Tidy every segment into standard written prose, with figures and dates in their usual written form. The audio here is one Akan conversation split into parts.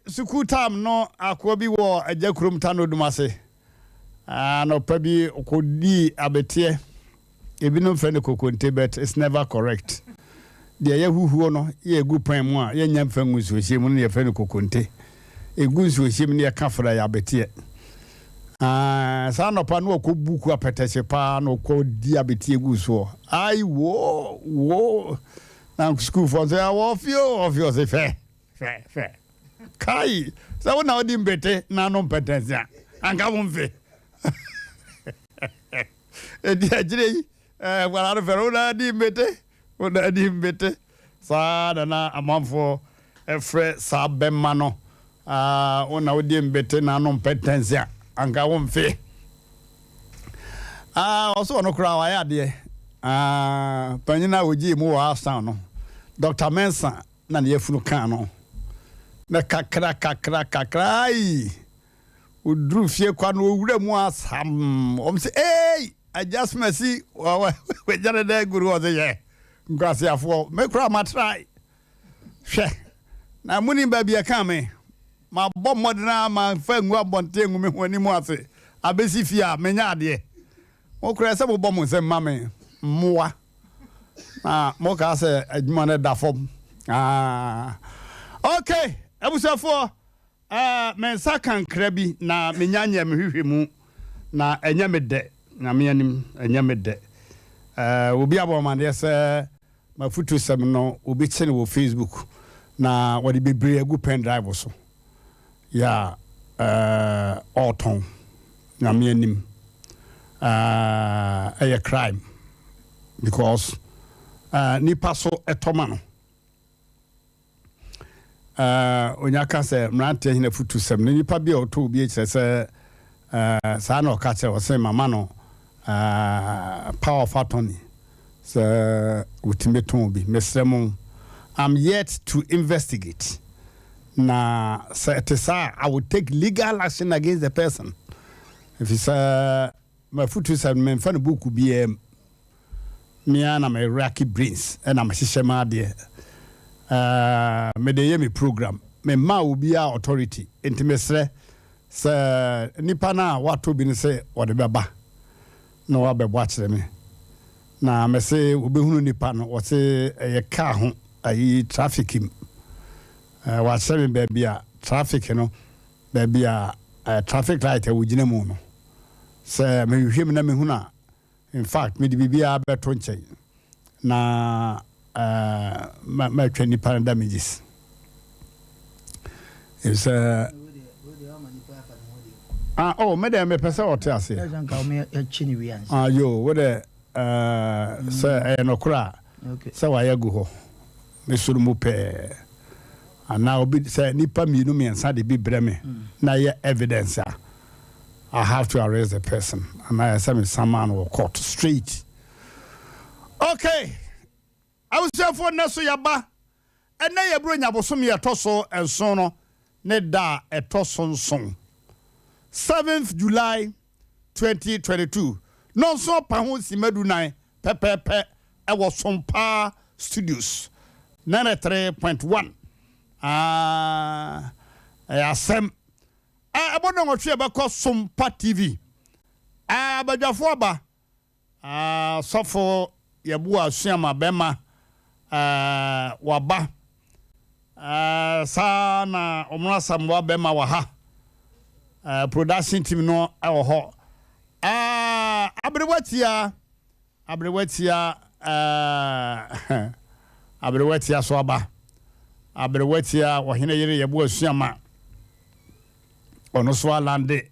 school time no akwobi wo ajakrum tano dumase. No pabi okodi abete. Ebinom friend kokonte but it's never correct. The ye huhuo no ye gu pan mu a ye nyam fa ngusu hye mu ne ye friend kokonte. Egu nsu hye mu ne ye kafra ya abete. Sa no pa no okobuku apetese pa no okodi abete egu so. Ai wo na school for say of you say fair. Kai sa wona odi mbete na no petese anka wo mfe. Edi ajire wala ferona di mbete ona di mbete sa na amanfo efre sa bemma no ona odi mbete na no petese anka wo mfe also ono kra wa ya de panyina oji mu wa asa no Dr. Mensa na ne yefunu kan no na kakra ai udru fie kwa no owura mu asam say hey I just mercy we jare de guru o ye nkwase afo me kra ma try hwe na muni ba bia kan me ma bɔ modena ma fa ngu abonte ngu me honi mu ase abesi fie a menya ade mo kra se bo mo se ma me moa mo ka se adwuma ne da fom okay abusafo mensa kan krabi na menya nya me hwehwe mu na enya me de na me anim enya me de obi abomande se mafutu sem no obi chene wo Facebook na wodi bebre agu pen drive so ya autumn na me anim a crime because nipa so etomano onyaka se Mmrantehene futu sem nipa bia oto obi ekire se sa na okache o se mama no power of attorney so ultimatum bi mesremo I'm yet to investigate na say I will take legal action against the person if it's my futu sem me fa no book bi me na my Iraqi brains and I'm shema there me dey me program me ma obi a authority intimesre se nipa na wato bi ne se ode beba na wa bebo akere me na me se obehunu nipa no wo se ye car ho ayi traffic wa se me baby a traffic no baby a traffic light e wugine mu no se me hwem na me hu na in fact me di bibia beto nchen na ma twa nipa damages is me dem me pese ote ase yo what say no kra say wa yagu ho me suru mu pe ana obi say nipa mienu me nsa de bi breme na ye evidence I have to arrest the person and I say me someone will court straight. Okay, I was there for neso yaba and na ye bro nya bosom ye toso enso no ne da etoso nson 7th July 2022 no so pa ho simadu nan pepepe e wo Sompa Studios 93.1 Asem abono ngotwe ba ko Sompa TV abadwafo aba sofo yebu asuama bema waba sana omrasa mwa bema wa ha production team no ewo ho abrewatia so aba abrewatia wohene yire yebu asuama ono so alande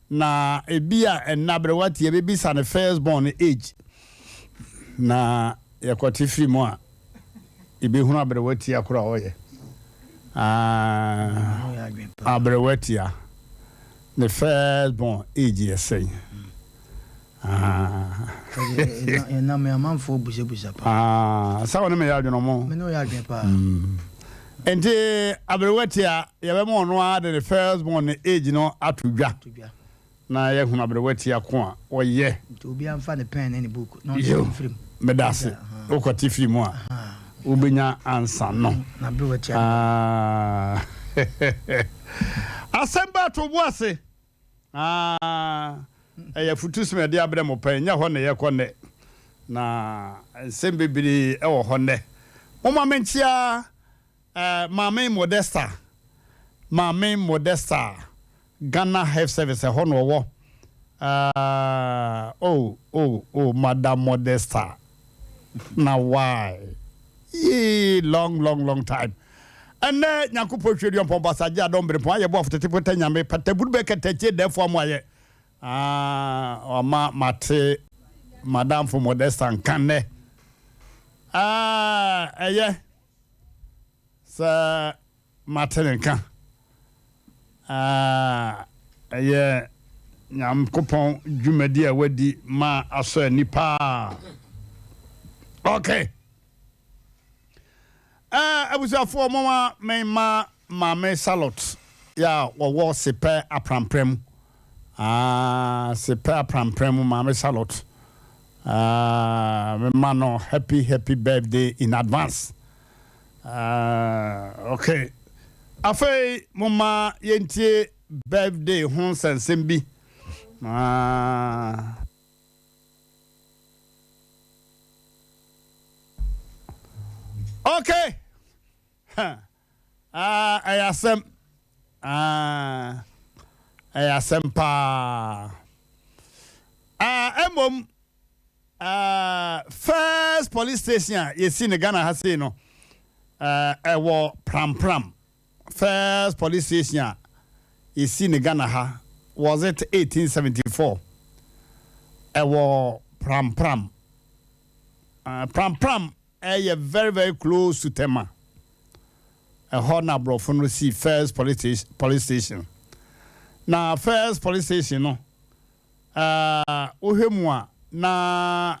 na ebia enabrewatia bebisa ne first born age na yakwati free mo a ebehunu abrewatia kura oye abrewatia the first born age you say na me amanfo busebusa pa sawo ne me ya dwono mo me no ya dwen pa ente abrewatia yebe mo no a the first born age no atodwa na ye hunu abrewatia ko a oye to obi amfa ne pen ne book no free medase okwati free mo a ubenya ansa no na abrewatia Asem Mpe to boase. Futus me dia bre mo pa nya ho ne ye kone. Na nsem bibiri e wo ho ne. Mo ma mentia Mame Modesta Ghana Health Service ho no wo. Madam Modesta. Now why? Long time. And then Nyakupo Chudi on Pombasaja don't be point above the Tipota Yame, but the Budbeka Teche, therefore, my mate, Madame for Modesta and Cane. Yeah, Sir Martin and Can. Yeah, Yam Coupon, Jumedia, Wedi, Ma, Asem Nipa. Okay. I was a former Mame Salot. Yeah, or sepe apramprem. Sepe apramprem Mame Salot. Mano, happy birthday in advance. Okay. Afe mama yenti birthday hon sensembi. Okay. Asem pa. Emom first police station you see in Ghana has no ewo pram. First police station you see in Ghana ha was it 1874. Ewo pram. Pram very close to Tema. A Horna Brofun receive first police station. Now first police station no. Uhemwa na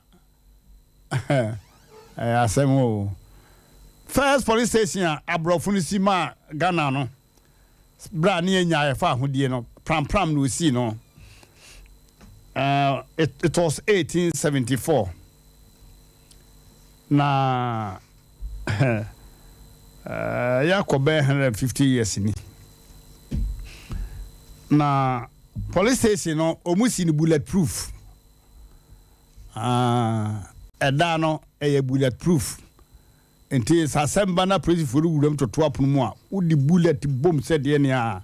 Asem first police station Abrofun si ma Ghana no. Bra ni enya fa hodie no. Pram no si no. It was 1874. Na Yakobe 150 years ni. Na police station no omusi ni bulletproof. Eda no bulletproof. Enti sasemba na police for wudam to apunu mu a udi bullet bomb said ye na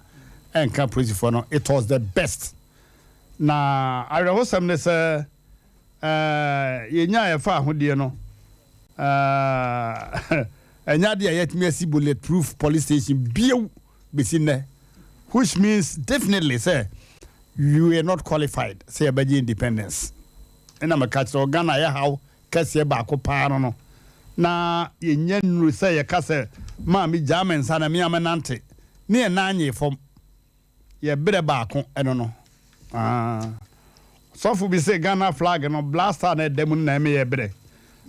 enka police for no it was the best. Na arehosam ne se yenya ye fa hodie no enya dia yet me see bulletproof police station bio besine, which means definitely say you are not qualified say about independence. And I'm a catch Ghana ya how kase ba ko pa no na yenya nru say ya kase ma mi German sana mi amenante ne e nanye from ye bere ba ko eno no so fu bi say Ghana flag no blaster na dem na me ye bere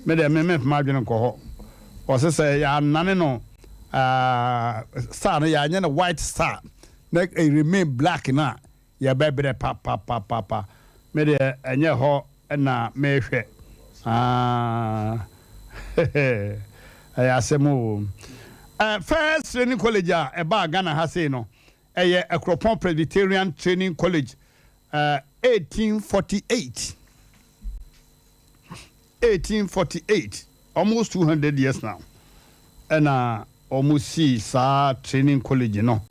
me de me ma dwene ko ho o se ya nane no star no ya nya na white star na remain black na ya bere pa me de enye ho na me hwe Asem first training college e ba Ghana ha say no eye Akropon Presbyterian Training College 1848 almost 200 years now and almost see sa training college no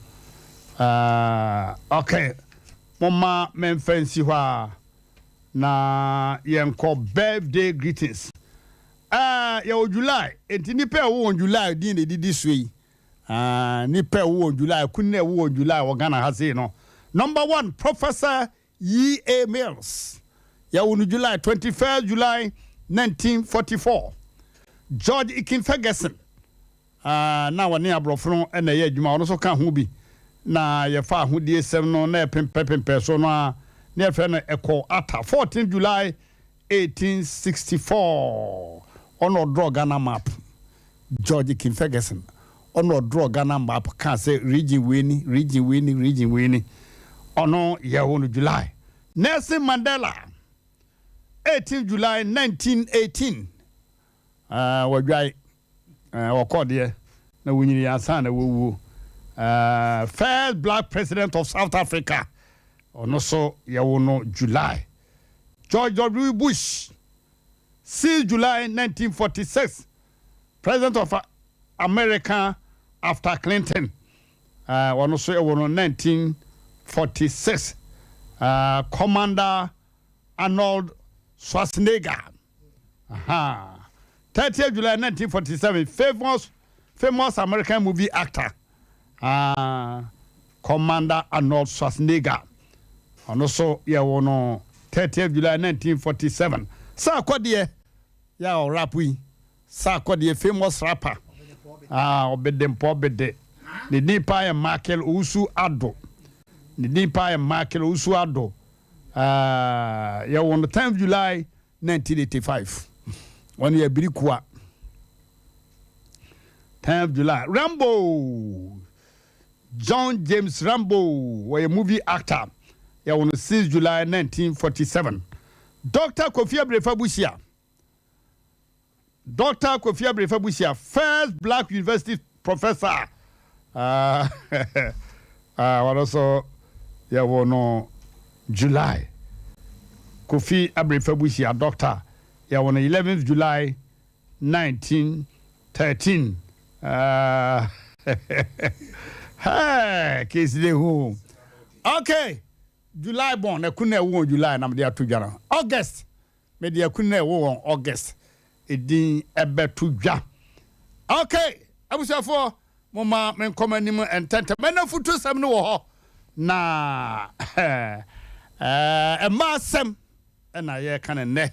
okay mama men fancy wa na yenko birthday greetings ya July enti nipa wo July din de this way nipa wo July kunne wo July wo Ghana ha say no number 1 Professor E.A. Mills ya wo July 21st July 1944 George Ikin Ferguson na wani abrofro na ye adwuma ono so ka ho bi na ye fa ho die sem no na pempe so no na fe no eko ata 14 July 1864 ono draw Ghana map George Ikin Ferguson ono draw Ghana map can say region winning ono ye wo July Nelson Mandela 18 July 1918 wadwai wakode na wunyiri asan na wowo First black president of South Africa. Also, July. George W. Bush. 6 July 1946. President of America after Clinton. Also, 1946. Commander Arnold Schwarzenegger. 30th July 1947. Famous American movie actor. Commander Arnold Schwarzenegger. And also, 30th July 1947. Sa Kodie, rapui. Sa Kodie, famous rapper. Obede. The Nipa and Michael Usu Ado. The Nipa and Michael Usu Ado. On the 10th July 1985. 1 year Birikwa. 10th July. Rambo. John James Rambo was a movie actor. On the 6th July 1947. Dr. Kofi Abrefa-Busia. Dr. Kofi Abrefa-Busia, first black university professor. Also, July. Kofi Abrefa-Busia, doctor. On the 11th July 1913. Hey, case de home. Okay. July born, na kunne wo July na me dia to dwa. August. Me dia kunne wo August. Edin ebeto dwa. Okay. Abusafo mama men komanim entente. Me na futu sam no wo ho. Na Asem na ye kan ne.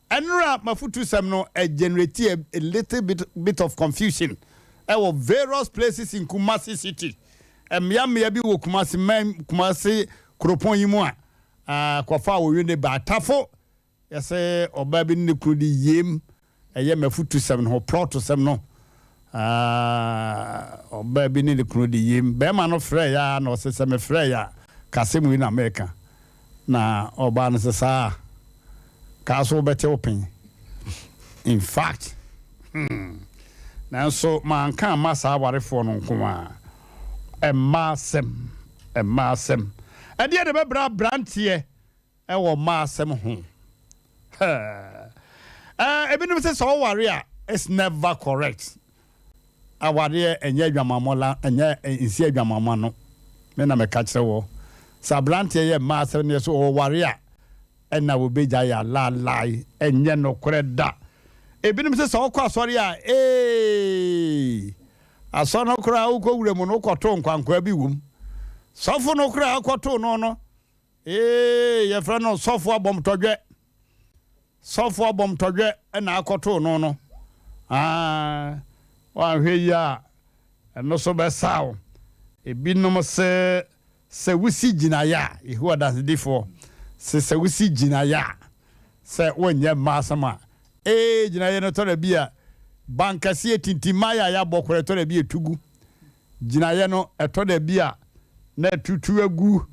Enra mafutu sam no generate a little bit of confusion. There various places in Kumasi City. Mia bi wo Kumasi Kropon yi mu a kwafa wo yene ba tafo yese oba bi ne krudi yem eye mafutu sem no plot sem no oba bi ne krudi yem be ma no frɛ ya na osese me frɛ ya kasem in America na oba no sesa ka so bete open in fact na so man kan masa awarefo no nko a Asem Ade de bebra brantie e wo Asem ho. Ebinim say so worry a it's never correct. Aware enye adwamamola enye insi adwamama no. Me na me ka kire wo. Sa brantie ye Asem ne so wo worry a na wo beja ya lalai enye no koreda. Ebinim say so kwa sorry a asono kura uko wuremu no kwoto nkwankwa bi wum. Sofo no kura akwoto no ye fra no sofo abom todwe na akwoto no wa hwe ya no so be saw ebinom se wusi gina ya ihu adas difo se wusi gina ya se wonye masama gina ya no to da bia bankasi tintimaya ya bokore to da bia tugu gina ya no eto da bia na tutu agu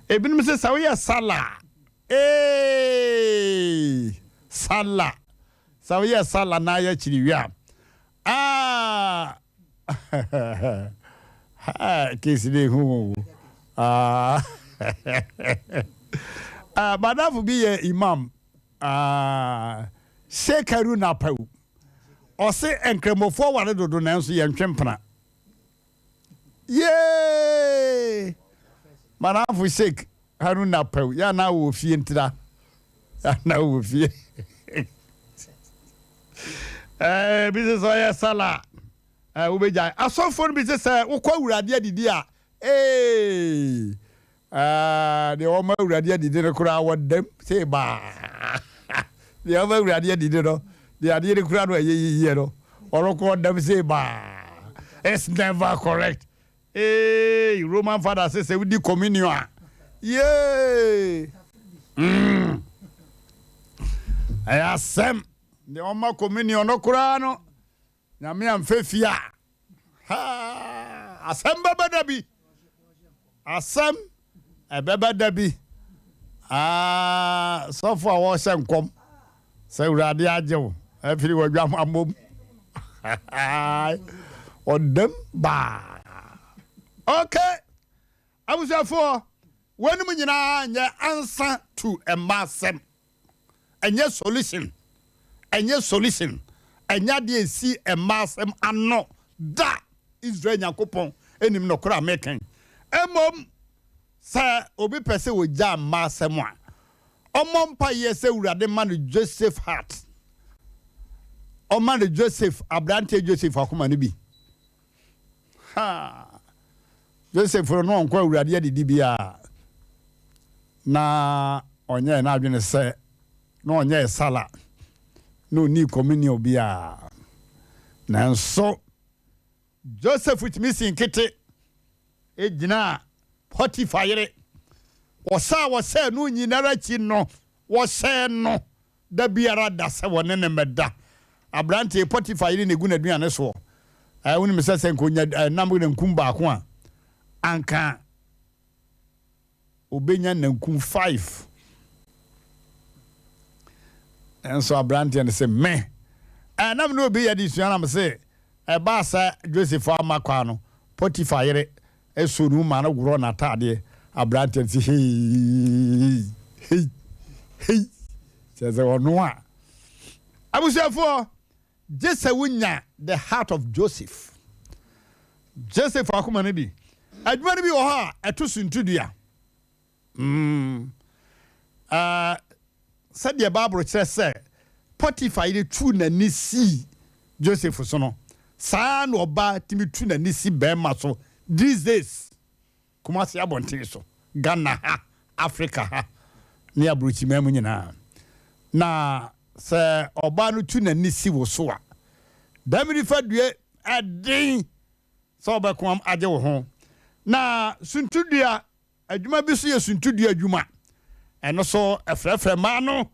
ebinim se sawe sala sala sawe sala na ya chiriwia kesi de hu badafu bi ye imam Shekaru na pau ose enkremofo ware dodo na nso ye ntwempena yay manafu shek haruna pau ya na wo fie ntira ya na wo fie bi so ya sala ubeja asofo bi se ukwa urade adidi a de o ma urade adidi ne kura wodam se ba de o ma urade adidi no de ade ne kura no ye no oroko wodam se ba it's never correct. Roman father says we di communion. Yay! Asem the oma communion no kurano. Na me am fefia. Ha! Asem baba dabi. Asem baba dabi. So for wa se nkom. Se urade ajewo. Afiri wadwa amom. them ba. Okay. I was therefore when we answer to a massem and yes solution and yes solution and ya de see a massem and no that is Israel Yakopon and him no kura making. Emom sir obi pese wo jam massem one. Omompa yes urade man Joseph Hart. Omani Joseph Abrante Joseph akumani bi. Ha. Joseph for no nkwa urade de bia. Na onye na adwene se na onye sala. No ni communion bia. Na so Joseph with missing kete ejina Potiphar wasa no nyinara chi no wasa no da biara da se wone ne meda Abrante Potiphar ne gu na aduane so woni me sese nkonya nam ne nkum ba ko a anka obenya na nkum 5 enso Abrante ne se me nam no obi ya di suana me se ba sa Joseph amakwa no Potiphar yere esonu ma na gro na tade Abrante say hey says ono a abusafo just wunya the heart of Joseph akoma na bi adwuma na bi wo ha eto suntudua said the Bible say Potiphar ile tu na nisi Joseph so no saa no ba timi tu na nisi be ma so these days Kumasi abonte so Ghana ha Africa ha ni abruchi memu nyina na se oba no tu na nisi wo so a damiri fadue adin so obekom age wo ho na suntudua adwuma bi so ye suntudua adwuma eno so efrefre ma no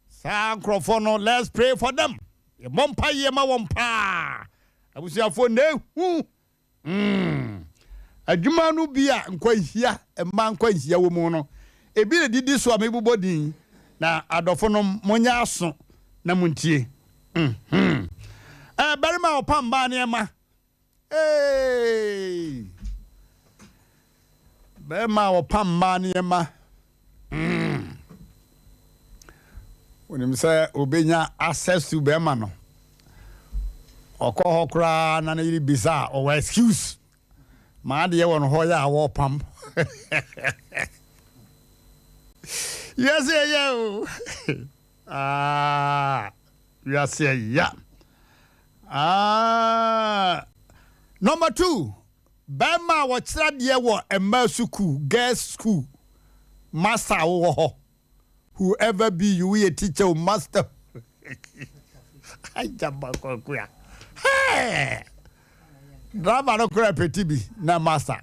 sa nkrofo no let's pray for them e mompa ye ma wompa abusiafo ne hu adwuma no bia nkwanhia emma nkwanhia wo mu no ebi ne didi so amebobodin na adofo no monya aso na muntie barima opamba ne ma barima opamba ne ma wonim say obenya access to barima no okohokra na yiri bisa o excuse ma de ye won ho ya wo pam yes yeah yes yeah number 2 bema wo kira de wo emma school girls school master wo ho whoever be you a teacher or master ai jamba ko kuya hey driver no kura petibi na master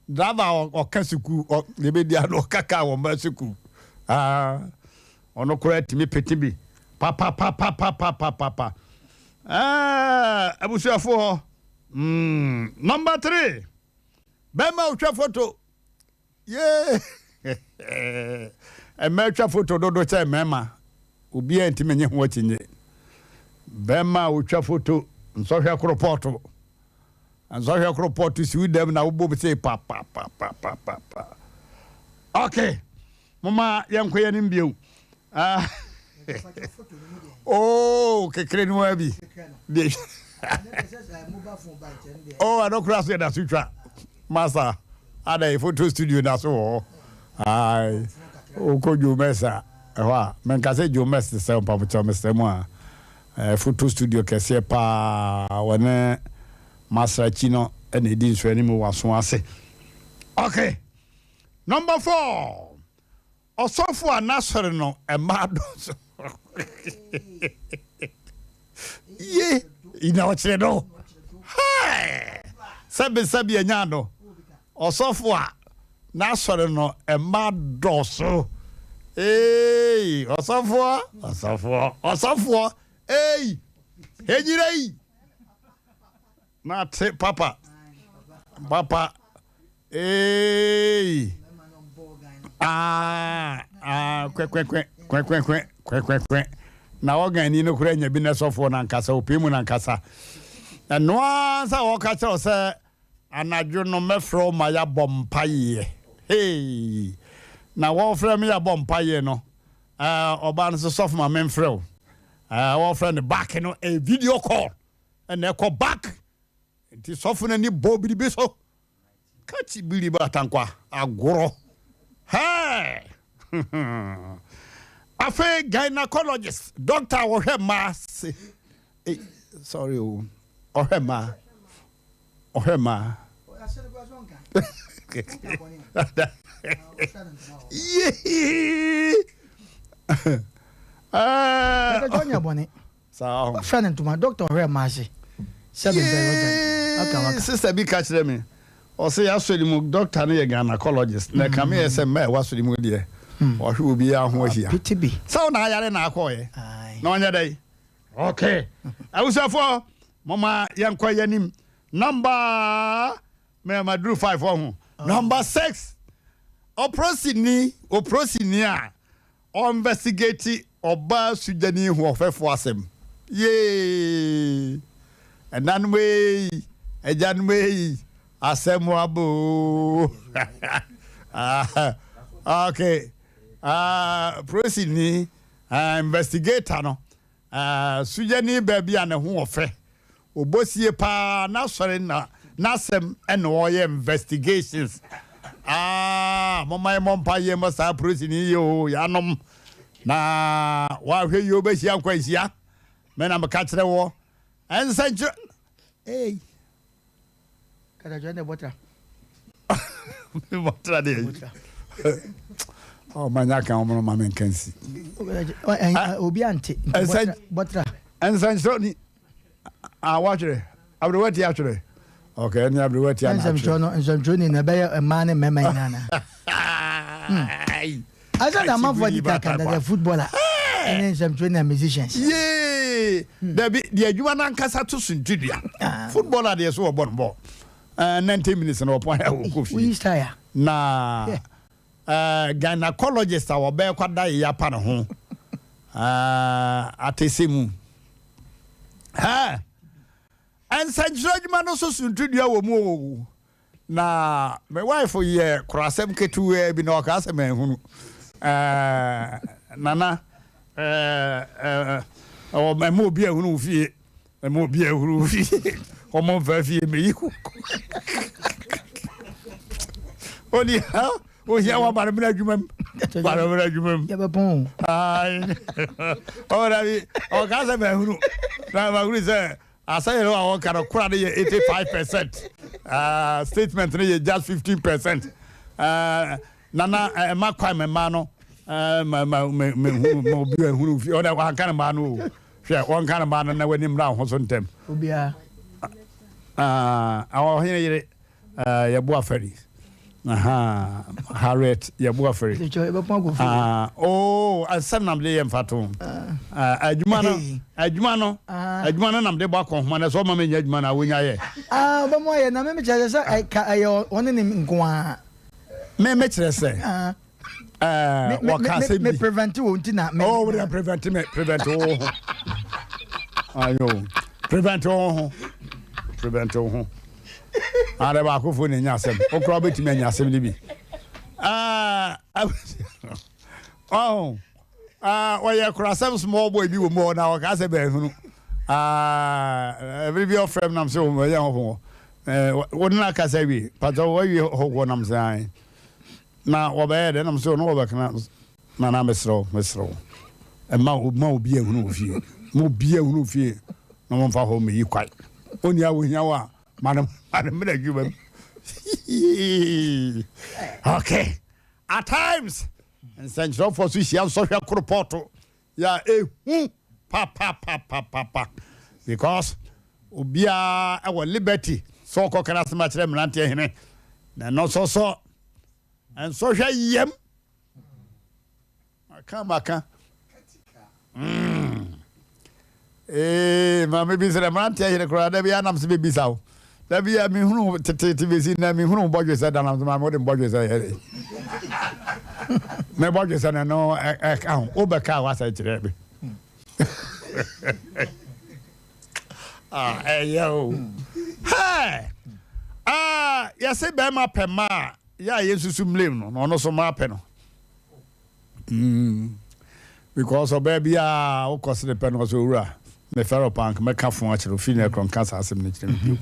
driver o kasuku o lebedia no kaka wo masuku ono kura timi petibi papa abusuafo number 3 bema utwa photo yeah emetwa photo dodo cha mema obi antime nye ho chinye bema utwa photo nsohwe kropoto anzohwe kropoto si udem na wo say papa okay mama yankoye ni mbiew oh kekere ni wabi oh I don't cross that sutra masa ada photo studio na so ai oko jomesa wa menkase jomesa se mpa mcho mesemu a photo studio kese pa wona masrachi no ene di nso ani mu waso ase okay number 4 osofo anasore no emado ye ina ochire do hai sabe anyado osofo a nasore no emado so osofo hejirei na te papa kwe na ogani no kura nya bi na sofo na nkasa opemu na nkasa na no ansa wo ka che say anadwo no mefro ma ya bompaye hey na wo frɛ me ya bompaye no oba no so soft ma memfrɛ wo friend back no a video call and e call back ti soft na ni bobiri be so kachi biri ba tankwa agoro hey afa gynecologist doctor wo hwe ma sorry ohema Jonya boni. So Friend to my doctor where mashi. Sister be catch them. Or say actually mu doctor no gynecologist. Na come here say me wasuli mu de. Or who be a ho here. PTB. So na yare na akoye. Na onya dai. Okay. I was for Mama yankwa yanim. Number me madru 5 ho. Number 6. Oprosini a o investigate oba sujani hu ofefo asem. Yay. Enan we ejan we asem abo. Okay. Prosini investigator no. Sujani baby ane hu ofe. Obosie pa na sori na nasem ene oye investigations. Mama mompa ye masa prosini yo yanom na wa hwe yo be hia kwahia me na me ka kire wo ensanjo hey kada jone botra botra de oh manya kan mo ma men kansi obi ante botra ensanjo ni watchere abdowati actually okay ni abdowati ana ensanjo ni na be man mema nana I don't know for the footballer and some trainer musicians. Yeah, the adwuma na nkasa to suntudia. Footballer dey so born ball. 90 minutes no point we tire. Na gynecologist our be kwada ya pa no ho. Atesemu. Ha. And adwuma no so suntudia wo mu. Na my wife ye krasem ketu bi na ka asem ehunu. Nana o mo bi ehunu fie mo bi ehunu fie o mo va fie me yiku oni ha o ya wa bara mena djumam ya be pon ai o rabi o ka se be ehunu na ma guri se asay ro awon kan kura de 85%. Statement ne just 15%. Nana ma kwa me ma no me bi ehunu fi o da kwa kan ma no hwe won kan ma no na wani mra ho so ntem obia awo hene yire ya bo afari Harriet ya bo afari asem nam de yem fato adwuma no nam de bo akon na so ma me nya adwuma na wonya ye ba mo ye na me kire se ayo one ni nko a me kire se wakase me prevent wo ntina me we prevent oh ayo prevent oh are ba ko fo ne nya asem okro betimi nya asem libi oye krasem small boy bi wo mo na wakase be hunu every be of frame nam so mo ya ho wona kasa wi pato wi ho nam sai na obaye de nam so no obakana na mesro e ma obi ehunu ofie mo bi ehunu ofie no mo fa ho me yi kwai oni awo hiawa manam me adwuma okay at times and send for social report ya pa because obia our liberty so ko kana sema kire Mmrantehene na no so and social yem maka mama bi sere Mmrantehene kura da bia nam se be bisawo da bia mi hunu tete bezi na mi hunu bodwe se da nam ma mo de bodwe se here me bodwe se na no obeka wa sa kire be yo. Hey. Ya say be ma pema. Ya yesusu mlem no no so ma pe no. Because of baby o cost the pen was owura. Me ferro pank me ka fun a chiro fi na kron cancer asem na chiro.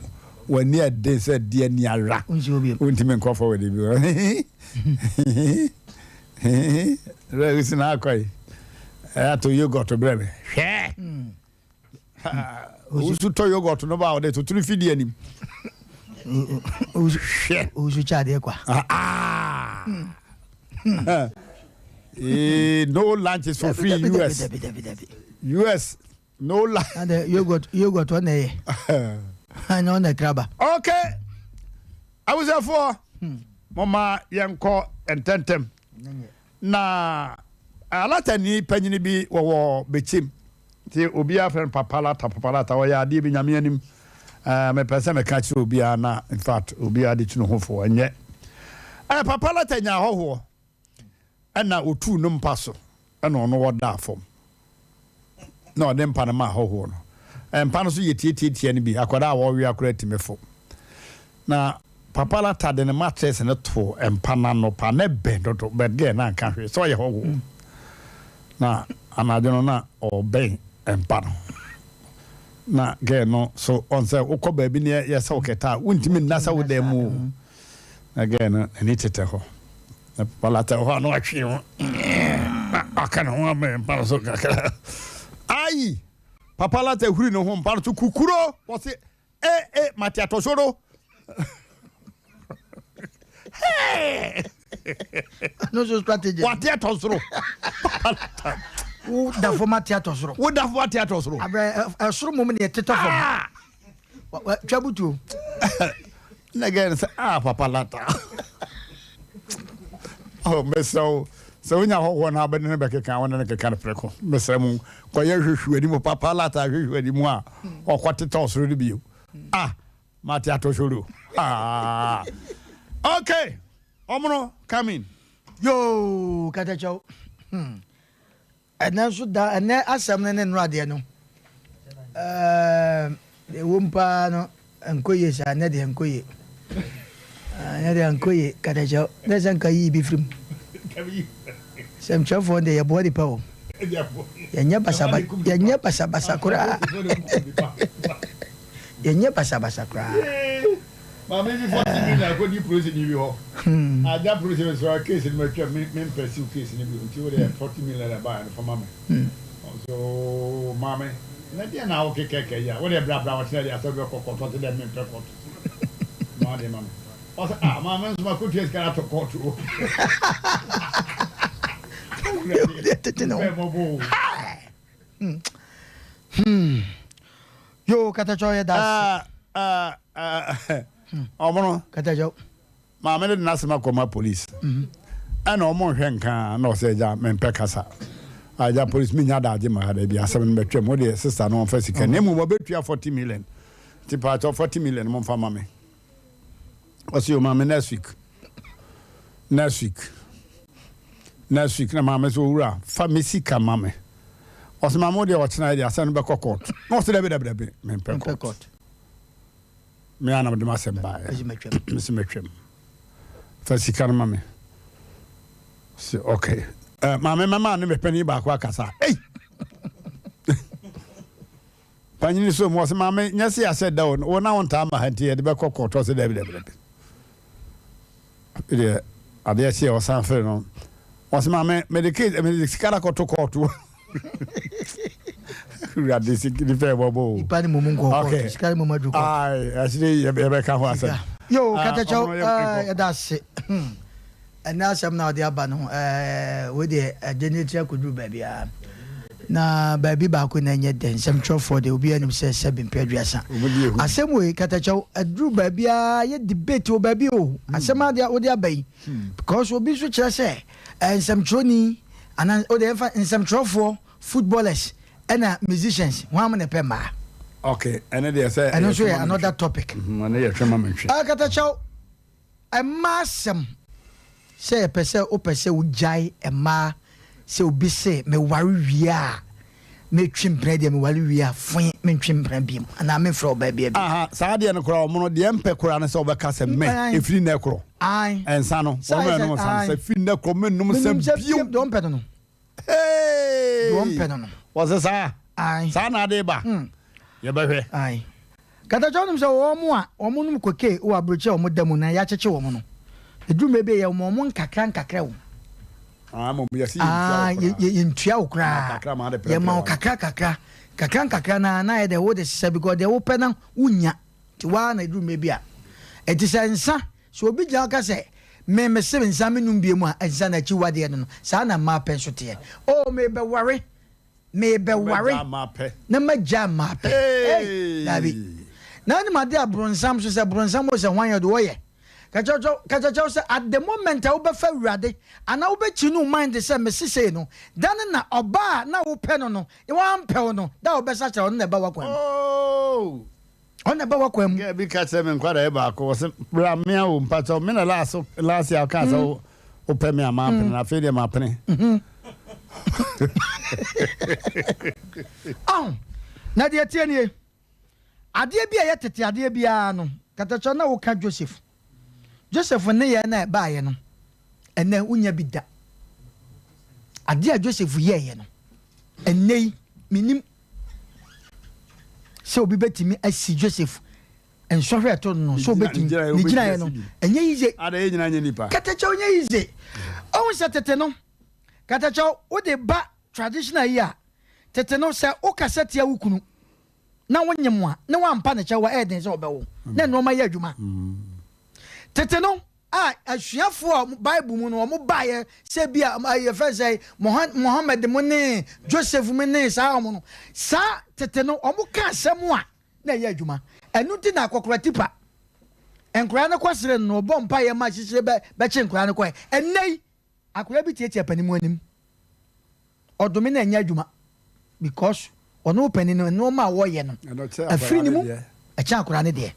When near day said dear niara. Untime nkọ forward bi. Listen akwai. To yogurt to brebe. Usu to yogurt no ba o de to tunu fidi anim. Usu chade kwa. No lunch is for free US. US no lunch. And yogurt on the and on the crabber. Okay. I was there for Mama Yanko and Tentem. Na alatani panyini bi wo bechim. Ti obi afren papalata wo ya di bi nyame anim. Me pese me ka chi obi na in fact obi adi chi no ho fo enye. Papalata nya hoho. Ana otu no mpaso. Ana ono woda afom. Na ode mpa na ma hoho no. Mpa no so yetietie ni bi akoda wo wi akora timefo. Na papalata de ne mattress ne to mpa na no pa ne bed do bed ge na kan hwe so ye hoho. Na anajono na obey mpa no. Na ge no so on say ukoba bi ne ye se oketa untimi nasa wo dem mu. Na no ani tete ho. Na papalata ho no atwe ho. Akana ho me mpa so kakra. Ai papalata huri no ho mpa to kukuro wo se Matia Tosoro. Hey! No so strategy. What theater through? Who the former theater through? What the what theater through? A sure moment at theater from. What trouble to? Again, Papalata. Oh, Miss so when you have one happened in a back account and a kind of freckle. Miss Ramon, why you should anymore Papalata, you anymore, or what it toss really be you. Matia Tosoro. Okay. Omono, come in. Yo, Katacho. And now should that and Asem Mpe Nipa no. The Wumpa no and Koye and Neddy and Koye. Neddy and Koye, Katacho. There's an Kayi be from some chop for the body power. Yanya Basabasakura. Yanya Basabasakura. Maybe 40 million I could prison you. I that prison was a case in my men pursue case in the 40 million I buy for mamma. So, mamma, let you now okay, yeah. What a blah blah was said, I saw your court to them in court. Mamma, mamma's my good years cannot court to. Yo, Katachoya, that's Omono Katajo. Mama didn't ask my police. And Omo Henka no say ja mempe kasa. Aja police me nyada age ma da bia Asem Mpe mo de sister no first can name mo betua 40 million. Ti part of 40 million mo fa mama. What's your mama next week? Next week na mama so wura fa mesika mama. What's my mother watch na dia Asem Mpe court. No say be mempe court. Me ana de masem ba. Mr. Metrim. First can mama. So okay. Mama no me pani ba kwa kasa. Hey. Panyi so mo se mama nyase ya said down. O na won ta ma hanti e de be kokko se de be. Ide ade se o san fe no. O se mama medicate me sikara ko to court. Okay. Actually, yo, Katacho, that's it. And now some now the abano, with the generator could do baby. Na baby back when I get then some trouble for the Obian says 7 Pedriasa. Asem way, Katacho, a drew baby, yet debate to baby. Asem Adia Odia Bay, because we'll be switch, I say, and some trony, and some trouble for footballers. And musicians, one man a pemba. Okay, and then they say, and also another topic. Katacho, a massam say a person, o person would jai a ma, so be say, me worry, me twimprɛ de me wale wi afon me twimprɛ biem ana me frɛ baby aha saa de no kora mo no de empɛ kora no sɛ obɛka sɛ me efiri na koro ai ensa no wo me no san sɛ fi na koro me num sɛ biem don pɛ no hey don pɛ no was sa ai sa na de ba ye bɛhwɛ ai kata jonum sɛ wo mo a wo mo num koke wo abroche wo mo damu na ya kyekye wo mo no edwuma be ye wo mo nkakra wo mo ya si yentua wo kra ye ma kakra na ye de wo de sɛ because de wo pɛ na unya ti wa na edwuma bi a eti sɛ nsa so obi gya ka sɛ me se nsa me num bie mu a nsa na chi wade no saa na ma pɛ so te o me be ware na magya ma pɛ dabi na ni ma de abronsam so sɛ bronsam wo sɛ hwan ye do wo ye kachacho say at the moment I will be urade and I will be chinu mind the same say no dan na oba na wo pe no you wan pe no that will be such on na ba wakwam oh on na ba wakwam get bi catch me nkwara e ba ko se bra me a wo mpacho me na last year ka so o pe me ama pe na fe de ma pe na de tie nie ade bia ye tete ade bia no katacho na wo ka Joseph ne ye na ba ye no ene unya bi da ade a Joseph ye no ene minim so obi betimi asi Joseph enso hwe to no so betimi ni gina ye no enye yize ada ye gina nya nipa katacho nya yize o se tete no katacho wo de ba traditional ye a tete no se o kasete a wukunu na wonyem a na wampa ne chewa eden se obewo na no ma ye adwuma tete no asuafo Bible mu no mo bae se bia ye fa say Muhammad mu ne Joseph mu ne sa mo no sa tete no omo ka asem a na ye adwuma enu ti na akokora tipa enkora ne kwasere no bo mpa ye ma hihire be che enkora ne kwa enei akora bi tie panimu anim odome na nya adwuma because ono paninu no ma wo ye no afiri ni mu e cha akora ne de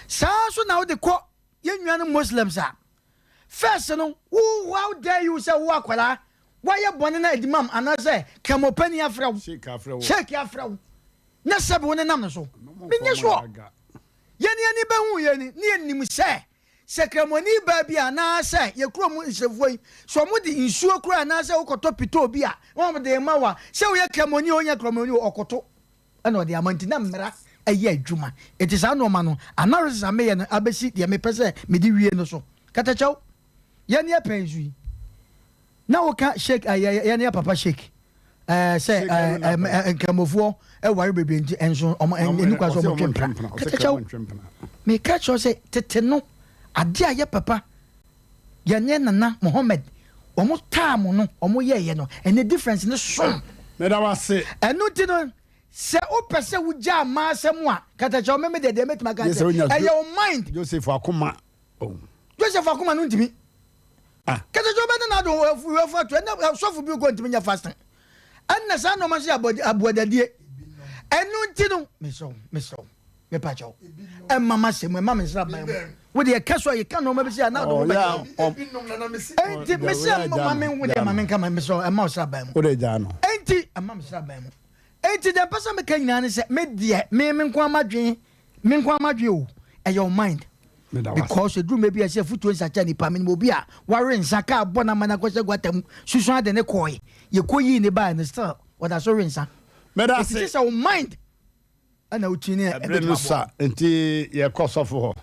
sa so na wo de ko yenwan Muslims are first no how dare you say wo akwala why you born na edimam anase kamopani afra shake afra na sebe woni nam so menye so yeni be hu yeni ni enim se kramoni ba bia na se ye kuro mu nsefoi so mo di nsuo kuro na se ukoto pito bi a wo mo de mawa se wo ye kramoni onya kramoni okoto ana de amanti na mmra eye adwuma it is anoma no analysis ameye no abesi de me pese me di wie no so katachaw ye ne penzu na wo ka shake ye ne papa shake say nkamofo e ware bebe nti enso enu kwa so mo twempra katachaw me ka cho say tete no ade aye papa ye ne nana Muhammad omo taamo no omo ye no ene difference no so me da wase enu ti no se o pese wo ja ma asem a katacha o meme de metima ka say e your mind Joseph akoma no ntimi katacha o be na do we to na sofu bi go ntimi nya fasting anna sa no ma se abodadie enu ti no me so me pacha o e mama se me mama sra ban wo de kaso ye kan no ma be se na do ebinum na me se enti me se mama wo de mama kan me so e ma sra ban wo de ja no enti mama sra ban enti the person me kan nyina ne se me de me nko amadwe o e your mind because you do maybe a futu nsacha ni pa me obi a ware nsaka abona mana kwese gwatam susu ade ne koy ye koyi ne ba ne still what that so rinsa me da say it's our mind ana utini e be no sa enti ye kosofo ho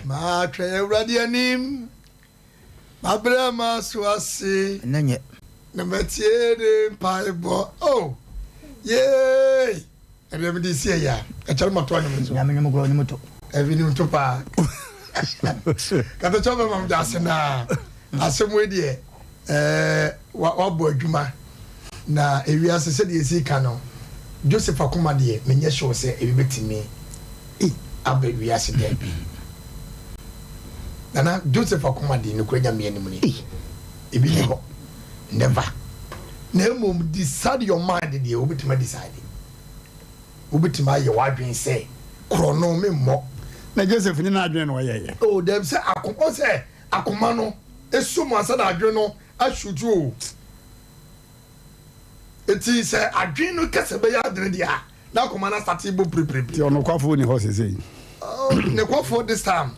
ma twa ewrade anim ma bra ma so ase nanye na matie de paibo oh yay ebe me disi ya e chal mato anum so ya me nyamo gro ni moto evi ni to pa kata chobe mam jase na asemo die wa bo adwuma na ewiase se de esi ka no Joseph akoma de menye show se ebi betimi aba ewiase de bi na Joseph akoma de ne kwanya me anim ni ebi ni ho never na mom decide your mind de obitima decide obitima ye wadwen say krono me mo na Joseph ni na adwen no ye oh dem say akoma no esumu asa na adwen no ashuju It is a dream no Casabaya Dredia. Now Commander Statibo Prepare. You know, Quafu in horses. Oh, the quaff this time.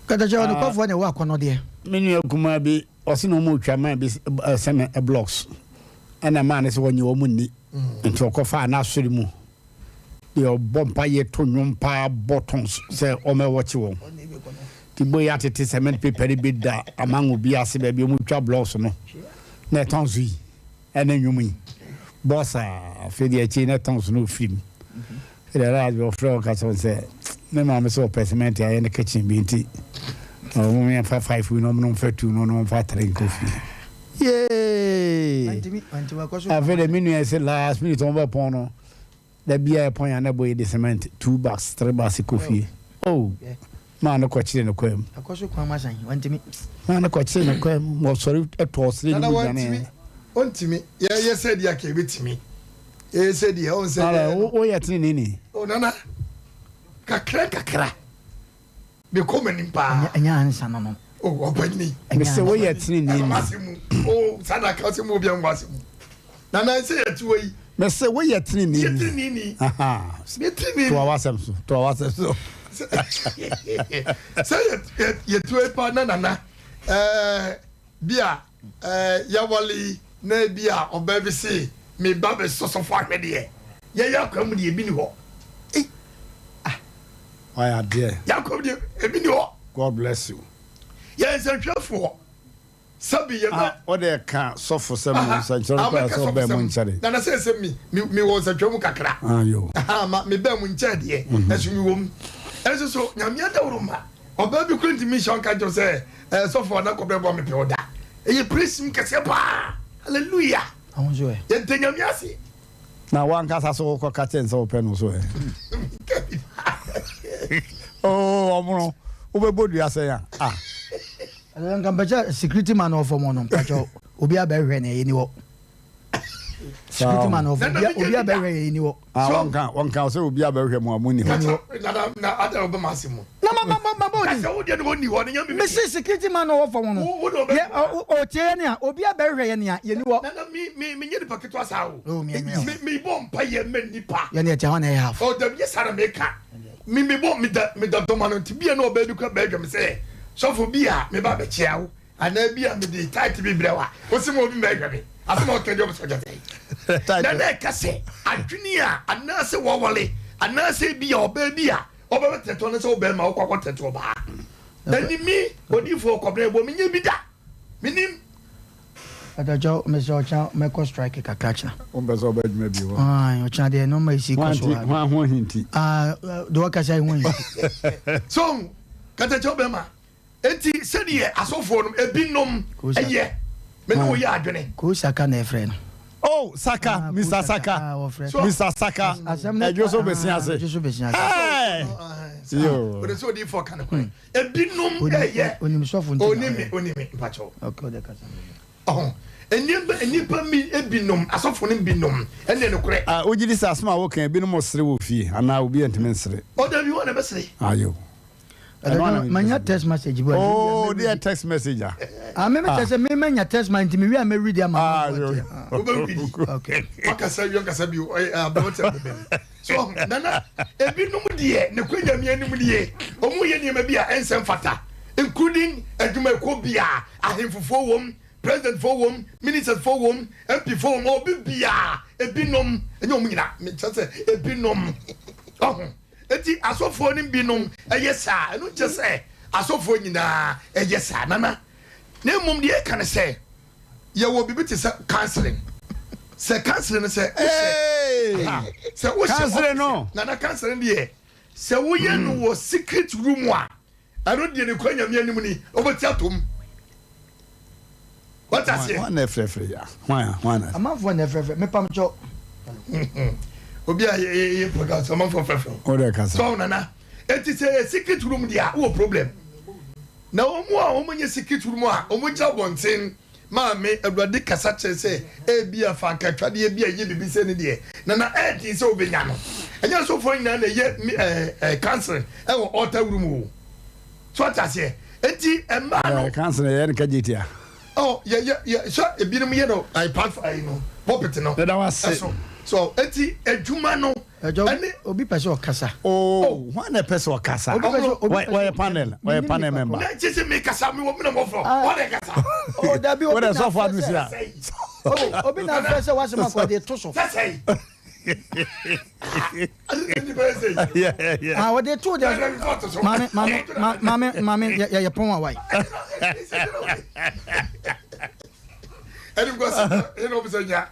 Katacho no kwa fo work on there. Many of Kumabi, or Sino Mucha, be semi blocks. And a man is when you are money into a coffee and ask you. Your bumper yet to numpa buttons, say, Ome what you want. The boy at it is cement paper bid that among will be as baby mucha blocks no. Netonzi, and then you mean. Bossa, Fedia China tons no film. The lad will throw Castle say, no mamma so pessimenti in the kitchen being tea. Oh, woman for 5 we no for 2 no for 3 coffee. Yay! I've had a minute I said last minute over pono. The beer point and a boy the cement 2 bucks 3 bucks coffee. Oh, man, no question no quem. A course of Quamasan, went to me. Man, no question no quem was sorry at all sleeping. On to me, yes, said Yaki with me. Yes, said the own said, oh, yet in any. Oh, Nana, Kakra. Be coming in pa, and yan, son. Oh, open me. And Mr. Way at in oh, Sana Casimubian was him. Nana said to way. Mr. Way at Nini. Aha, Smith to our so. Say it, yet to a partner, Nana. Bia, Yawali, Nebia, or baby say, me babby so far ready. Ya come with the bingo. I are dear. Ya come with a bingo. God bless you. Yes, I'm sure for. Sabi, or they can't suffer some so bear munchari. Nana says me was a drum cacra. Ah, you. Ah, me bear munchadi, as you womb. As so, Yamia Roma, or baby couldn't mission can't you say, so for not complain me pioda. You praise him, Casapa. Hallelujah. I want you. Then Yamiasi. Now one cast so curtains open so. Oh, Amro, Ubebodi, I say, ah. I don't come security man of one, Pacho, Ubia Berry, anyway. Security man of Ubia Berry, anyway. One council will be a very more money. Other Massimo. No, Mrs. Security man of one. Oh, Tiania, Ubia Berry, you know. Me, the pocket was out. Oh, me, bomb, pay men nipa. Yanni, I have. Oh, the yes, I make her. Me, bomb me that Doman to be an old baby could beg him say. So for beer, me baby chow, and then be a me tight to be brewer. What's the more me? I'm not going to say. Then I can say, a junior, a nurse, Wawally, a nurse be your baby, or better to us obey my quarter to a bar. Then me, what you for complain woman, you be that. Meaning, at a joke, Mr. Chow, make a strike a catcher. Ombazobed maybe. Ah, your child, no, my secret. One hinty. Ah, do I say one? So, Catachobema. Eti said ye asofo no ebinom eye me no ye adwene ko Saka na friend. Oh, Saka, Mr. Saka. Mr. Saka. Ejoso besia se. Hey. Yo. But so di for kan ko. Ebinom eye. Onim sofo nti. Onimi mpacho. Okay, the kasa. Oh. Enipa mi ebinom asofo no binom ene no kure. Ah, ogidi sasma wo kan ebinom osre wo fie ana obi ntime nsre. O da bi wona besre. Ayo. Manya text message boy. Oh, dear text message. I remember say me manya text man me we am read am. Okay. Akasa wi akasa bi about so nana ebinom de ne kwanya mi anim de omo ye niam bi a ensem fata including adwuma ko bia ahemfofo wom president for wom minister for wom MP for wom obi bia ebinom enye omo nyina me say ebinom eti asofo ni binom eyesa enu je se asofo nyina eyesa nana na mum de ka ne se ye wo bibi te se counseling se se wo counseling no nana counseling de se wo ye no wo secret room a anu de ne kwanya mi anim ni obeti atom what I say one frefre ya one amafo na frefre me pam cho obi a ye program so man for frefre o de kasa so nana eti say secret room dia wo problem na omo nye secret room a omo ja bonten ma me awurade kasa che say e bia fa nkatwade e bia ye bibi se ne de nana eti say obenya no enya so for nyina na ye cancer e wo altar room o so atase eti e ma no cancer ye nka jitia oh yeah so e bi no ye no I part for you know pulpit no that was so eti adwuma no any obi person okasa one person okasa why panel member na chese me kasa me wo me no for what dey kasa dabi what is so far this year obi na person was ma for dey to so say yeah what they told us mama ya pon why and because you know bisanya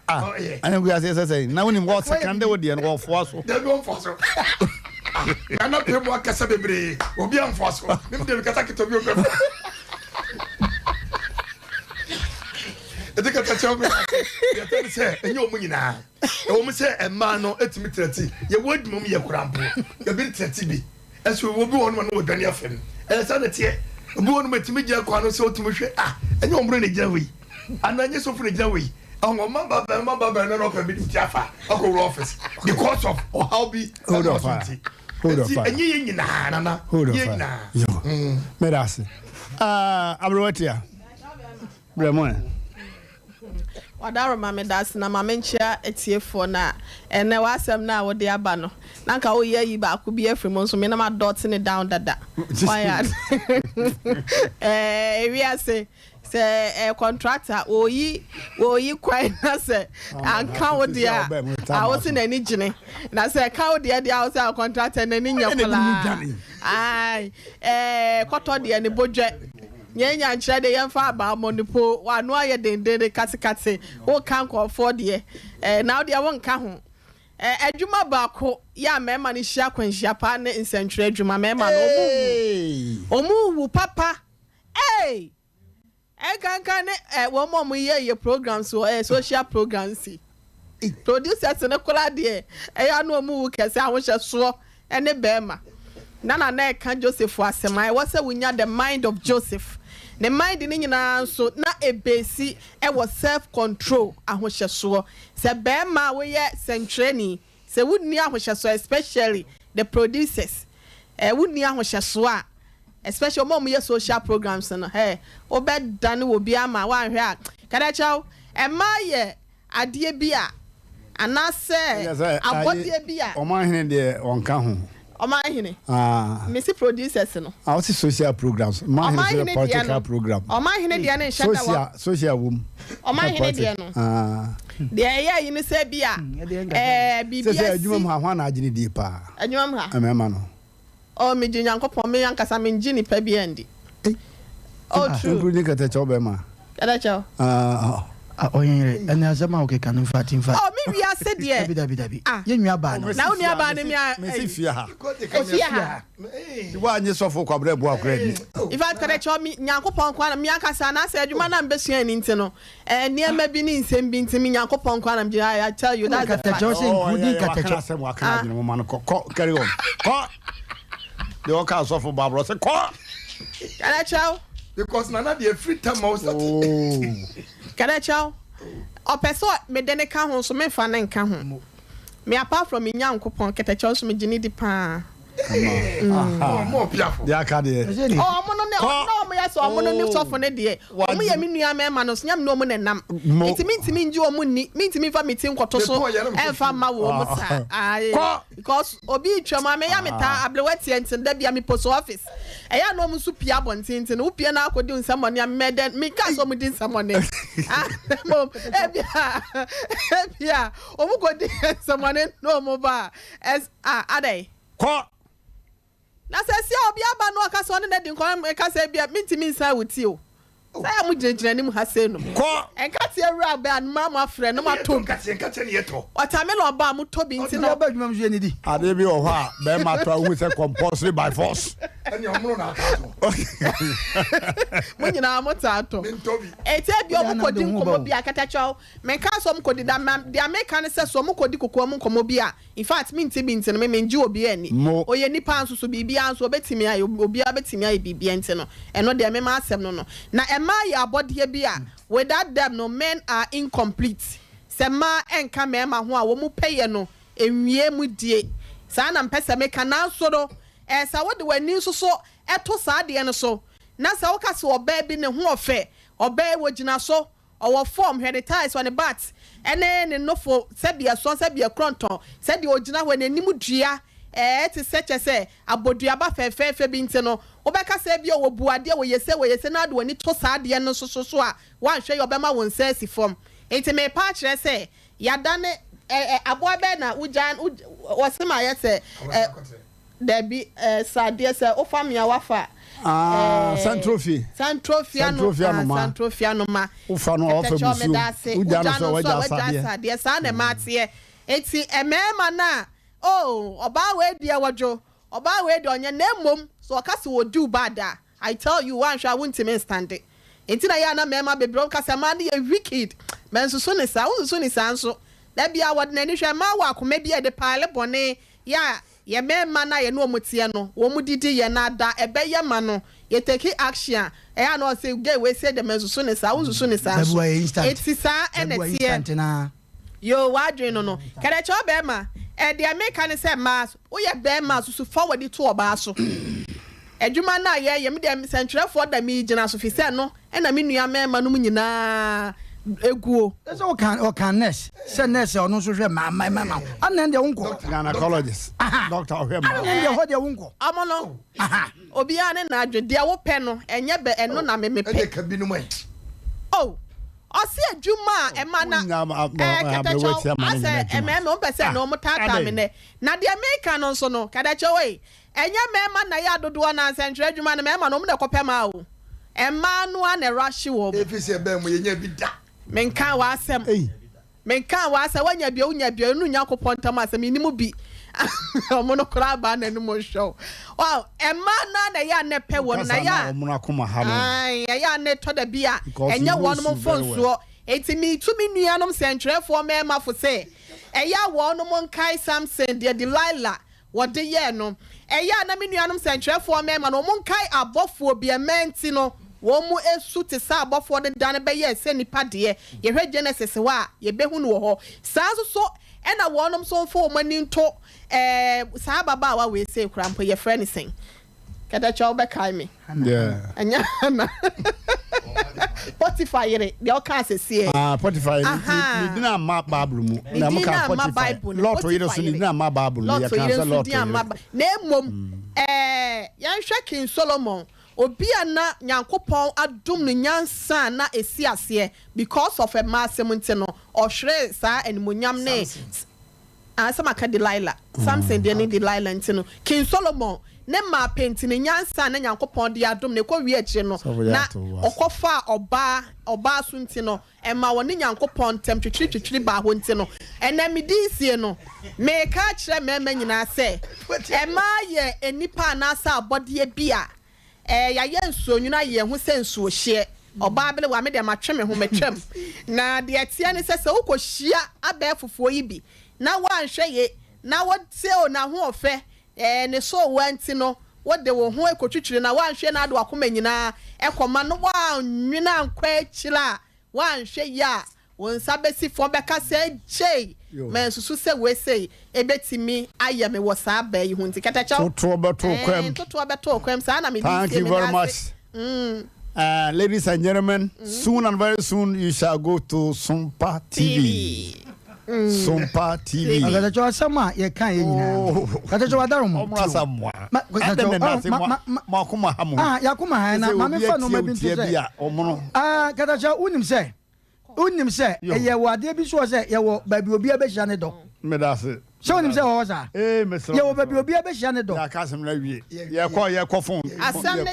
and we are say now when what second we dey no for so dey go for so ana pe mo akasa bebre obi am for so nim dey kasa kitobi o pe edika tacho me ya tell say enye omu nyina e wo mu say emma no etimi trati ye wodum ye kurampo ye bi trati bi eso wo bi wonu no odani afem e sa na tie obi wonu metimi gya kwa no say otumi hwe enye omro ne gya wi ananye so fune gya wi awon mamba no pe bi ti afa akọ office because of how be hold on enye ye nyina nana ye nyina merasi abrowatia bremo wadaro mame das na mame nchia etiefo na ene wasem na wo de aba no na nka wo ye yi ba ko bi afremo nso me na ma dot ne down dada why we are say contractor oyi kwai na say anka wo dia a wo se na ni gine na say ka wo dia a wo say contractor na ni nyakola ai koto dia ni bodwe nyanya nchira de yemfa ba monipo wanu aye dendende katikati o kan ko for de now de won ka ho adwuma ba ko ya mema ni hia kwanhia pa ne nsentwere adwuma mema no omu wu papa kan ne wo mo ye programs so social programs producers ne kola de ya no omu wu kese ahwohye so ene bema nana na kan Joseph Asemai was say we nya the mind of Joseph the mind ni nyina so na ebesi e was self control ahohyeso se bema we ye centrani se wunni ahohyeso especially the producers wunni ahohyeso a especially mom ye social programs no obedane wo bia ma wan hwe a kada chaw ema ye ade bia anase abode bia omahene de onka ho Omahene. Missy producers no. I see social programs. Omahene political program. Omahene dia na shaka social woman. Omahene dia no. Dia ya yi ni se bia. Bibia. Se adwuma ho na agine die pa. Adwuma ha. Amema no. O me ji Nyankopon me yankasa me ngini pa bia ndi. Oh true. Including kata chobema. Kada chaw. Oyere ene azama oke kanu fati mfa oh mi wi ase de dabi ye nwa ba no na uni aba ne mi me fia ha ofia wa anye sofo kwabra bu akra ni if I kada cho mi Nyankopon kwa na mi akasa na asa adwuma na mbesua ni nti no niema bi ni nsem bi nti mi Nyankopon kwa na mji I tell you that kata cho se including kata cho se wa kana adwuma mo man ko carry on ko de o ka sofo babro se ko kada cho because nana dey free time out kada cho opeso me de ne ka ho so me fa ne nka ho me apart from me Nyankopon kata cho so me gini di pa mo piafo ya ka de oh mo no mo ya so mo no ni so for ne de mo ye me nua me ma no so nyam no mo ne nam intimi nji o mo ni intimi fa meeting kwoto so e fa ma wo mo sa ai because obi twama me ya meta ablewati enten da bia me post office e ya no mo su pia bontintin wo pia na akodi nsamone me den me ka so mo din nsamone mo e bia o mo kodi nsamone no mo ba adai ko na se si obi aba no aka so ne de nkon e ka se bia mintimi nsa wuti o say am jinjina nim ha se no ko enka te awura ba an mama frɛ no mato enka te ne yeto otamelo oba mu to bi nti no ba dwuma mje ni di ade bi o ho a be ma to hu se compulsory by force ani omro na atato mo nyina mo tato ete bi o mu kodi nkomo bi akata chaw me ka so mu kodi da dia me kan se so mu kodi kokko mu nkomo bi a in fact minti bi nti no me nji obi ani oye nipa anso so bibia anso obetimi ayi obi abetimi ayi bibia nti no eno de me ma asem no na ema ya abode bi a without them no men are incomplete se ma enka me ma ho a wo mu peye no enwie mu die sa na mpese me kana so do sa wo de wani so eto sa de no so na sa wo ka se oba bi ne ho ofe oba wo gina so our form here the ties on the bat and then no for sebia so sebia kronton said the original when enimu dua ti such as say aboduaba fe bi ntino obeka say bia wo buade wo yese na do ani to saade no so a wan hwe obema won sesi form enti me pa kire say yadane aboa be na ujan wasema yese debi saade say o famia wafa Santrophy no ma ufa no ofa busu ujano so waja saade sa na matie enti emema na oba we dia wajo oba we de onye na mom so okase wo do bada I tell you one sha won't me stand it enti na ya na mema bebro kasa ma na wicked men so ne sa nso da bia wode na ni hwe ma wa akoma bia de pale bone ya ye mema na ye no omutie no wo mu didi ye na da ebe ye ma no ye take action ya no say gay we say the men so ne sa nso eti sa enetie yo wadwe no kere cho be ma the American say mass we ye be mass so forward to oba so adwuma na ye me dem central for da me gina so fi say no e na me nua mema no nyina eguo so can nurse say nurse ono so hwe ma anan de wonko gynecologist doctor hwe ma anan de ho de wonko amono obi ane na adwe de wo pe no enye be eno na me pe e ka bi no mai oh Osi adwuma emana katacho ase ememe ompese no mutata me ne na de America no so no kadacho we enya mema na ya dodo na central adwuma na mema no mo de kopema o emma no na rush wo efisi ebe mo yenya bi da menka wa asem wanya bia unu nya kopontam asem inimu bi omo no kra ba na no mo show wow emma na ya ne pe won na ya omo na koma ha no ai ya ne to da bia enye won mo fonsuo enti mi tu mi nuanom central for me ma fo say eya won mo nkai Samson de Delilah wode ye no eya na mi nuanom central for me ma no mo nkai abofo bi ementi no wo mu esu te sa abofo de dan be ye se nipa de ye hwe Genesis wa ye behu no ho sa so ena wonom so fo mani nto sa baba wa we say krampo ye friend sing kada cha obe kai me yeah anya na Spotify ye de o ka se Spotify ni dina ma bible mu na mo ka Spotify lot we so ni dina ma bible ya kan say lot na emom yan hwe King Solomon obi ana nyankopon adom no nyansa na esi ase because of a massem ntino ohwere sa animonyam ne asama ka Delilah Samson de ne Delilah ntino King Solomon ne ma penti ne nyansa na nyankopon de adom ne ko wi akire no na okofa oba so ntino ema woni nyankopon tem twitwitwitwiri ba ho ntino enamidie no me ka kire mema nyina se ema ye enipa na asa abode bia ya yensuo nyuna ye hu sensuo hye oba bele wa me de matwe me ho metwam na de atia ne sese ukohia abafufuo yi bi na wanhwe ye na wote o na ho ofe ne so wanti no wode wo ho ekotwitwire na wanhwe na ado akoma nyina ekoma no wanwina nkwa akira wanhwe ya won sabesi fo beka se jey men susu se we say ebetimi aye me wo sa ba yi hunti katacha to beto kwem sa na me thank you very much ladies and gentlemen, soon and very soon you shall go to Sompa TV. Sompa TV. Katacho asama ye kan ye nyina. Katacho wadaro mo. Omrasa mo. Ma kuma hamu. Ya kuma ha na ma me fa no ma bi nti se. Katacho unim se ye wade bi so se ye wo babi obi abehia ne do. Me da se. So unim se wo sa. Mesro. Ye wo babi obi abehia ne do. Ya kasem na wie. Ye ko phone. Asem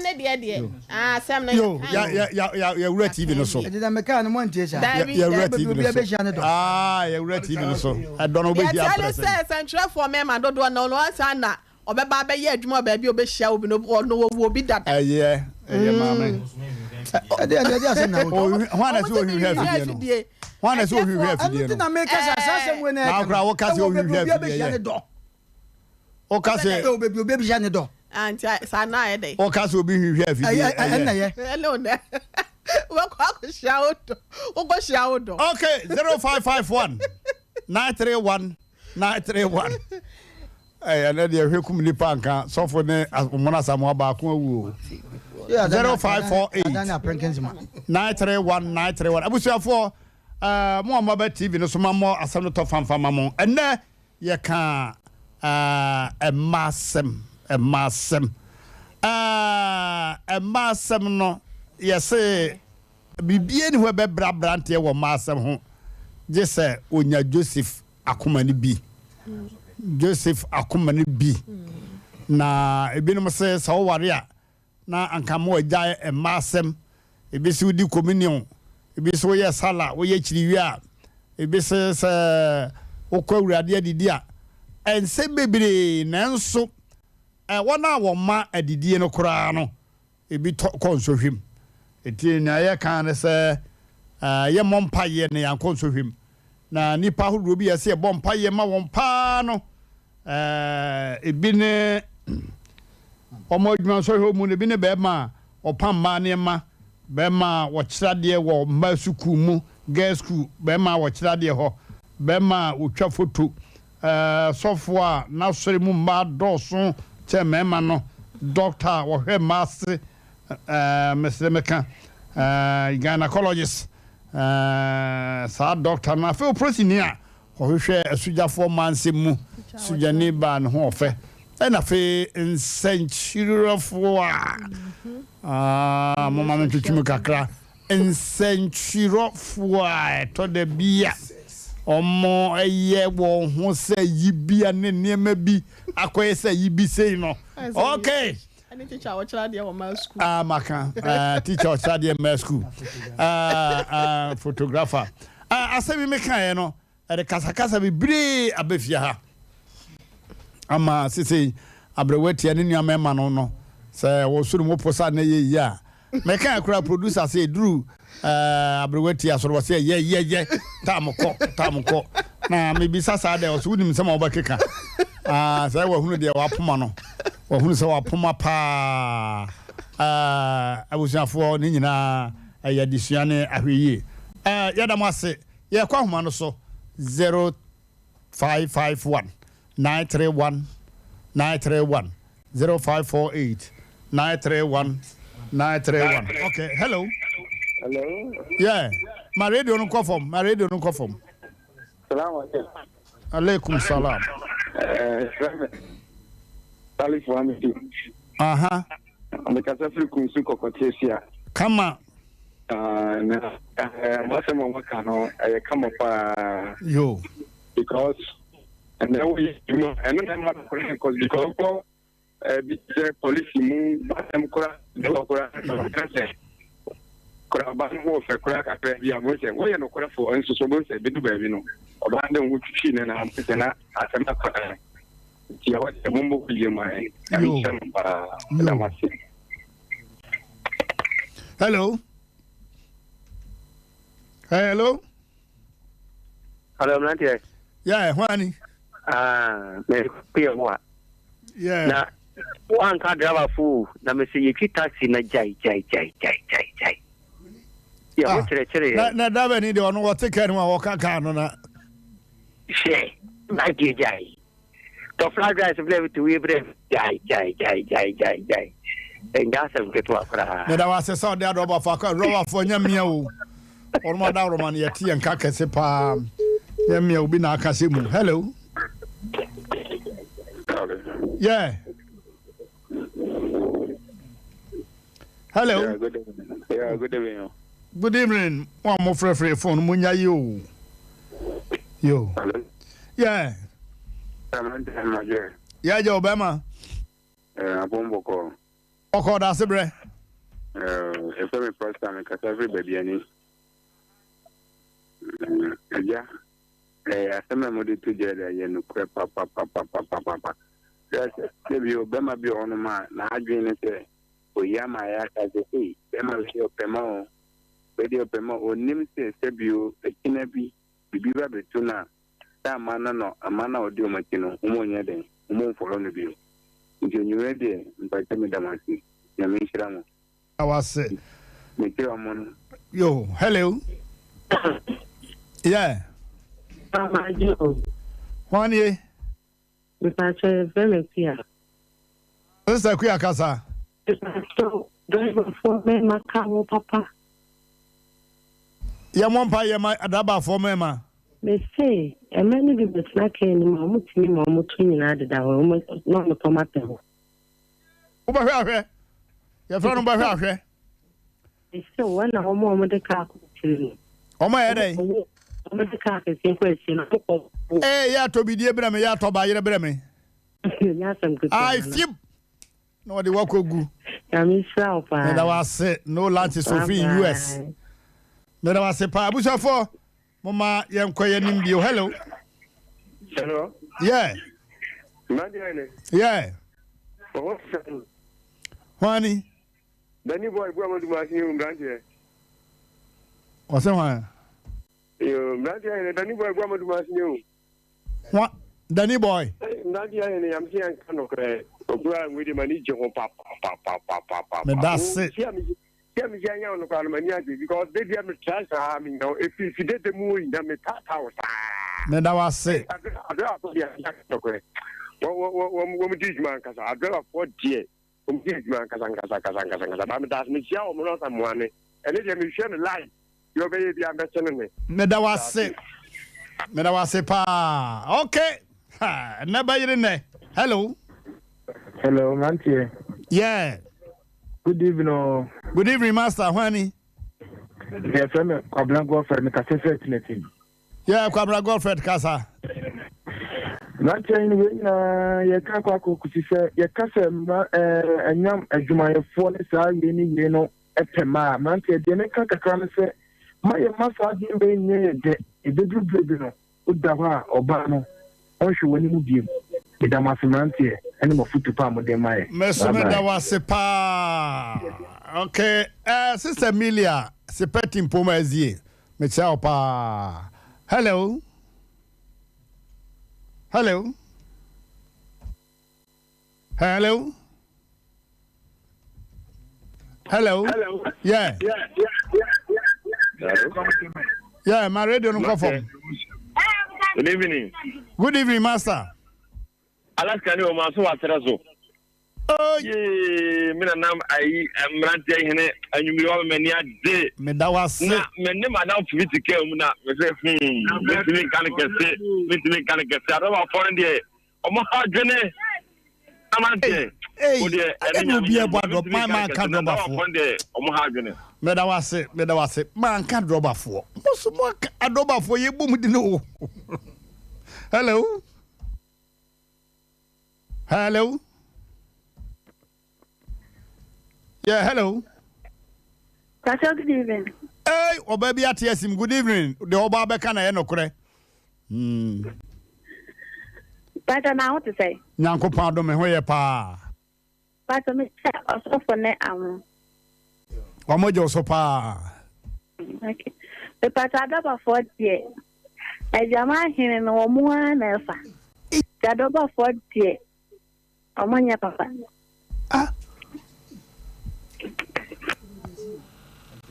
ne de. Asem ne. Yo, ya wura TV no so. E dey make an mo ntie sa. Ya wura TV obi abehia ne do. Ya wura TV no so. I don't know be here. Ya tell say central for me ma do no answer na obeba be ye adwuma ba bi obehia obi no obi dada. Mama. Ade asem na wo. Wana so ohwi afidie no. Wana so ohwi afidie no. Na make sa asem we na. Na akra wo ka se ohwi afidie no. O ka se obi abehia ne do. Anti sa na e dey. O ka se obi hwi afidie. Na ye. Hello na. Wo ko shia odo. Okay, 0551 931 931. And the Hukum Nipanka, software, as Mona Samoa Baku, 0548 931 abusuafo mo amaba TV no so mammo asem no to fanfa mammo enne ye ka emasem no yese bibie ni ho be brabrante wo masem ho je se onya Joseph akomani bi na ebinom se so ware a na ankamo agya emasem ebisi udi communion ebisi wo ye sala wo ye chiriwi a ebisi se okwa urade adidi a ense bebre nanso wona wo ma adidie no kora no ebi konsohwem eti na ye kan ne se ye mompa ye ne yan konsohwem na nipa hodo bi ye se bompa ye ma won pa no ebi ne omo adwuma so hwe mu ne bi ne be ma opam ma ne ma be ma wo kirade wo ma suku mu girls school be ma wo kirade ho be ma otwa foto sofwa na sori mu ma doso che mema no doctor wo hwe masse mesemeka gynecologist sa doctor na fe prosinia wo hwe asujafo manse mu sujani ba no ho ofe na fe nsenchirofo mama me tutumu kakra nsenchirofo to de bia omo eye wo ho se yibia ne niema bi akoye se yibi sei no okay ani teacher wo chira de wo ma school maka teacher wo chira de ma school photographer asemi me kan no e kasakasa bibre abafia ha ama sisi abrewati ani nuama ma no se wo suru mo posa na ye ya me kan akura producer say Drew abrewati asoro se ye tamko na me bisa sa de so wunim se ma obakeka se wa hunu de wa poma no wa hunu se wa poma pa abusuafo ni nyina ya disuane ahweye yada mo ase ye kwa homa no so 0551 931 0548 931 931. Okay, hello. Yeah, my radio no confirm. Salam alaikum salam. Salif Wamiti. On the Casafri Kunsu Kokotesia. Come on. Masemo Makano, I come up yo. Because and then we and then I'm not because police move them kora ban ho fe kora ka pe bia mo se wo ye no kora fo enso so bo se be du ba bi no oba de wo twitwi ne na ampe na asema kora ti ya wa de mo mo bi mai ami sem para la masi. Hello, Mmrantehene. Yeah, Juani. Me pia wa. Yeah. Na one car driver fool na me say you taxi na jai. Yeah, what chere. Na da ni de ono wo take care no wo kaka no na. She, na jai. To flag guys play to we brave. Jai. And gas am get wa kra. Na da wa se so de adoba fa ka roba fo nyamia o. Ormo da roman ye tie nka kese pa. Nyamia obi na aka se mu. Hello. Yeah. Hello. Yeah, good evening. Good evening. One more free phone. Munya yo. Hello. Yeah. Yeah, Joe Bama. Abomboko. Oko da sebre. If I'm first time in Casavi baby any. Yeah. Asem Mpe together yen papa. Yes, you Bema be on ma na adwene se oyama ya ka se Bema we opema onim se sebio ekina bi bibiba betuna ta mana no amana odi omakino umonye den umomfolo no bi nti onyiwe de mpaita me damasi ya me nshira mo awase me kira mo yo hello yeah Juani Mr. Very clear. Sister Kuya Kasa. So, driver for me, Macao, Papa. Ya mompa ya ma adaba for mema. Me say, a man be but not any mamma to me, mamma to me, added our not the tomato. Uba hwe. Ya fra no ba hwe. It's so one of more the car to Oma ya dai. The car is in question. Ya to bi die bra me ya to ba yere bra me. Yes, I'm good. I feel no the work ogu. I'm self. And I was say no lunch is so free in US. Then I was say pa abusa for mama yam koye nimbio. Hello. Hello. Yeah. Mmrantehene. Yeah. Oh. Wani. Danny boy go am do machine Mmrantehene. What's that? Yo, Mmrantehene Danny boy go am do machine. What? Danny boy. Mmrantehene am saying kan okre. Ogura we dey manage ho pa. Me that's it. Yeah, me janya on the mania because they did me trust I mean no if you did the movie that me house. Me that was it. I do okay. What me teach man kasa I do for dear. Teach man kasa but me that's me share mo someone and if me share the life you be be understanding me. Me that was it. Me that was it pa. Okay. Ha, never you in there. Hello. Hello, Mmrantehene. Yeah. Good evening. Good evening, Master Wani. Yeah, friend, Kwabla Godfred, me kase fertility. Yeah, Kwabla Godfred kasa. Mmrantehene we na ye ka kwa kokuti se ye kase enyam adwumayefo ne saa we ni no epema. Mmrantehene de me ka kakra ne se ma ye masa de be nye de ebedu bedu no uda ho a oba no onhwe woni mu biem. Idama Mmrantehene ene mo futu pa mo de mai. Mesome da wase pa. Okay, Sister Emilia, sepeti mpoma ezie. Me chao pa. Hello. Hello. Hello. Hello. Hello. Yeah. Yeah, my radio no go for. Good evening. Good evening, Master. Alaska ni o ma so atrezo. Oh, yeah, me na nam ai Mmrantehene anyumi wa me ni ade. Me da wase. Na me ne madam physical mu na me say me tini kan kese ado wa foreign there. O ma adwene amante. Hey, I be about drop my man can drop off. O ma adwene. Me da wase. Man can drop off. Most mo adoba for ye boom di no. Hello. Hello. Yeah, hello. Good evening. Hey, oh baby at him. Good evening. The oba be kana no kure. But I want to say. Nyanko pado me hoye pa. But me also for ne am. Omojo so pa. Okay. The patadaba for die. E jama hine no mu na efa. Dadaba for die. Omonya papa. Ah.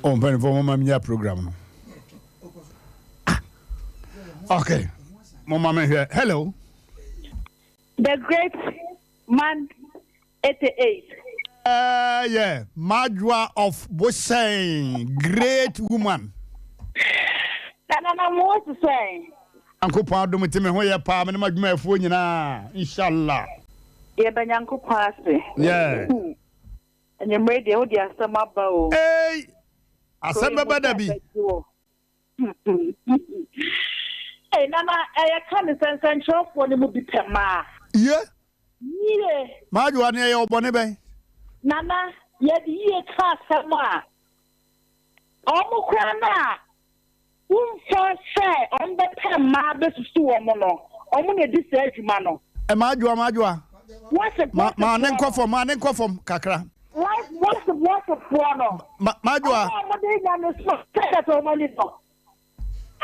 On peut voir mon mamie program. Okay. Mon mamie here. Hello. The great man 88. Yeah. Majwa of Boseng. Great woman. Nana mo to say. Uncle Pado me teme hoye pa me na madwuma afo nyina. Inshallah. Ye banyanko paase. Yeah. And you made the audio some about. Hey. Asem Mpe Nipa. Hey, Nana, I can't send shop for the movie Pema. Yeah. Yeah. Majwa ne yo bone be. Nana, yet ye can't sama. Omukwana. Say on the Pema business to a mono. Omune this age mano. E majwa. What's it? Ma nen kwafom kakra. What's the Majwa.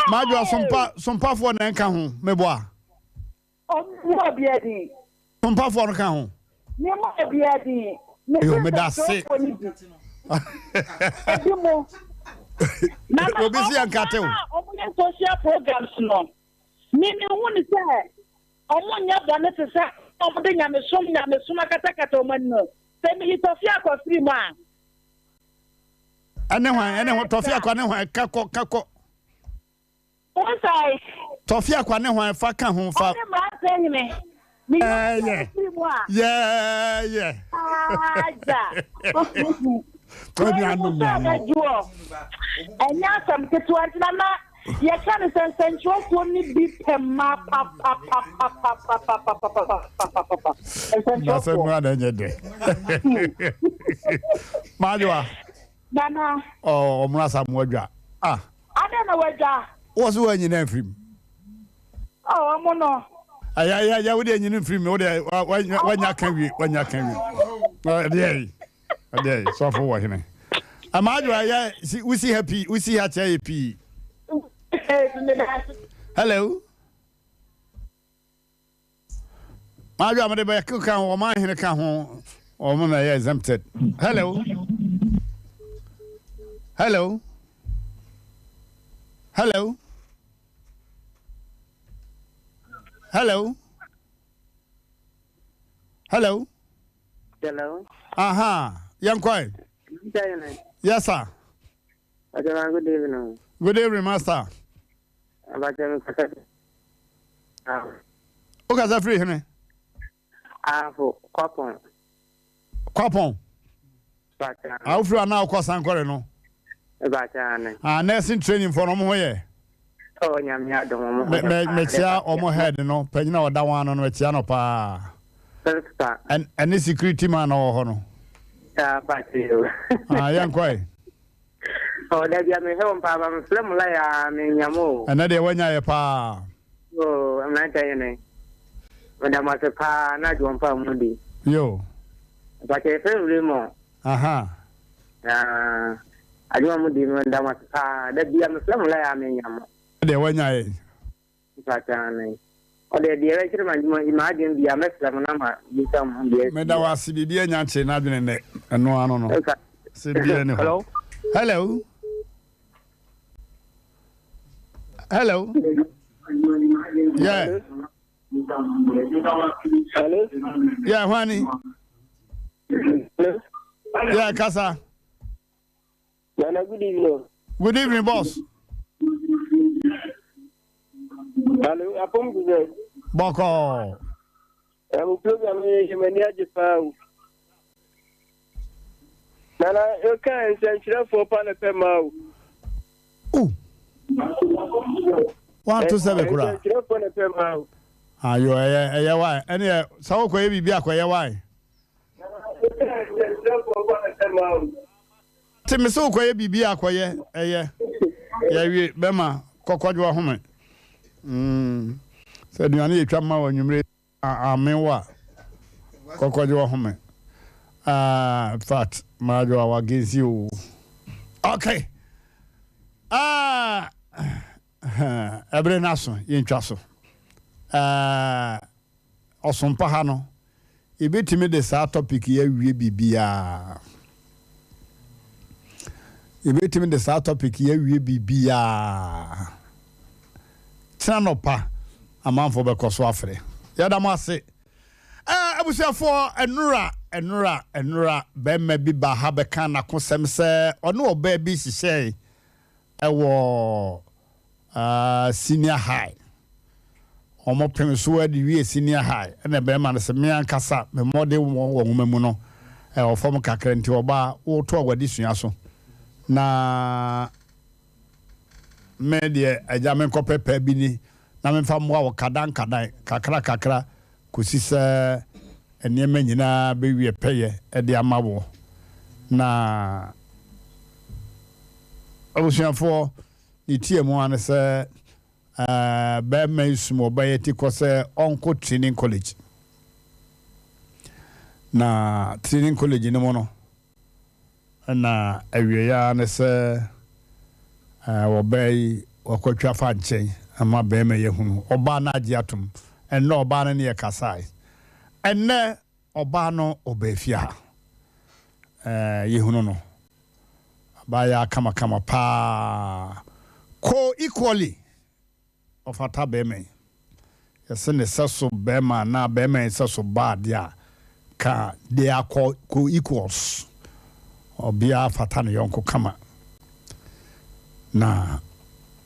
Majwa sompa for na nka ho meboa. Mo biadi. Sompa for nka ho. Me mo biadi. Yo me da se. Edimo. Obi si ankate o. Omo social programs no. Me woni say omo nya bane se say omo de nya me som akata omo no. Say me Ethiopia ko free man. Ene hwan tofia kwa ne hwan kako. What's I? Tofia kwa ne hwan fa ka ho fa. Mmrantehene. Yeah. Tony anu mi anu. Enya sam ketu antina ye kan sensual ko ni bi pema pa. Na se mu ada nyede. Majwa. Dana. Oh, omrasa mu adwa. Ah. Ada na wadwa. Wo so wanyi na mfim. Oh, amono. Ya we dey nyini mfim me we dey wanya kan wi. There. So for what him. Amajwa ya we see happy, we see happy. Hello. Majwa me dey ka ho ma hene ka ho o mo na ya exempted. Hello. Aha. Young Koi. Yes, sir. Good evening. Good evening, master. Okay, that's free, honey. For Kwapon. I'll fly now, cause I'm calling no. Nursing training for no more. Oh, Yamia, don't Metia or more head, no, Penina or that one on Metiano pa. And this security man or honor. Young Koi. Oh, that you may home, Papa, I'm Slim Laya, Yamo. Another one, ya pa. Oh, I'm not saying it. When I was a pa, not one pound money. Yo. But I feel more. Aha. I don't want to when that was a pa, that be a Slim Laya, Yamo. The one ya. Or the director, imagine the Ameslamama, you come here. Medawa CBB and Yanche, not in it. And no, I don't know. Hello. Yeah. Yeah, honey. Yeah, Casa. Good evening. Good evening, boss. Hello, Apom Guze. Boko. I'm programming many Japan. Nana, you can't send for Panapema. Ooh. 127 kura. Ah, you are why? Any so ko e bibia ko ye why? Timi so ko e bibia ko ye eye. Ya wi bema kokodwo home. So duane ye twama wa nwumre amenwa kokodwo home. Fat majo wa genzi o. Okay. Ebre naso yentwa so. Osompa ha no. Ebetimi de sa topic ya wie bibia. Ebetimi de sa topic ya wie bibia. Tsanopa amanfo be koso afre. Yada mo ase. Abusiafo enura bema bi ba ha be kan na kosem se ono oba bi hihye ewo senior high. Omo pem so adi wie senior high na bema na se me ankasa me mode wo nwumamu no ofom kakra nti oba wo to agwadi sua so na me de ajamen ko pepe bi ni na me fa mo wo kadan kakra kosi se enema nyina be wie peye e de amabo na abusiafo ni tie mo an se be mesumo be yeti ko se onko training college na training college ni mo no na awie ya ne se wo be wakotwa fa nchen ama be me yehunu oba na agi atom enne oba na ne kasai enne oba no obefia yehunu no abaya kama pa ko equally of ata be me yese ne seso be ma na be me seso bad ya ka they are co equals obia fata no yonko kama na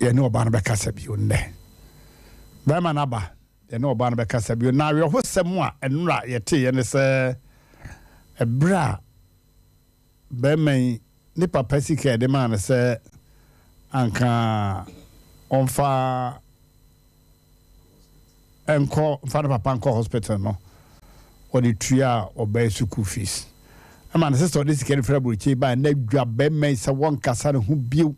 ye no ba no be kasa bio nne ba ma na ba ye no ba no be kasa bio na we ho sem a enra ye te ye ne se ebra ba man ni papa sika de man se anka onfa enko fa papa enko hospital no or the tria or bay school fees. A man says to this can fabric by neck grab ben may say one cassan who built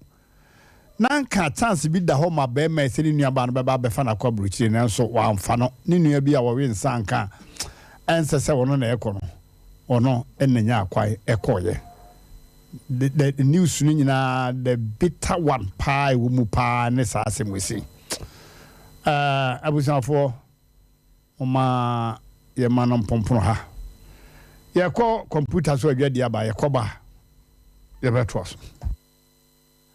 Nanka chance be the home of Ben may say in your band by Bafana Cobrich and so one funnel, Ninu be our win sanka. Answer 7 on the econo or no, and then ya quite a coye. The news the bitter one pie, wumupa, and this as we see. I was now for Oma. Ye manom pompon ha ye ko computer so adwadi aba ye koba ye betwas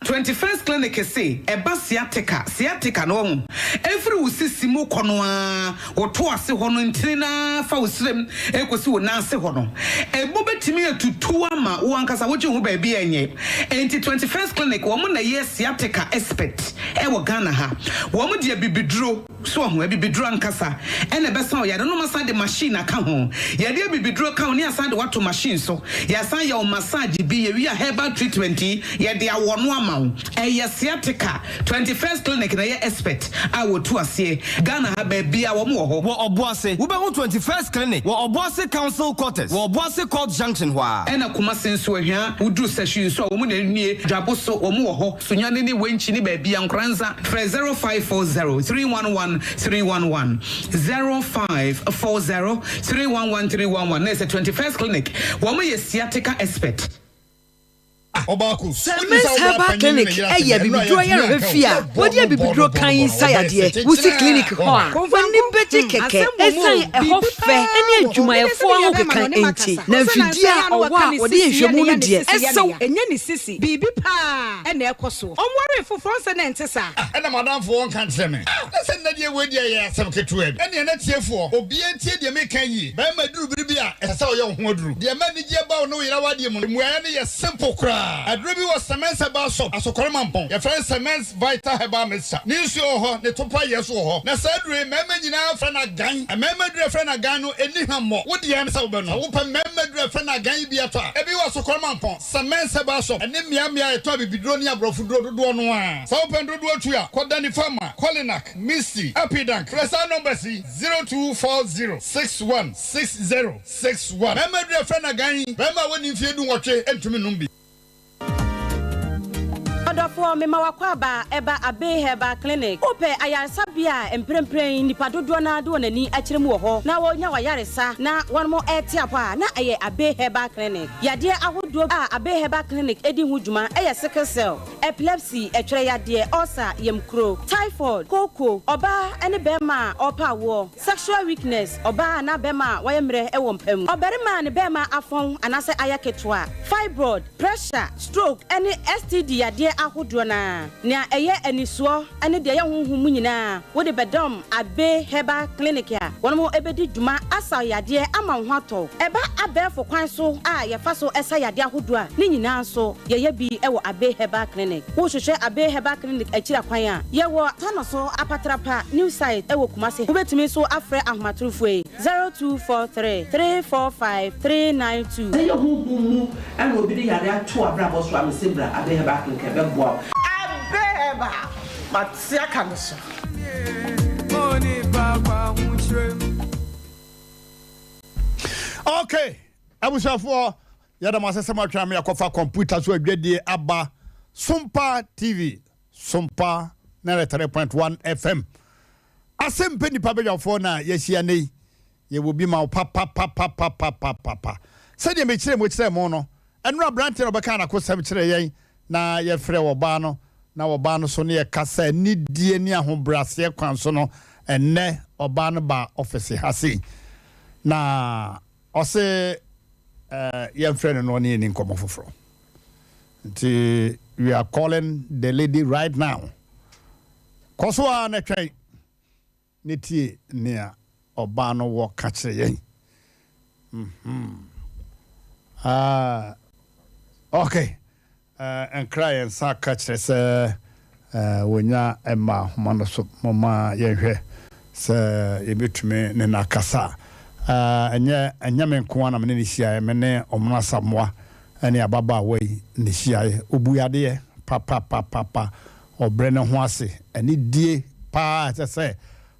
21st clinic say eba sciatica no every usisimu kono a woto ase ho no ntirina fa usrem ekosi wo nanse ho no ebo betimi atutu ama wo ankasa wo ho ba bia enye enti 21st clinic wo mo na ye sciatica expert e wo Ghana ha wo mo dia bibiduro so ho bibiduro ankasa ene besa o ya no masa de machine aka ho ya de bibiduro ka ho ne asa de wato machine so ya san ya o massage bi ye wi a herbal treatment ye de awono ama sciatica 21st clinic na ye expert I will to ase Ghana ha ba bia wo mo ho wo oboase wo be ho 21st clinic wo oboase council quarters wo oboase court junction wa ena kuma senso ahia wudu session so wo mo na nie dwabo so wo mo ho sunyane ni wenchi ni ba bia nkranza 0540 311 311 0540 311 311 na 21st clinic wo mo ye sciatica expert Obaku Herbal Clinic eye bibidro ye refia wodi bibidro kan inside wusi clinic ho a woni beje keke esan eho fe ene adwumayefo ho kekan enti na fidia owo a wodi ehwemu no de esew enye ni sisi bibi pa ene ekoso omwore foforo se na ntesa ene madam fo won kan treme ese na de wedi ye asem ketu ene ene tiefo obi entie de me kan yi ba ma duru biribi a ese wo ye ho duru de ma ni je ba no yira wade mu muaya ne ye simple kra adrobi was semence ba so asokore mampon ye friend semence vital herbal mixture ni nsu ho ne topa yeso ho na sadure mema nyina fra na gan mema dure fra na gan no eni hammo wo de yan sa wo be no wo pa mema dure fra na gan bi afa ebi was asokore mampon semence ba so ene mia eto bibidro ni abrofo dodo no a sa wo pa dodo atu a koda ni fama Colinac Misty Epidank presa number 0240616061 mema dure fra na gan mema woni fie du nwotwe entumi numbi Odofo me mawakwaba eba Abe Herbal Clinic ope ayarsabia emprempren nipa dodo na do nani akiremu ho na wonya wayaresa na wonmo etiapa na aye Abe Herbal Clinic yade ahodo a Abe Herbal Clinic edi hudwuma eye sickle cell epilepsy etwere yade ulcer yemkro typhoid koko oba ene bema opa wo sexual weakness oba na bema wayemre ewo mpam oberima ne bema afon anase ayaketwa fibroid pressure stroke ene STD yade ahodo na eye anisuo ene de ye honhum nyina wo de bedom Abe Herbal Clinic ya wonmo ebedi dwuma asa yade ama ho ato eba abefo kwan so a ye fa so esa yade ahodo a ni nyina so ye bi ewo Abe Herbal Clinic wo hwehwe Abe Herbal Clinic akira kwan a ye wo tano so apatrapa new site ewo Kumase wo betumi so afre ahomatrofo 0243 345 392 ye honhum mu ene obi de yade ato abrabo so amesebra Abe Herbal Clinic ebebo Abeba Matsia Kamiso Okay, abusafo yada masesema twame yakofa computer so adwedie aba Sompa TV Sompa 93.1 FM Asem Mpe Nipa bejafo na yehia nei ye wo bi ma papa said me kire mo kire mo no enura branch no beka na ko sem kire yen na ye frɛ wo ba no na wo ba no so ne ye kasa ni die ni ahobrase kwan so no enne oba no ba office ha sei na ose ye frɛ no ne ni nkomo foforo nti we are calling the lady right now koso na twai ne tie ne a oba no wo ka kire yen okay and cry and sa catch wonya emma homano so mama yehwe se yebetumi ne nakasa enya me nko na me ne hia me ne omna samwa ene ababa wei ne hia obuyade papa obre ne ho ase ene die pa se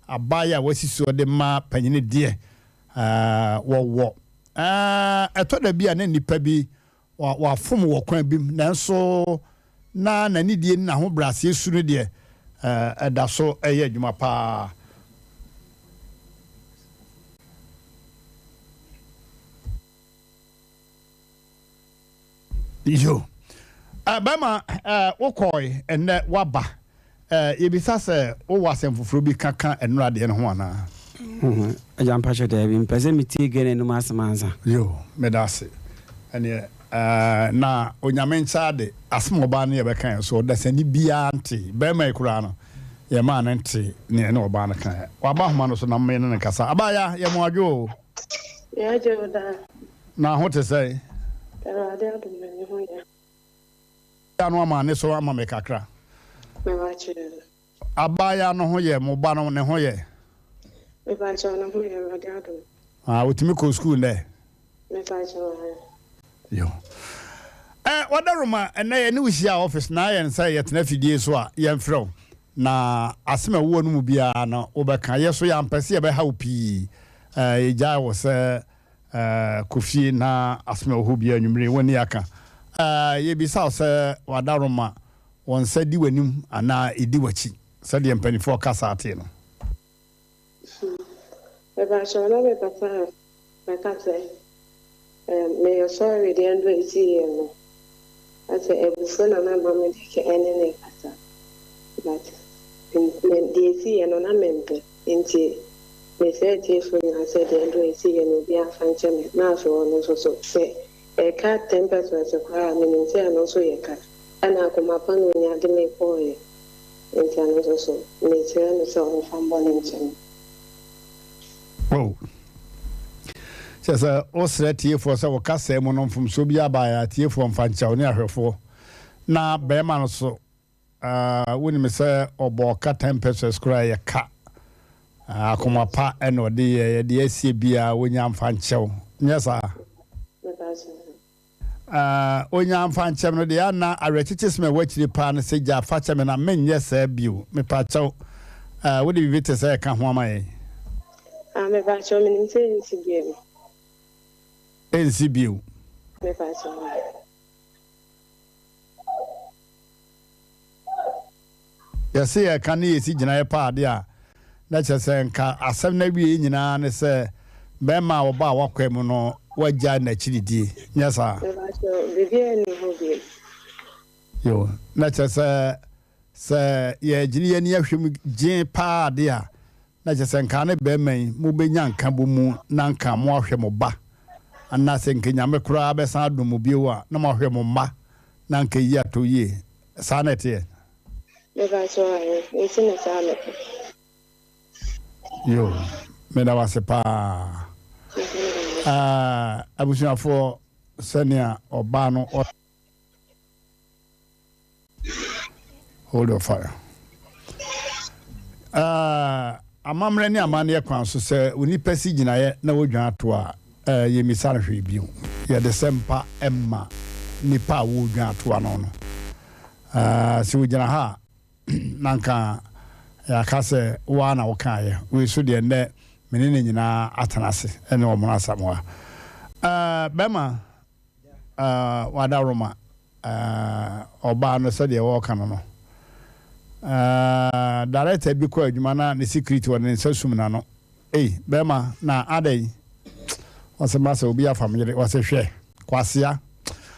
abaya wasisi de ma panyine die wo eto da bia na nipa bi wa fom wo kwan bi nanso na nani die na ho brase esu no de eda so eye adwuma pa yo abama wokoi enne waba yebisa se wo wasem foforo bi kaka enura de no ho ana ajampa chede bi mpeze miti gene no masamanza yo medase ene na onyamencha de asmoba na yebeka so da sani bia nti be mai kura no ye ma na nti ne na oba na kan waba homa no so na me ne kasa abaya ye mo adwo ya joda na ho te sei pero ade adu me ni ho ya no ma ne so ama me kakra me wa chi abaya no ho ye mo ba no ne ho ye me ba cha no ho ye ade adu wotimi ko school ne me ba cha yo wadaruma ena ye ne wihia office na ye nsa ye tena fidie so a ye mfrɛ na asema wo no mu bia na obeka ye so ya mpese ye be ha opi ye ja wo se kofi na asema wo bia nwumre woni aka ye bisa se wadaruma won sa di wanim ana edi wachi sa de mpanifo kasa ate no me ba cha na me papa me ka say may your sorry the end we see you. I say every phone and number me take any kasa. But the see and on a member into me said if I said the end we see and be a function now so so say a cat 10% was a cry meaning say and also a cat. And I come upon when you had me for you. And also me say and so from one. Oh. Sasa osre tiefo se wo kasa mu no mfum so bia ba ya tiefo mfancha oni ahwefo na be ma no so woni me se obo ka 10 kura ye ka akoma pa eno de ye de asie bia wonya mfancha nyesa onya mfancha no de ya na arechichis me wachiri pa no se ja facha me na menye sa bio me pa chaw wodi bibite se ka ho amaye me pa chaw me nse nsi bio NCBU. Ya se ya kan ye si gina ye pa de a na chese nka asem na wie nyina ne se be ma wo ba wakwam no wagya na chiridi nyasa yo na chese se ye gini ye ni ahwem gin pa de a na chese nka ne be man mu be nya nka bo mu na nka mo ahwem ba anna senke nyame kura be san domu biewa na ma hwe mo ma na nke yi atoye sanete me ba so aye esi na sanete yo me da wase pa abusuafo senia oba no hold your fire amamre ni amane ye kwan so se oni pesi ginaye na wodwan ato a ye misale hwe bio ye de sempa emma nipa wo dwan ato ano no si wogina ha nanka ya kase wa na wo kan ye we so de ne menene nyina atanase ene wo mona samwa bema wada roma oba no so de wo kan no director bi ko adwuma na ne security won ne sasum na no bema na adai wasemasa obi afamile wasehwe kwasia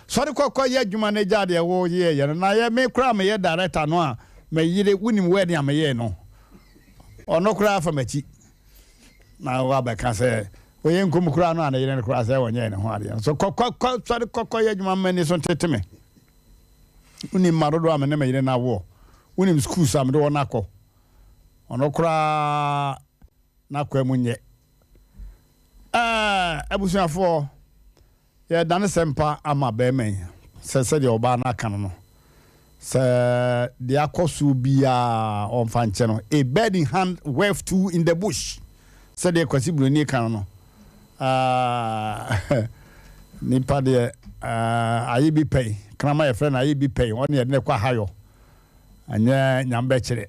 sori kokko ye adwuma na jade wo ye na ye me kra me ye director no a me yire wunim we ne ameye no ono kra afamachi na wa ba ka se oye nkom kra no ana yire ne kra se wonye ne ho ade so kokko sori kokko ye adwuma mani so teteme unim marodo amene me yire na wo unim school sam do na ko ono kra na kwa munye abusuafo ya dan sempa ama be men se de oba na kan no sɛ de akɔso bia ɔmfa nkyɛ no a bird in hand worth two in the bush sɛ de kwasi broni kan no nipa de ayi bi pɛi krama yɛ frɛ no ayi bi pɛi ɔne yɛ de kɔ hayo anyɛ nyambe kyerɛ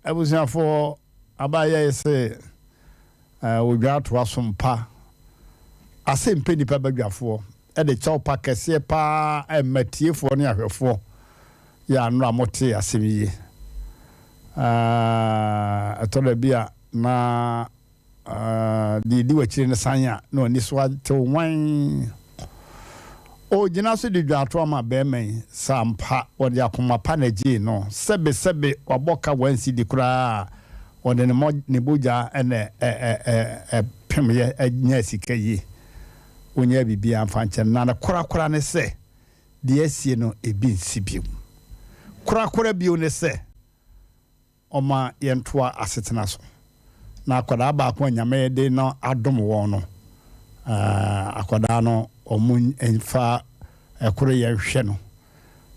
abusuafo abayɛ sɛ odwa to Sompa Asem Mpe Nipa badwafoɔ de kyɛw pa kɛseɛ pa matiefoɔ ne ahwɛfoɔ yɛ anora mote asɛm yie ɛtɔda bi a na de di wakyire ne san a na oni so atew wan o gyina so de dwato ama bɛɛmɛn Sampa wɔde akoma pa na gye no sɛbe wabɔka wansi di koraa wɔde ne bogya ɛna pemyɛ anya sika yie onya bibia amfa nkyɛn na korakora ne sɛ de asie no ebi nsi bio korakora bio ne sɛ ɔma yɛntoa asetena so na akwadaa baako nyame de no adom wɔn no akwadaa no ɔmo enfa ɛkoro yɛhwɛ no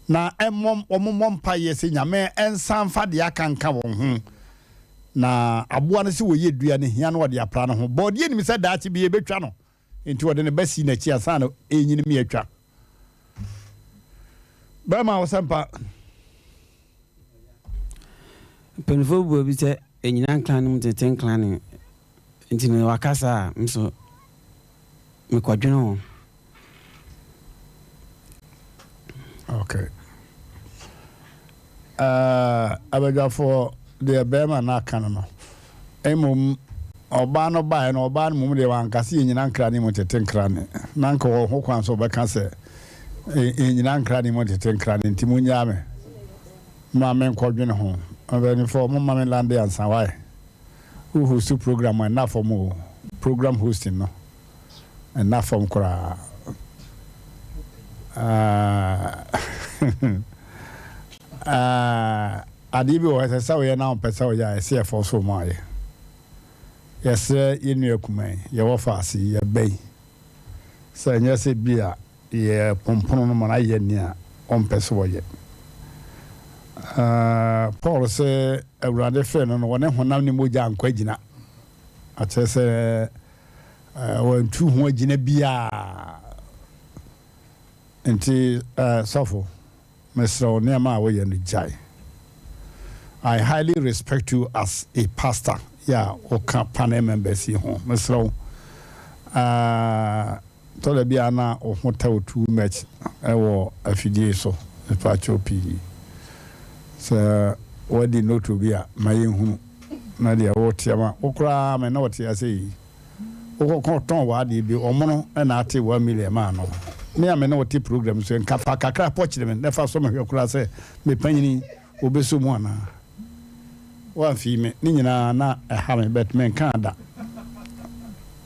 na ɔmo mpa yɛ sɛ nyame ensanfa de akanka wɔn ho na aboa no sɛ wɔyɛ dua ne hia no wɔde apra no ho bɔdeɛ nim sɛ daakye bi yɛbɛtwa no enti wɔde ne basi n'akyi asa na ɛnyini mi atwa bɛma wo Sompa penfo bo bi sɛ enyina nklan no tete nklan no enti no wakasa nso mekwadwene ho okay abadwafo de bɛma na aka no emom ọba no ba no ọba no mum de wankase enyina nkra ne mo tete nkra ne na nka wo ho kwan so bɛka sɛ enyina nkra ne mo tete nkra ne nti munya me ma me nkɔdwene ho abani for mo ma me lande ansa why who host program and na for mo program hosting no and na for kra adibi wo sɛ sɛ wo yɛ na on pɛsɛ wo yɛ sɛ for so mo ayɛ yes yenu akuman ye wo faase ye bɛn sɛ nyɛ sɛ bia ye pompono no mana yɛ ni a ɔmpɛsɛ wo yɛ Paul sɛ awurade frɛ no no wɔne honam ne mogya ankwa gyina akyɛ sɛ wɔntu ho gyina bia nti sɔfo mesrɛ wo nneɛma a woyɛ no gyae I highly respect you as a pastor oka panel members ho mesrɛ tole bia na o hotel too much ɛwɔ afidie so pacho pi so wadi noto bia maye hu na dia wotiama okra me na wotia sei okɔ ton wadi bi omono na ate 1 million ma no me ame na woti program so nka fa kakra pɔkyere me na fa so me hwekura sɛ me panyini obeso mu ana wa fi me ni nyina na ha me bet men kan da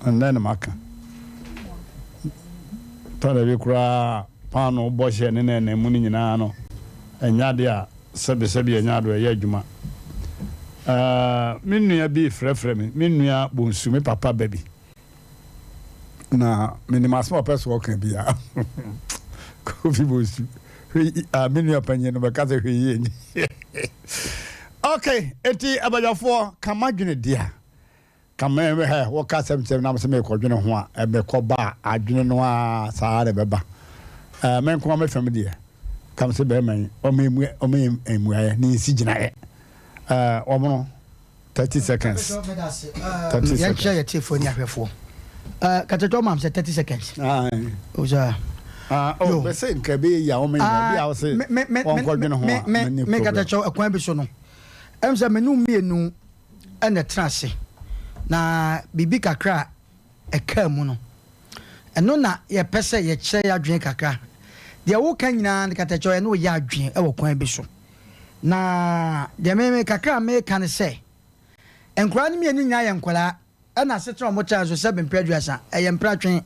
and maka tore bi kura pano bo hye ne na mu ni nyina no enya de a sebe enya do ye adwuma min nua bi frɛfrɛ me min nua bonsu me papa baby na minimas mo person kan bia ko fi bonsu min nua panye no be ka se hwe yi okay enti abajafo kamadwene dia kameme he wo ka semsem na me ko dwene ho a ebe ko ba adwene no a saa de beba men ko me fam dia kam se be man o me emu aye ni si gina ye omo 30 seconds 30 seconds ya cha ya telefone ahwefo katato mam se 30 seconds oja be se nka be ya o me bia o se on ko dwene ho me katato akwan bi so no emse menu mienu ene trase na bibi kakra eka mu no eno na ye pese ye kire ya dwen kakra de wo kan nyina katacho eno ya adwen e wo kwan bi so na de me kakra me kan se enkura ni mienu nya ye nkwala ena setra mo cha so 7 mpradwasa eye mpratwen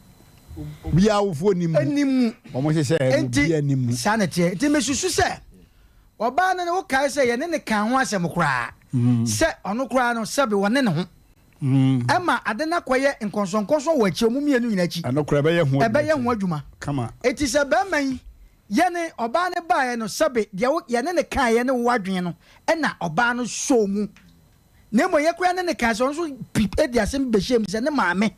bia wo fo nimu omo hye bia nimu sanete enti mesusu se oba na wo kai se ye ne kan ho asem kura se ono kura no se be wone ne ho ema ade na koye nkonsonkonso wa chi omu mienu nyina chi ano kura be ye ho adwuma kama eti se be man yene oba ne ba no sabe de yene ne kan yene wadwen no na oba no show mu ne mo ye kura ne kan so e di asem be shem se ne maame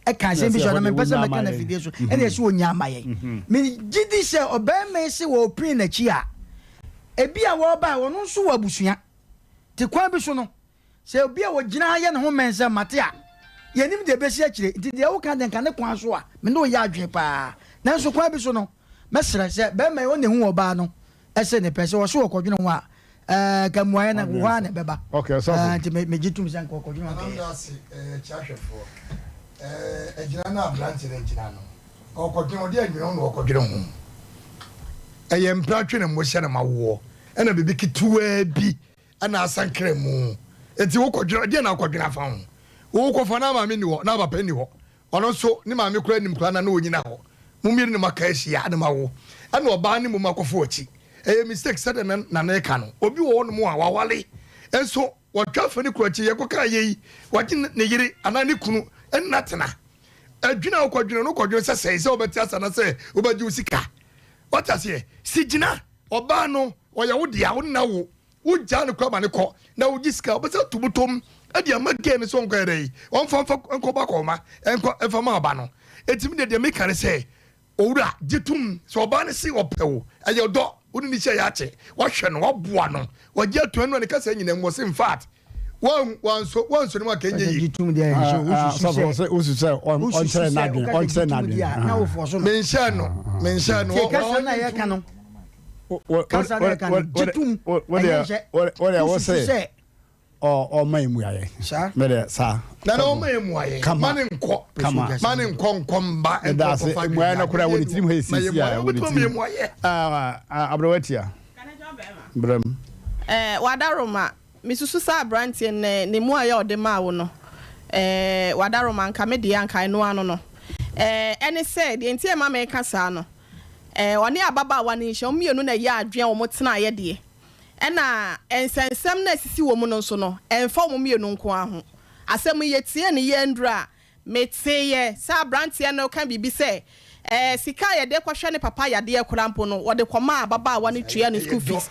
e kan asem bi so na me pese me kan afidie so e na so onya amaye me gidi se oba me se wo pin na chi a ebi a wo ba wo no so wo abusua te kwa bi so no se obi a wo gina ye ne ho mense mate a yenim de be si akire nti de wo kan de kan ne kwa so a me no ya adwen pa na so kwa bi so no mesra se be me wo ne hu oba no ese ne pese wo so wo kodwene ho a ka muaye na wo ha ne beba okay so nti me gitum san ko kodwene ho chahwefo ejina na branch ne jina no o kodwene odi adwene no o kodwene ho empratwe ne mo hye na mawo ena bibi kituwa bi ana asankre mu enti wo kodwene odi na kodwene afa ho wo ko fa na ma me ni ho na papa ni ho ono so ni ma me kura nim kura na onyina ho mumiri ni maka ehia na mawo ana oba ni mu makofo achi mistake said na na ka no obi wo no mu a wawale enso watwafa ni kura chi ye ko ka ye waji ne yiri ana ni kunu enatena adwina wo kodwene no kodwene se obeti asana se obaji usika watase si gina oba no oya wo dia wo na wo wugya ne kwa ma ne ko na wo gisika obesa tumutom adi amage ne so nko erei on fa nko ba ko ma enko efa ma ba no etimi de me kare se owura gitum so oba ne si opewo aye do woni ni che ya che wo hwe no oboa no wagye atu no ne kasa nyina mo in fact wanso ne ma kenye yi gitum de so usu on tre na na wo fo so menhia no kasa na ye ka no what say o mai mu aye mere sa na o mai mu aye mane nko mane nko mba da se mu aye na kura woni tirim he sisi ya woni tirim abrowatia bram wadaroma misusu sa branch ne mu aye ode ma wo no wadaroma nka me de anka no ano no ene se de ntie ma me kasa no oni ababa wani hye omienu na ye adwen wo motena ye de ena ensensem na sisi wo mu no so no emfa wo mienu nko aho asem ye tie ne ye ndura meteye sa branch ye no kan bibi se sika ye de kwhwe ne papa ya de ekrampo no wo de koma ababa wani tua ne school fees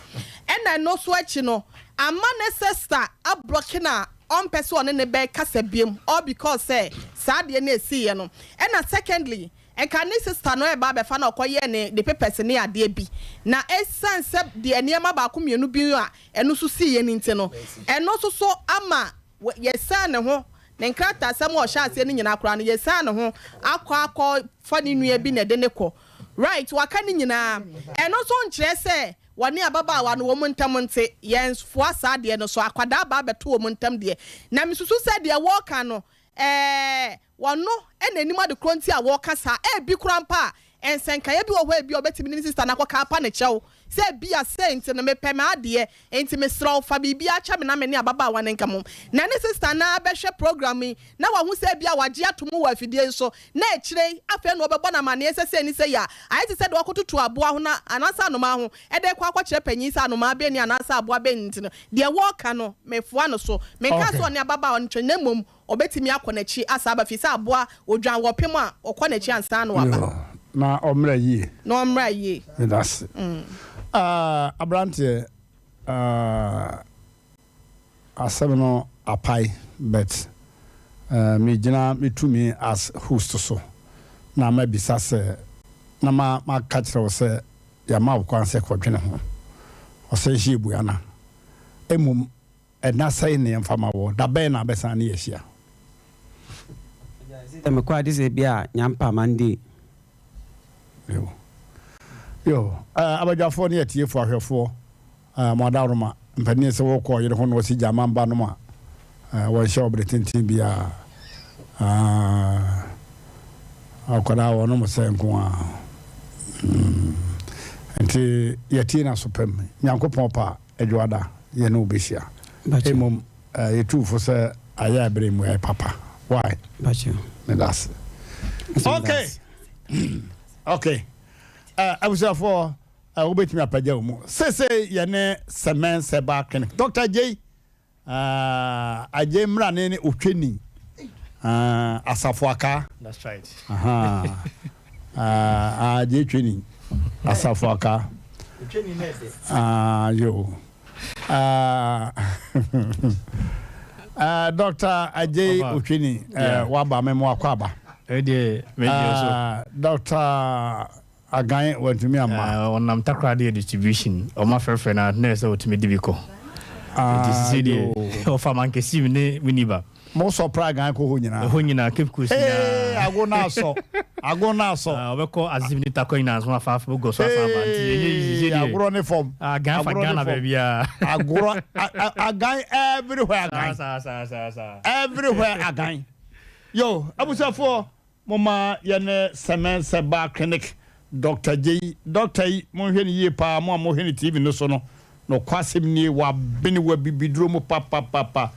ena no so achi no ama ne sister ablokina on person ne be kasa biem all because say sa de na esi ye no ena secondly enka ni sister no e ba be fa na okoye ne the papers ne ade bi na essence de eniema ba ko mienu bi a eno so si ye ni nti no eno so ama ye sa ne ho ne nkrata asem o sha ase ne nyina akora no ye sa ne ho akọ fa ni nua bi na de ne ko right waka ni nyina eno so nkyere se wani ababa wa no wo muntam nte yens fo asa de no so akwada ba beto wo muntam de na misusu se de wo ka no wano enanim ade kronti a wo kasa bi kurampa ensenkaye bi wo ho bi obetimi ni sister na kwaka pa ne chew se bi a saint na me pema ade enti me sraw fa bibia acha me na me ne ababa wa ne nkamo na ne sister na behwe programming na wa hu se bi a waje atomo wa afidie so na ekire afa no obebo na mane se ni se ya ayi se de wakotutu aboa ho na anasa no ma ho de kwa kwakire panyi sa no ma be ni anasa aboa be nti no de wo ka no me foa no so me ka so ne ababa wa ntwe na mom obetimi akonachi asa aba fi sa aboa odwan wopem a okonachi ansa no aba na omra yi that's abrante asem no apai but me gina me to me as host so na ma bisa se na ma catch wo se ya ma kwan se kodwene ho o se hie buana emum na sai ne mfama wo da be na besa na yehia me kwa dise bia nyampa mande yo abajafo ne atiefo ahwefo modaroma mpani se wo ko yere ho no si jama mba no ma wo hye obretintin bia akwara wo no mo se nko a enti yati na sopem nyankopon pa adwada ye no obehia emom yetufo se aya bremu ai papa why bacho me das okay okay I was for obetimi apaja mu sese ye ne semen seba clinic Dr. J aje mra ne otweni asafo aka that's right aje tweni Asafaka. Yo. Dr. Ajay Uchini, Waba Memo Kwaba. Dr. Again went to me on Namtakra distribution, or my friend, nurse to me Divico. Of a monkey, Winiba. Most of Prague, I go Hunina, keep Kus. I go now, so I go now, so we call as if Nitacoin as one of our goes. I go on a form. I Ghana, baby. I go a guy everywhere. Everywhere again. Yo, I was for Mama Yane Semen Seba Clinic, Dr. J. Dr. Mohini Pa, Mohini TV, no sono, no Quasim near Wabini be drum papa.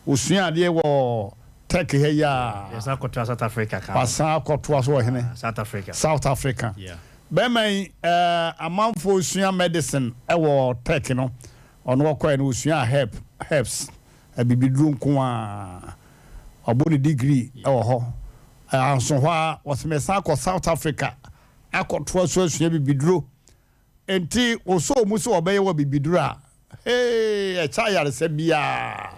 Usia de wo take here ya. Yes, I go to South Africa. Pasa ko to so hene. South Africa. Yeah. Be me amanfo usia medicine e wo take no. Ono ko en usia herbs. E bibidru nko a oboni degree e wo ho. Anso ho a wosemesa ko South Africa. Akoto so usia bibidru. Enti oso muso obeye wo bibidru a. Hey, e cha yare se bia.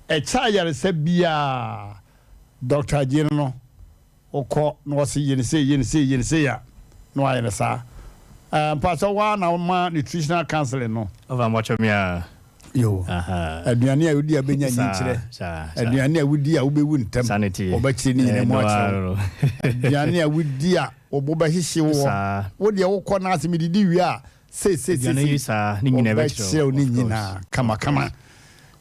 A child said, Bia Dr. General Oko no see yen say no I say Pastor one our nutritional counseling no over much of me yo aduane a wudi abenya nyikyere aduane a wudi a wobewu ntem sanity obakyire ni ne mo akyere aduane a wudi a oboba hihye wo wodi a wokɔ na asemi didi wi a say aduane sa ni nyina bekyere ni nyina kama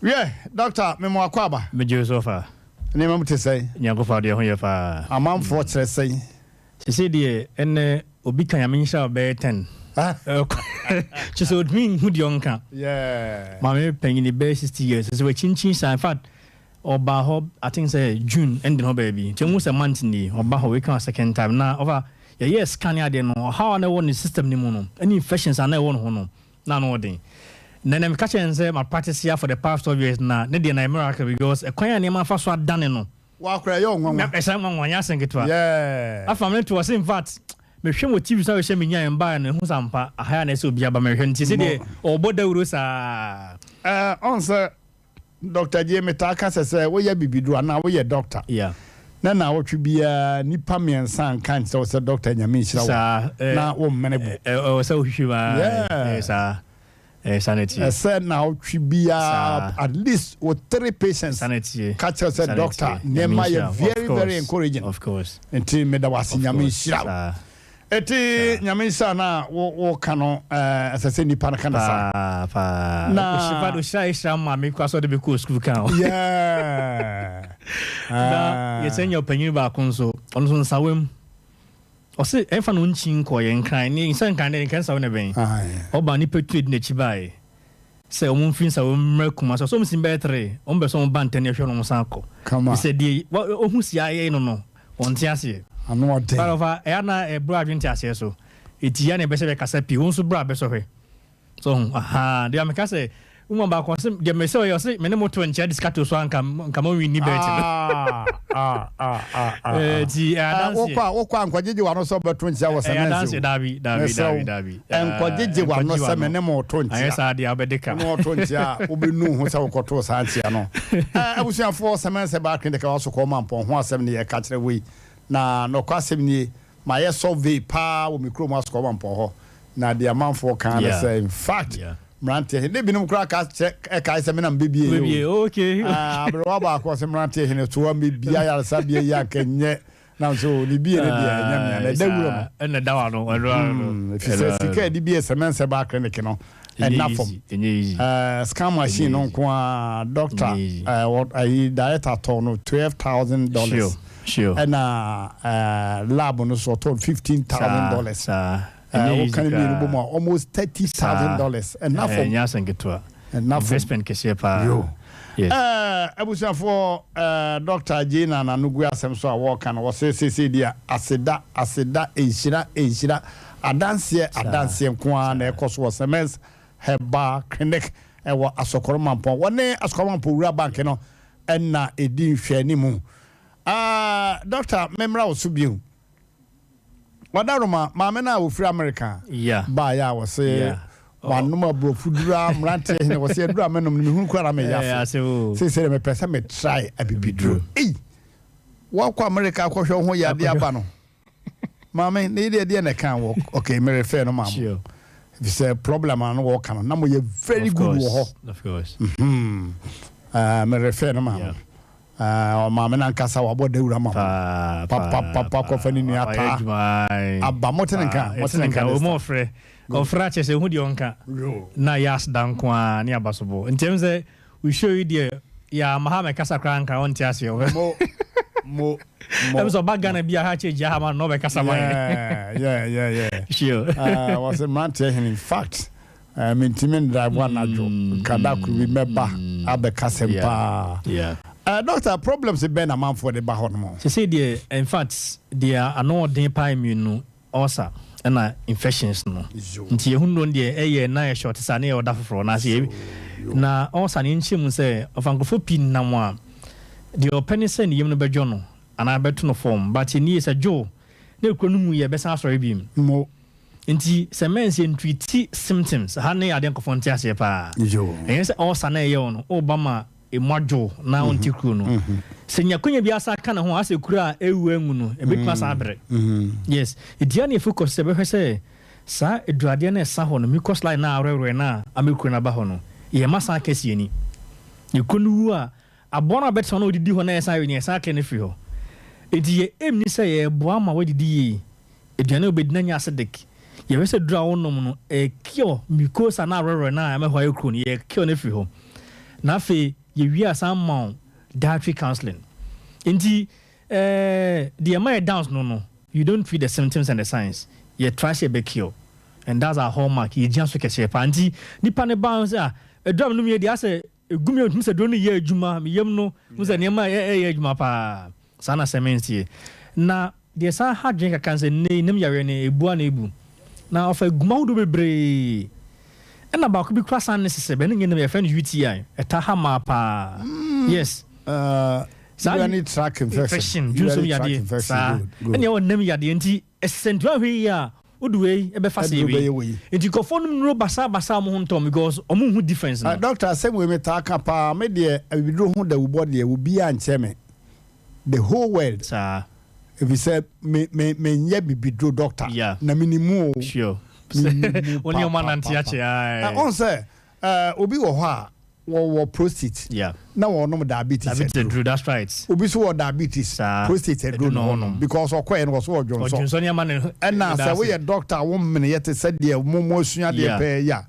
yeah, Doctor, me mo akwaba. Me Josefa. Ne mam te say. Nyagofa de ho ye fa. Amam for kyerɛ say. Se de ene obi kan ya menhya be 10. Chiso odmin hu de onka. Yeah. Mama penny be 60 years. So we chinchin sa in fact oba ho I think say June ending ho baby. Temu se month ni oba ho we kan second time na over yeah scan ya de no how na won the system ni mu no. Any infections are na won ho no. Na no den. Then I'm catching say my practice here for the past 12 years now. Ne dey na miracle because a kwanya ne man fa so adane no. Wa kra yo nwa. Na pesa nwa nya sengetwa. Yeah. Afamle to was in fact me hwe mo TV so we hwe me nya mba na hu sampa ahaya na se obi aba me hwe nti se dey obodawuro sa. On sir Dr. J Metaka say we ya bibidu ana we ya doctor. Yeah. Na wotwe bia nipa miensan kan say doctor nyame hira wo. Na wo mene bu. So hwiwa. Yeah. Sanity. I said now should be at least with 3 patients. Sanity. Catch us said doctor. Nehemiah very encouraging. Of course. Until me da wasi nyame shira. Eti nyame shira na wo kano as I say nipa na kana sa. Na shifa do shira ma me kwa so de be ko school kan. Yeah. Na ye senya opanyin ba konso. Ono so nsawem. Ose enfa no nchin ko ye nkran ni nsan kan de kan sawo ne ben oba ni petrade na chibae se o mun fin sawo mrekuma so msin betre o mbe so banter ne hwe no nsan ko se die o hu sia ye no onti ase ano ode barova e na e bro adwenti ase so eti ya na be se be kasa pi won so bro be so hwe so de ameka se uma ba ko se de me se yo se me ne moto ntia discato so anka mo wi ni bet ti adanse wo ankwajeje wa no so beto ntia wo se mense adanse dabi ankwajeje wa no se me ne moto ntia ayesa de abedeka moto ntia obenu hu se wo koto sa ntia no abusia fo se mense ba kende ka so ko mampo ho asem ne ye ka kire we na no kwasem ni ma ye survey pa wo mikro mo so ko mampo ho na de amanfo kan say in fact Mmrantehene ne binum kra ka ka se me na mbebie okay abro ba ko se Mmrantehene to am bia ya sabia ya kenye na so ni bie ne dia nyamya na dawuro no na dawa no if you say sika di bie se mense ba clinic no enough scan machine no kwa doctor what I director to no $12,000 sure and lab no so to $15,000 can be almost $30,000 enough for enough investment kese pa yes abusa for Dr. Jina na nugu asem so a work and was say dia aseda enshira adanse kwa na ekoso was semens heba clinic e wo asokoromanpo woni asokoromanpo wura bank no enna edi hwe ni mu Dr. Memra Osubiu Wadaroma maame na wo free America. Yeah. Ba ya wo say one no bro fudura Mmrantehene wo say adura menom me hu kwara me yafa. Say me pesa me try abibidro. Wa kwa America akwhwe ho ya de aba no. Maame ne de na kan wo. Okay, me refer no maamo. Sure. If it's a problem I know can na mo ye very good wo. Of course. Me refer no maamo. Maame na nkasa wa bo dawura maamo. Papa ko fani ni ata. Aba motenenka o mo frɛ ɔfra kyɛ sɛ hu deɛ ɔnka na yas dan ko a ne abasobo ntem sɛ we show you deɛ ya mahame kasa kra nka ɔnte ase mo so bagana bia ha che ja ma no be kasa ma yeah sure was a Mmrantehene in fact mintimen drive one ajo kada ku we member abeka sempa yeah doctor problems e ben am for the bahon mo say there in fact there are no den pa immune ulcer and infections no nti ehun no de na short sa na e oda foforo na se na ulcer ni nchim se ofankofo pin na mo a the openisen yem no bejo no ana beto no form but ni is a jo na ekunu mu ye besa asori bim mo nti se mense treat symptoms ha na ade nkofo nti ase pa jo ense ulcer na ye no obama emojo na onti kru no se nyakonya bi asa ka na ho ase kru a ewu angu no ebetuma sa abre yes idia na focus se be hwese sa eduade na esa ho no mikos line na arewre na amekru na ba ho no ye masa kesi ani yekunu a abona beto na odidi ho na esa we ni esa ka ne fi ho edie emni se ye boa ma wadidi yi eduane obedina nya acidic ye wese dura wonom no cure mucosa na arewre na amehwa ekru no ye cure ne fi ho na fe ye wi asam dietary counseling inti the my downs no you don't treat the symptoms and the signs you try to be cure and that's our hallmark you just ke se panti nipa ne bounce drum no me dey ase egumi o tumse do no ye adwuma me yem no musa ne ma ye adwuma pa sana sementie na the sa hard drink cancer ne nem yare ne ebu na ebu na ofa guma do bebre na ba ko bi kwasa ne sese be ne nyem ye friend UTI eta ha ma pa yes you need track infection junso yade sa ene o nem yade nti esentu ahwe ya oduwe e be fa se we nti ko fonum no basa mo honto because omu hu difference na doctor Asem we metaka pa me de abidro hu da wo body e wo bia ncheme the whole world sa if you say me nye bibidro doctor na minimu sure only a man anti-ache on say obi wo ho a wo prostate na wo no diabetes that's right obi so wo diabetes prostate no because okoye no so ojonso and na say we doctor wo mene yete said de mo sua de pe ya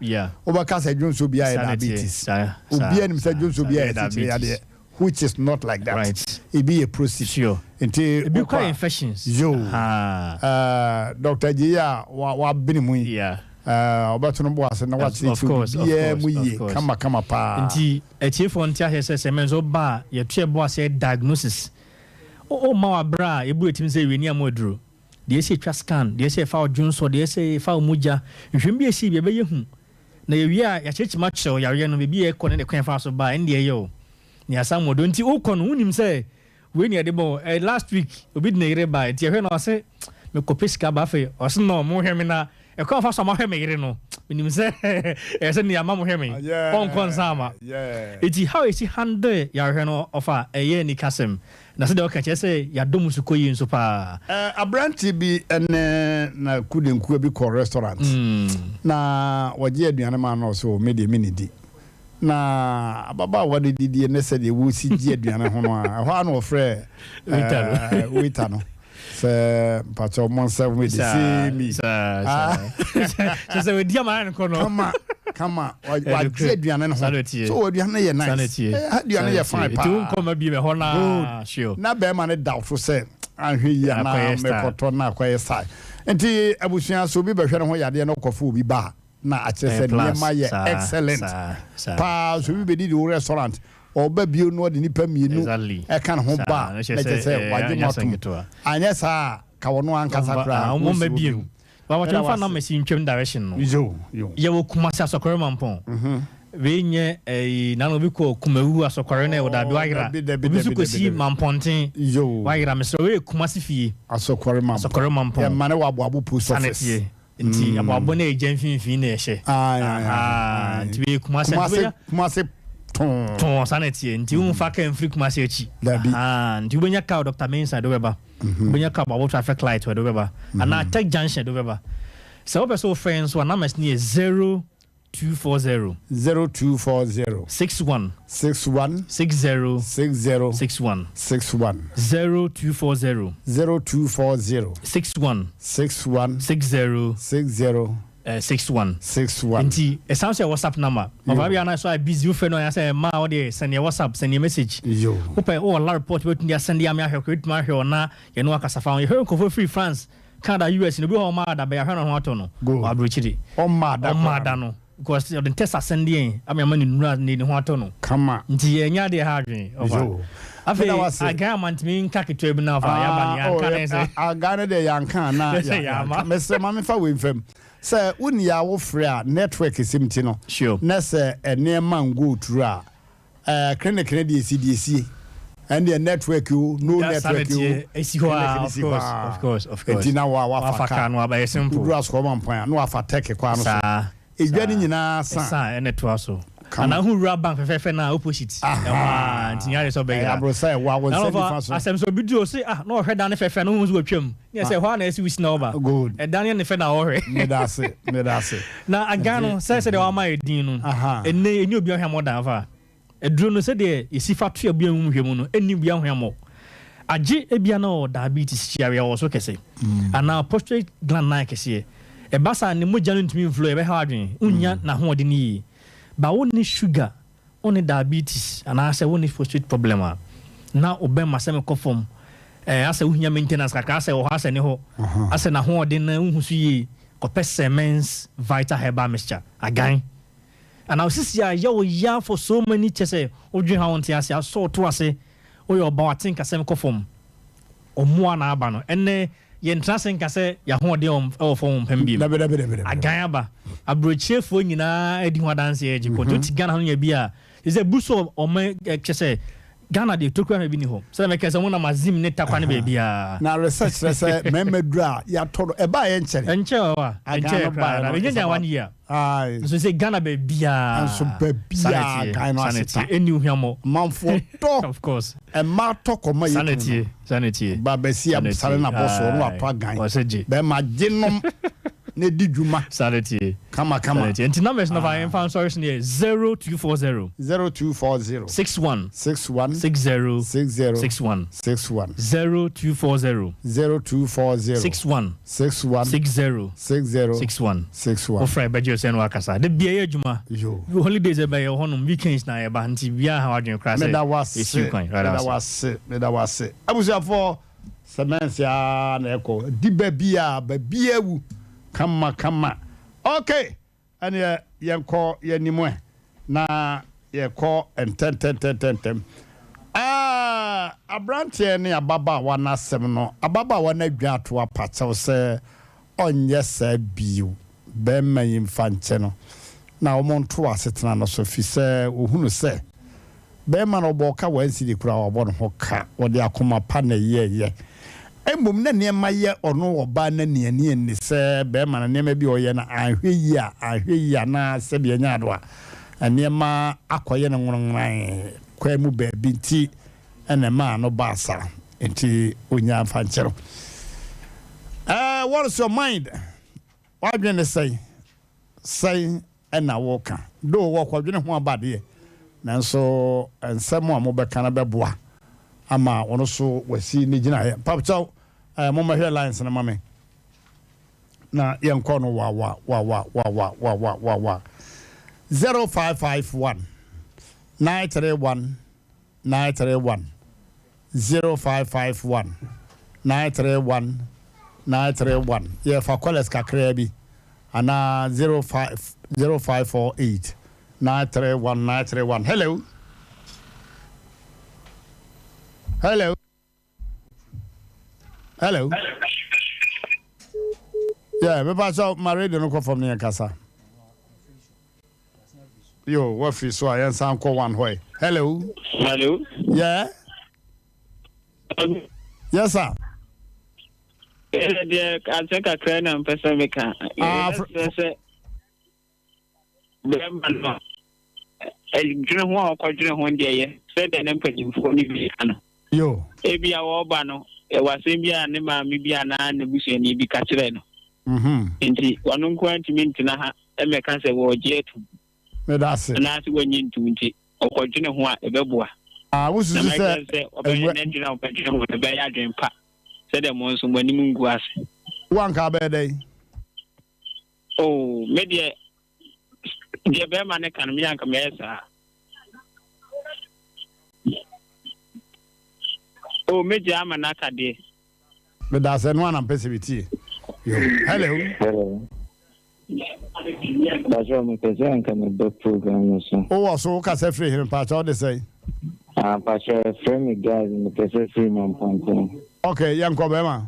obaka say jonso bia diabetes obi anim say jonso bia ya which is not like that right it be a prostate sure it be quite infections Dr. Jia wa binimu obato no bo ase na wa treat mu ye kama pa nti etiefo ntia hese se menzo ba ye tue bo ase diagnosis o ma wa bra ebu etim se weni amoduro de ese twa scan de ese fa odwunso de ese fa omuja nhwem bi esi bi be ye hu na ye wi a ya chechima chew yare no bi e kone de kwen fa so ba ndi ye o ni asamodo nti ukọ no unim se we ni adebo last week obi de nere ba ti ehwe no se me kopiska ba fe o se no mo hweme na e kwa fa so ma hweme yire no unim se e se ni ama mo hweme on konsama eti how is he handle ya hwe no ofa eye ni kasem na se de o ka che se ya dom su koyi nso pa abranti bi na kudenku bi ko restaurant na waje aduane ma no so me de minidi na baba wade didi ne se de wo si gi aduane ho no a ho na ofre waiter no se pacho monsa we de see me so we dia man ko no kama wa gi aduane ho so aduane ye nice aduane ye fine pa tu ko ma bi me ho na sure na be ma ne doubtful se anhwe ya na me koto na kwaye sai enti abusua so bi be hwe ne ho yade no kofo bi ba na achese niema ye excellent pa so bi be di restaurant o ba bio no de nipa mienu e kan ho ba na chese waje matum anya sa ka wono ankasa kra o mo ba bio ba wa fa na machine twem direction no yo ye wo kuma sa sokore mampon we nye nano bi ko kumawu asokore na oda bi wayra obi su kosi mamponten wayra mesro we kumasi fie asokore mampon ya mane wa aboabo post office nti aboabo na ejan finfin na ehye nti we kumasi ton sanity nti unfa kan free kumasi echi nti ubenya ka Dr. Mensa do beba ubenya ka aboabo traffic light do beba ana tech junction do beba so person friends one number is 0240 61 60 61 61 0240 61 61 nti it sounds your WhatsApp number maybe ana so I busy friend no say ma o dey send your WhatsApp send your message open all la report we tun dey send ya me ahwe ma hwe na ye no akasa fa you hear free France Canada US no be ho ma da be ahwe no ho ato no abrochiri o ma da no because the test ascending am ya mani nura ni ho ato no kama nti ye nya de ha dwen over I can't want me in Kakito now for Yabani. I got the Yankan na Mr. Mamifa Winfem. Sir, when you are free, network is simtino. Sure. Nessa a near man go to clinic CDC. And the network you no network you of course. It's now our Fakan by a simple grass common point. No afa take a quano. It's getting in a son and it was so. And I who rub bank for na opposite. Ntinyare so be ya. Abro say wa won say difference. Asem so bidu say no hwe dan fe no hu so twam. Ne say hwa na esi wisi na oba. Good. E dan ne fe na wo hwe. Me da se. Na agano say de wa ma edin no. Enne eni obi ohwa mo dan fa. Eduro no say de esi fa to abu hu hwe mu no eni bi ahwa mo. Age ebia na diabetes chiawe wo so kese. Ana prostate gland na kese. E basa ne mo janu ntumi inflow e be ha adwen. Unya na ho de ni. But only sugar, only diabetes, and I say only prostate problem. Now, obey my semi conform. I say, we maintenance, like I say, or I say, no, I say, na ho dinner, who see, copper semens, vital herbal mixture again. And I see, ya for so many chese, or drink how I saw to say, or your bar think a semi conform, or more an abano, and yen trasen ka say ya ho de o phone pembi agayaba abroche fo nyina edi ho dance eji ko to Ghana ho ya bia is a buso o me kese Ghana de tokwa na bi ni ho so me kese mo na mazim ne takwa ne be bia na research say memedra ya todo e ba ye enche wa enche na be nya 1 year so say Ghana be bia and so be bia kind of sanity eni hwamo manfo to of course e ma to ko ma sanity ba be si am sare na boss no ato agan be ma ginom ne di djuma sanity kama sanity and numbers no I am found sorry near 0240 61 61 60 60 61 61 0240 61 60 61 o friend be just en wakasa de bia adwuma holidays e be ye honum weekends na ye ba nti bia ha wadwen kra say me da was abusia for semens ya na eko di ba bia wu kama okay and yenko yenimwe na yeko enten Mmrantehene ababa wana asem no ababa wana dwa to apatew se onye sa biu be mayin fanche no na omonto asetena no so fi se ohunu se be ma no boka wansi di kura obo no hoka wode akoma pa na ye embom na niema ye ono oba na niani ni se be ma na niema bi oye na ahwe ya na se bi nya do a niema akoye na nwonwan kwa mu ba bi nti ene ma no basa nti onya fanchero what is your mind what do you say ena woka do wo kwadwene ho abade nanso ensemo a mo beka na beboa ama ono so wasi ni gina ya papcho mo ma hwe lines na mame na yenko no wa 0551 931 931 0551 931 931 yeah for college kakra bi ana 0548 931 931 hello yeah me pass out my radio no come from near kasa Yo, what free so I answer one way. Hello. Hello. Yeah. Yes, sir. I think I can and Pesamica. June one or June 1 day, said an empty for me. Yo, Ebi our Bano, it was India and Mibia and the Bush and Ibi Catreno. Indeed, one unquaint to mean to Naha, and make us a word yet. That's it. And that's when you do it, or June 1 a beboa. I was to say, an engine of pension with a bear dream pack. Said them once when you was 1 car day. Oh, maybe the Bearman can be a commercial. Oh, maybe I'm an academy. But that's one I'm passivity. Hello. That's what my cousin can do program. Oh, so can say free him, Patch, all they say. Patch, friendly guys in the person free man point. Okay, young Cobema.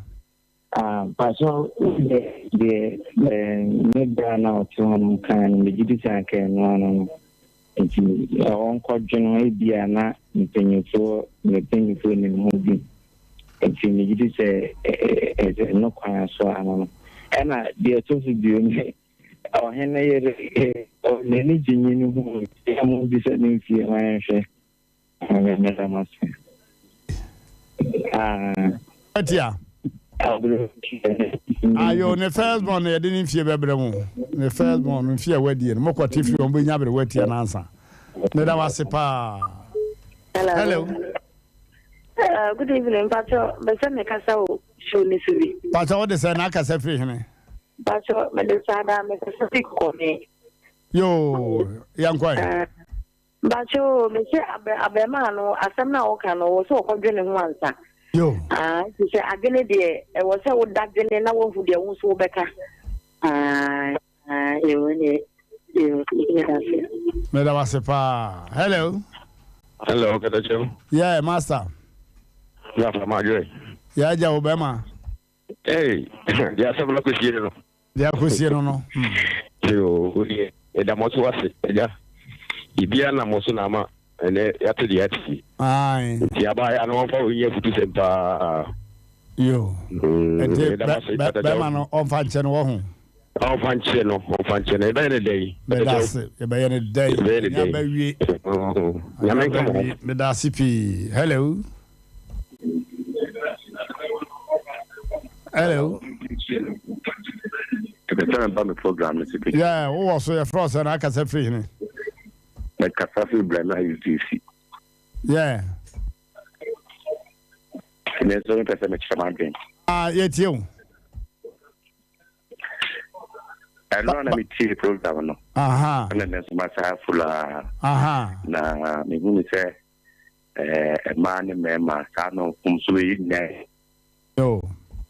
Patch, the mid now to one kind, the Gidisan can one. On court general Diana, the penny for the penny for the movie. It's in the say no kind so I don't know. And they are supposed to do or Henry or Lenny Junior who am discerning fear my share. I must say. Ayo ne first born e dey nfie bebremu ne first born nfie awadi no mokoti fi on benya bere wati na ansa ne da wase pa. Hello. Good evening, Pacho. Bese me kasa o show ni sibi. Pacho what dey say na kasa free hene. Pacho me dey sada me kasa fi ko me. Yo, yankwai. Pacho me se abema no asem na o kan no so ko dwene ho ansa. Yo. You say again there was a wood that then now who the ones who becker. Hello. Hello, Katacho. Yeah, master. Yeah, from Madrid. Yeah, Obama. Hey, yeah, some local here. They are Cusino. No. You, the most was it. Yeah. Ibiana Mosunama. And after the Etsy. Aye. Yeah, but I don't know you to Sempa. Yo. Bemano on function or on function a better day. But that's it. A better day. Very Medasipi. Hello. Hello. Program. Yeah, also a frost and I can say free. Like Casafi Brana is DC. Yeah. And there's only person which I'm again. Yet you. I don't know the program. Aha. And then there's Massa Fula. Aha. Na, me say, a man in Mema, Sano, Kumsui, no.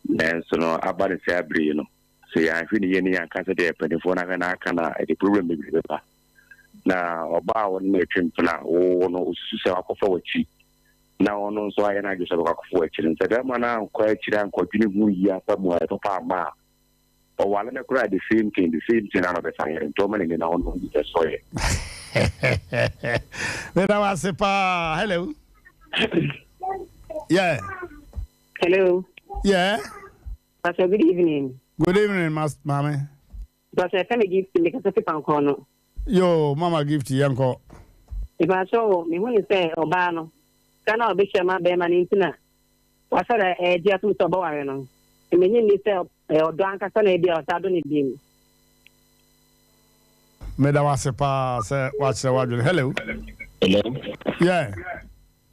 And so no, about the Sabri, you know. So I feel the Yeni and Casa de Penifona and I can the program with the na oba won me twempna wo no ususu akofo wachi na ono so aye na adwo se akofo wachi nse da ma na nkwa achira nkwadwini hu yi asamu e papa ma o wale na kura the same thing na no be say to many na ono bi so ye Neda wase pa. Hello. Yeah. Hello. Yeah. Pastor, good evening. Good evening, Mama. Pastor, can I give you because of the Yo, Mama gift yanko. If I saw me when you say Obano, can I be sure my bearman intina? What's a dear to Saboano? And when you say, or Danka Sanadi or Sadoni Beam. Medawasepa, say, what's the word? Hello. Hello. Yeah.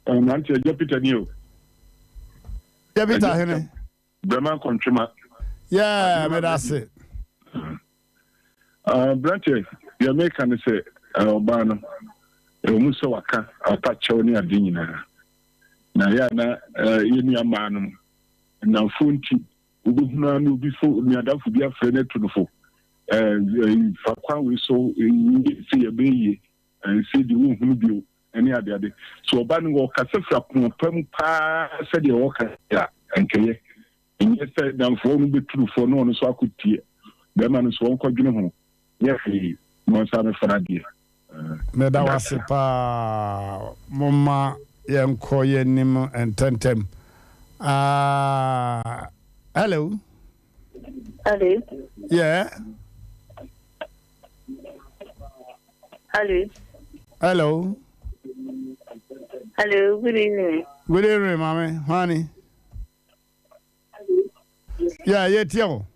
Nanti Jupiter new. Jupiter, Henry. Bremen Contrima. Yeah, Medase. Branche. The American say, Obano, Musa Waka, Apachoni Adina. Nayana, Yenia Manum, and now Funti, Ubuna before Niadafu be a friend to the folk. Fakwan we saw see a baby and see the room who do any other day. So Obano walk as a Pumpa said the walker and Kay. And yes, down for only be true for no one so I could tear. The man is one quadrino. Yes, he. Monsana Fanadia. Meda wase pa mama yenko yenim ententem. Hello. Hello. Yeah. Hello. Hello. Hello. Good evening. Good evening, mommy. Honey. Yeah, Tio.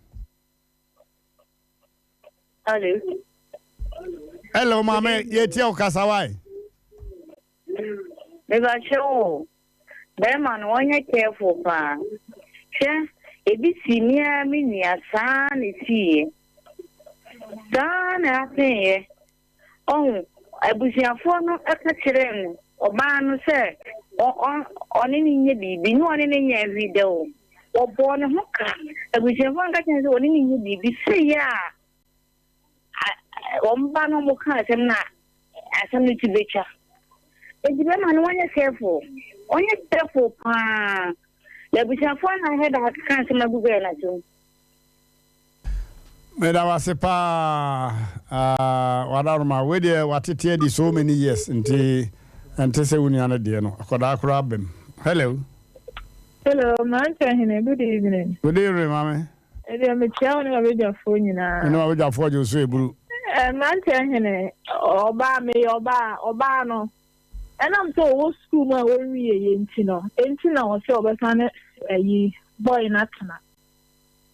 Hello. Hello, mommy. Tio Kasawai. Never show. Beman, one you careful, pa. Sure. If you see me, I mean, your son is here. Son, I think. Oh, I was your phone at the children. Or man said, on any baby, no one in every day. Or born a hooker. I was your one that is on any baby. Say, yeah. Ombano Moka, I'm not. As I'm to be cha. It's the man one is careful. On your careful, pa. There was a phone I had at Council of Google. Meda wase pa wadaruma we de watete di so many years nti se wuniana de no akoda akura bem. Hello. Hello, Mmrantehene. Good evening. Good evening, mama. Me tia no abeja phone nyina. No abeja phone jo so eburu. Mmrantehene oba no. Enam so wo school ma wo wiye ye nti no wo se obesane yi boy na tana.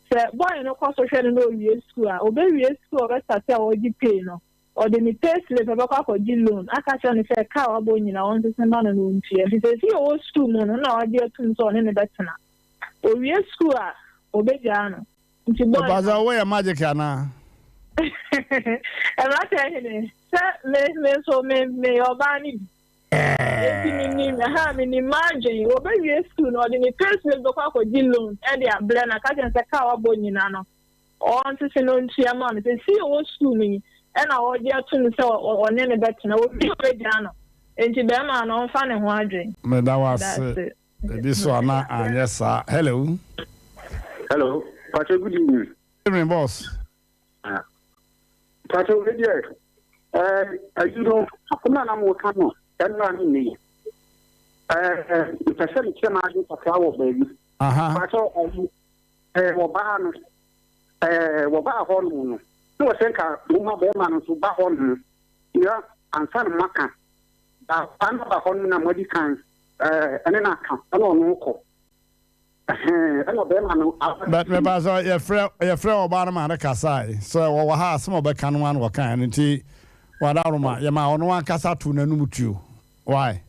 Se boy no kwa social no wiye school a obe wiye school obesate a wo gi pay no. Or the pay slip ebe kwa ko gi loan aka che no se ka wa bo nyina won se na no ntie. Nti se si wo school no na wa di atun so ne betena. O wiye school a obe ja no. Nti boy Baza we magic ana. Mmrantehene se me obani me imagine obe school no the person go kwa di loan e dey abla na ka jense ka wa bo nyina no on se no ntia ma me se si o school ni e na o dey atun se o ne ne bet na o bi o ja no enti be ma no on fa ne ho adwen Me da was this one yes sir. Hello. Hello. Pacho, good evening. Good evening, boss. Pacho, good day. You know, I'm working on. Me. The person chairman of our baby. Pacho, Waba Hormone. No, I think Uma Berman to Bahon. Yeah, and San Maka. I'm about Hormone and Modican. And then I come. I don't know. But me bazo your friend Obama man kasai so wo ha some obeka no an wokan nti wadaruma ye ma ono an kasa to nanum tuo why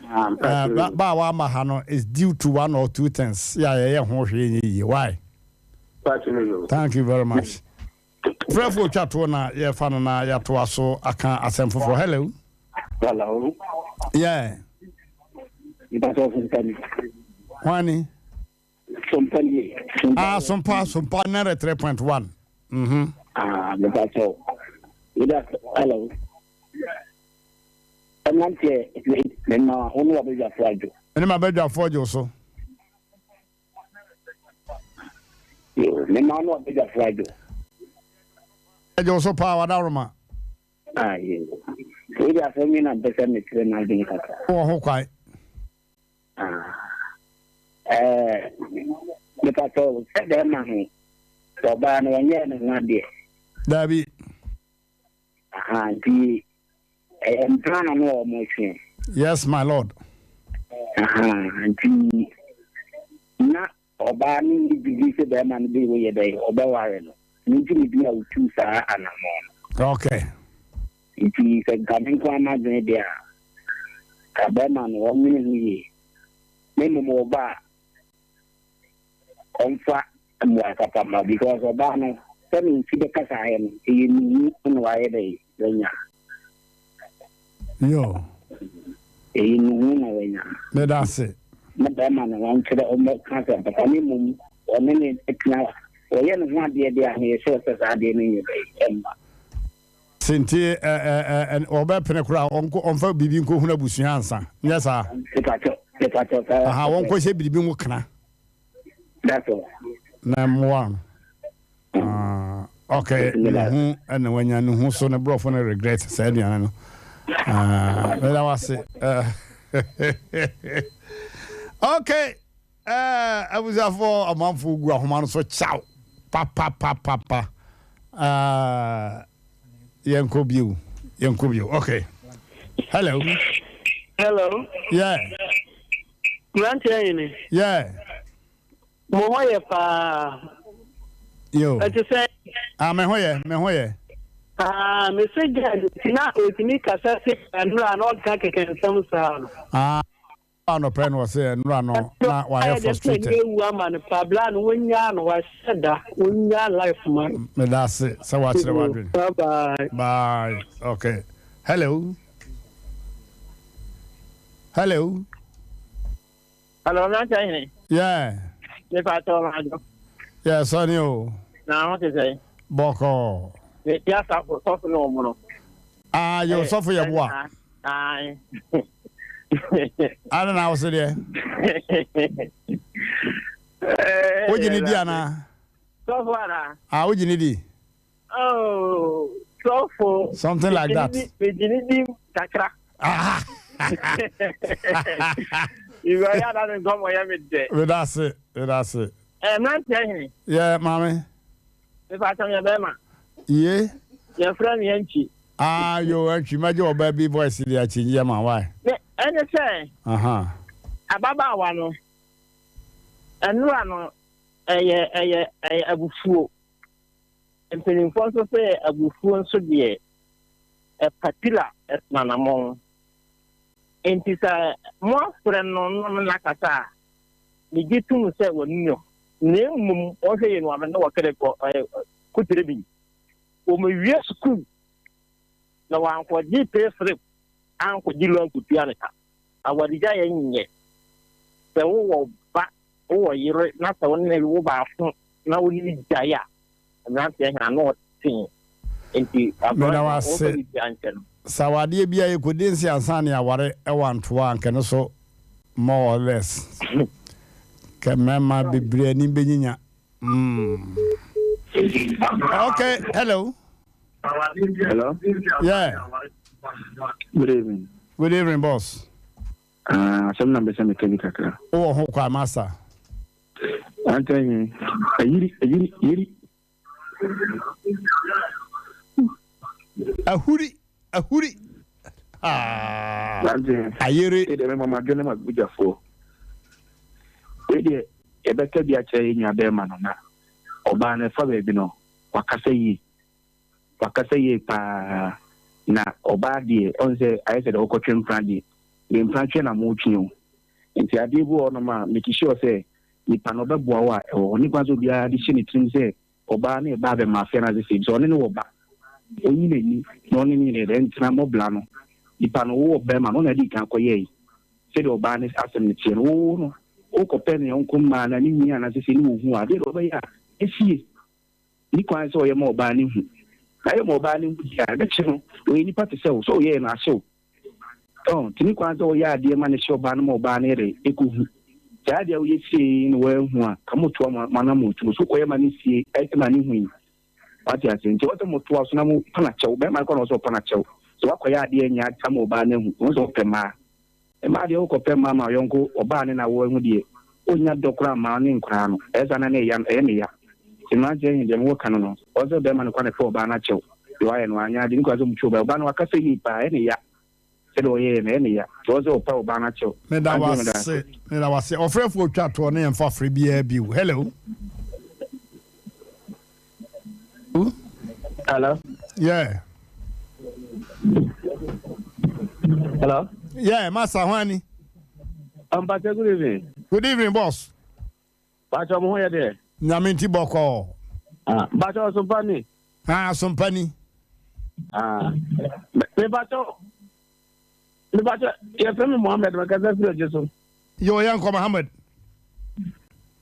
ba wa ma ha no is due to one or two things ye ho hwe yi why thank you very much Frefo chato na ye fa no na ya to aso aka asem fofo. Hello. Yeah. Wani Sompa. Sompa na 3.1. That's all. Hello. I'm not here. I'm only a bit Any my bed for you so. I'm not a bit I also power down. Yeah. We are filming at the same time. Oh, quite. Because all said their money. So, by no one year, David. The plan no motion. Yes, my lord. The not Obani the them and be where they Obawarren. Need to be able to say and okay. It is a coming to imagine there. Kabeman 1 minute. Name more bar. Comfort and Wakapama because Obama sending to the Kasayan in why they yo. In that's it. Madame and one to the Omo Casa, but a minimum or minute now. Or yen one dear here, so as I didn't in your Sinti and Oba Penacra on for Bibin Kuhuna Busiansa. Yes, sir. I won't go say Bibin Wokana. That's all. Number one. Okay. And when you know so na bro for regret said you know. That was it. Okay. I was for a month for Guaman, so ciao. Papa. Yankobu. Okay. Hello. Yeah. Mmrantehene. Yeah. Mohoye pa. Yo. Ati say. Mehoye. Message na otimi kasa se anura no ka keke nsam sa. No pen was say no na why frustrated. You man Pabla no wonya no wa seda wonya life man. Me that's it. So watch the word. Bye. Okay. Hello, Mmrantehene. Yeah. Me pastoral radio. Yeah, sonny o. Na what is say? Boko. Ya sa so no mo no. You suffer your boy. I don't know what's there. What you need, Diana? So far. What you need? Oh, so for something like that. Takra. You are not going to That's it. Mmrantehene. Yeah, mommy. If I tell you, Bema. Yeah. Your friend Yanchi. You actually made your baby voice in the chin, my why? And say, Ababa wano, and Rano, a buffo. And penny for to say a buffo so dear, a patilla at Manamon. And it's a more friend non like a tar. The get to say, well, no, name or say, no, I know what could be. We are school. No one for deep flip, and for Gilon to Pianica. Our desire in yet. The whole back over year, not only over now we need Jaya. And that's not seeing. Sawadi bia you could see Ansania ware one to one can also more or less. Can mama be brainy beninya. Okay, hello. Yeah. Good evening. Good evening, boss. Some numbers and mechanical. Oh, Hoka Master. I'm telling you, a hoodie. I hear it. Mamma, do not be a fool. A better be a chain in your bearman or ban a Fabino, Wakasay pa na Obadi, on the I said, Ocotrim Prandi, the implantation of Muchino. And the idea on ma, make sure say, the Panoba Boa or Nipazo be addition it say, Obani, Babe, Mafia, as if on any oba. Only non in the Entramo Blano. The Pano Bema, on a decancoye. Said Obanis Asem Mpe. Oh, Penny, Uncle Man, and Indian as if he knew who I did over here. If he Niquan saw a more banning. I am more banning. We need to sell so yeah, and I show. Oh, Tiniquan, oh, yeah, dear man, show ban more banner. Eku. Jadia, we see in where one come to Manamu to so where man see, I can money. What you are saying, Jordan was no Panacho, but my con also Panacho. So what I dear Yad Samo Banning was of Pema. A Mario Copema, my uncle, or Banning, I won't be. Onya Docra Manning Crown, as an Enya. Imagine them work on also them and quite for Banacho. You are in one yard, didn't go to Chuba, Banwakasi by any ya. Said, oh, yeah, any ya. Also, Paul Banacho. That was it. Offer for chat to a name for free beer. Hello. Hello? Yeah. Hello? Yeah, Master Wani. Good evening. Good evening, boss. Pacho Moya there. Naminti Boko. Pacho Sompani. Sompani. The Pacho, your friend Mohammed, because I feel just so. Your young Mohammed.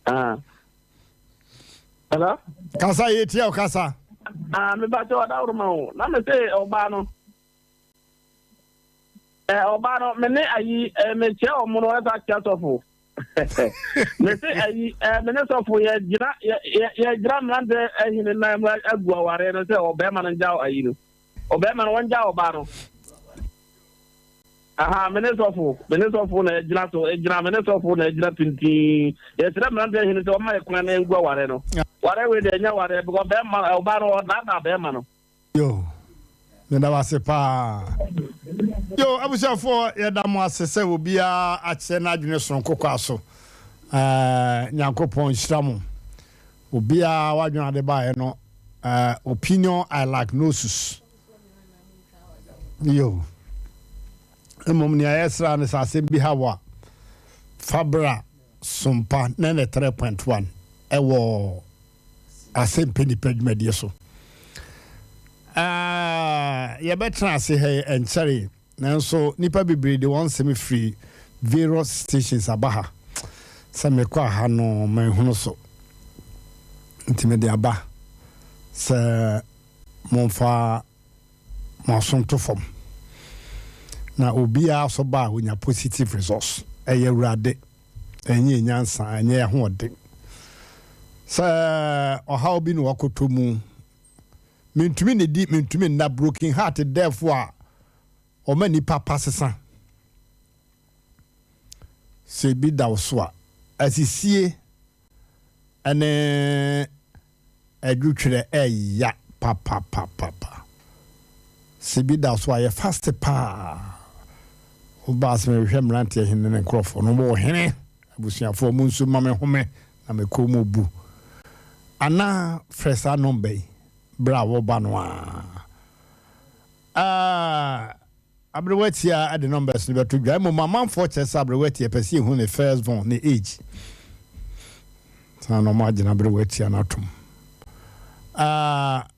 Hello? Kasa Yetia Kasa. Me Pacho, I don't know. Let me say, Obano. Obano, me me chair or mono as a chat of who. Me say, minister for your drum under in the name of Aguaware and say, Obama and Jow, are you? Obama one Jow Obano. aha menesofo na ejina so ejina menesofo na ejina pinti yesira Mmrantehene so ma ekuna na ngwa ware no ware we de nya ware because be ma oba no na be ma no yo na wase pa yo abusafo yedam asese obia ache na adwene sonko kwaso nyankopon hiramu obia wadwene ade ba no opinion I like nosus yo emom ni ayesra ne sase bi hawa fabra Sompa na 3.1 ewo Asem Mpe Nipa dwumadie so ye betra se he enchare nanso nipa bibiri de won semi free various stations abaha se me kwa ha no manhunu so ntime de aba se monfa masonto fom na obia so ba wonya positive results eye urade enye nyansa enye ho ode sa oha obi no wakotomu mentumi ne di mentumi na broken heart therefore o mani papa sesa se bi da so a asisie ene adwutwere eya papa se bi da so a ye fast pa Obas me hwem Mmrantehene ne nkrofo no bo hene abusuafo mu nso mame home na me ko mo bu ana fresa nombe bravo banwa abrewatia at the numbers ni beto gwa mo mama for chesa abrewatia pesi hu ne first born ne age sana no margin abrewatia na tom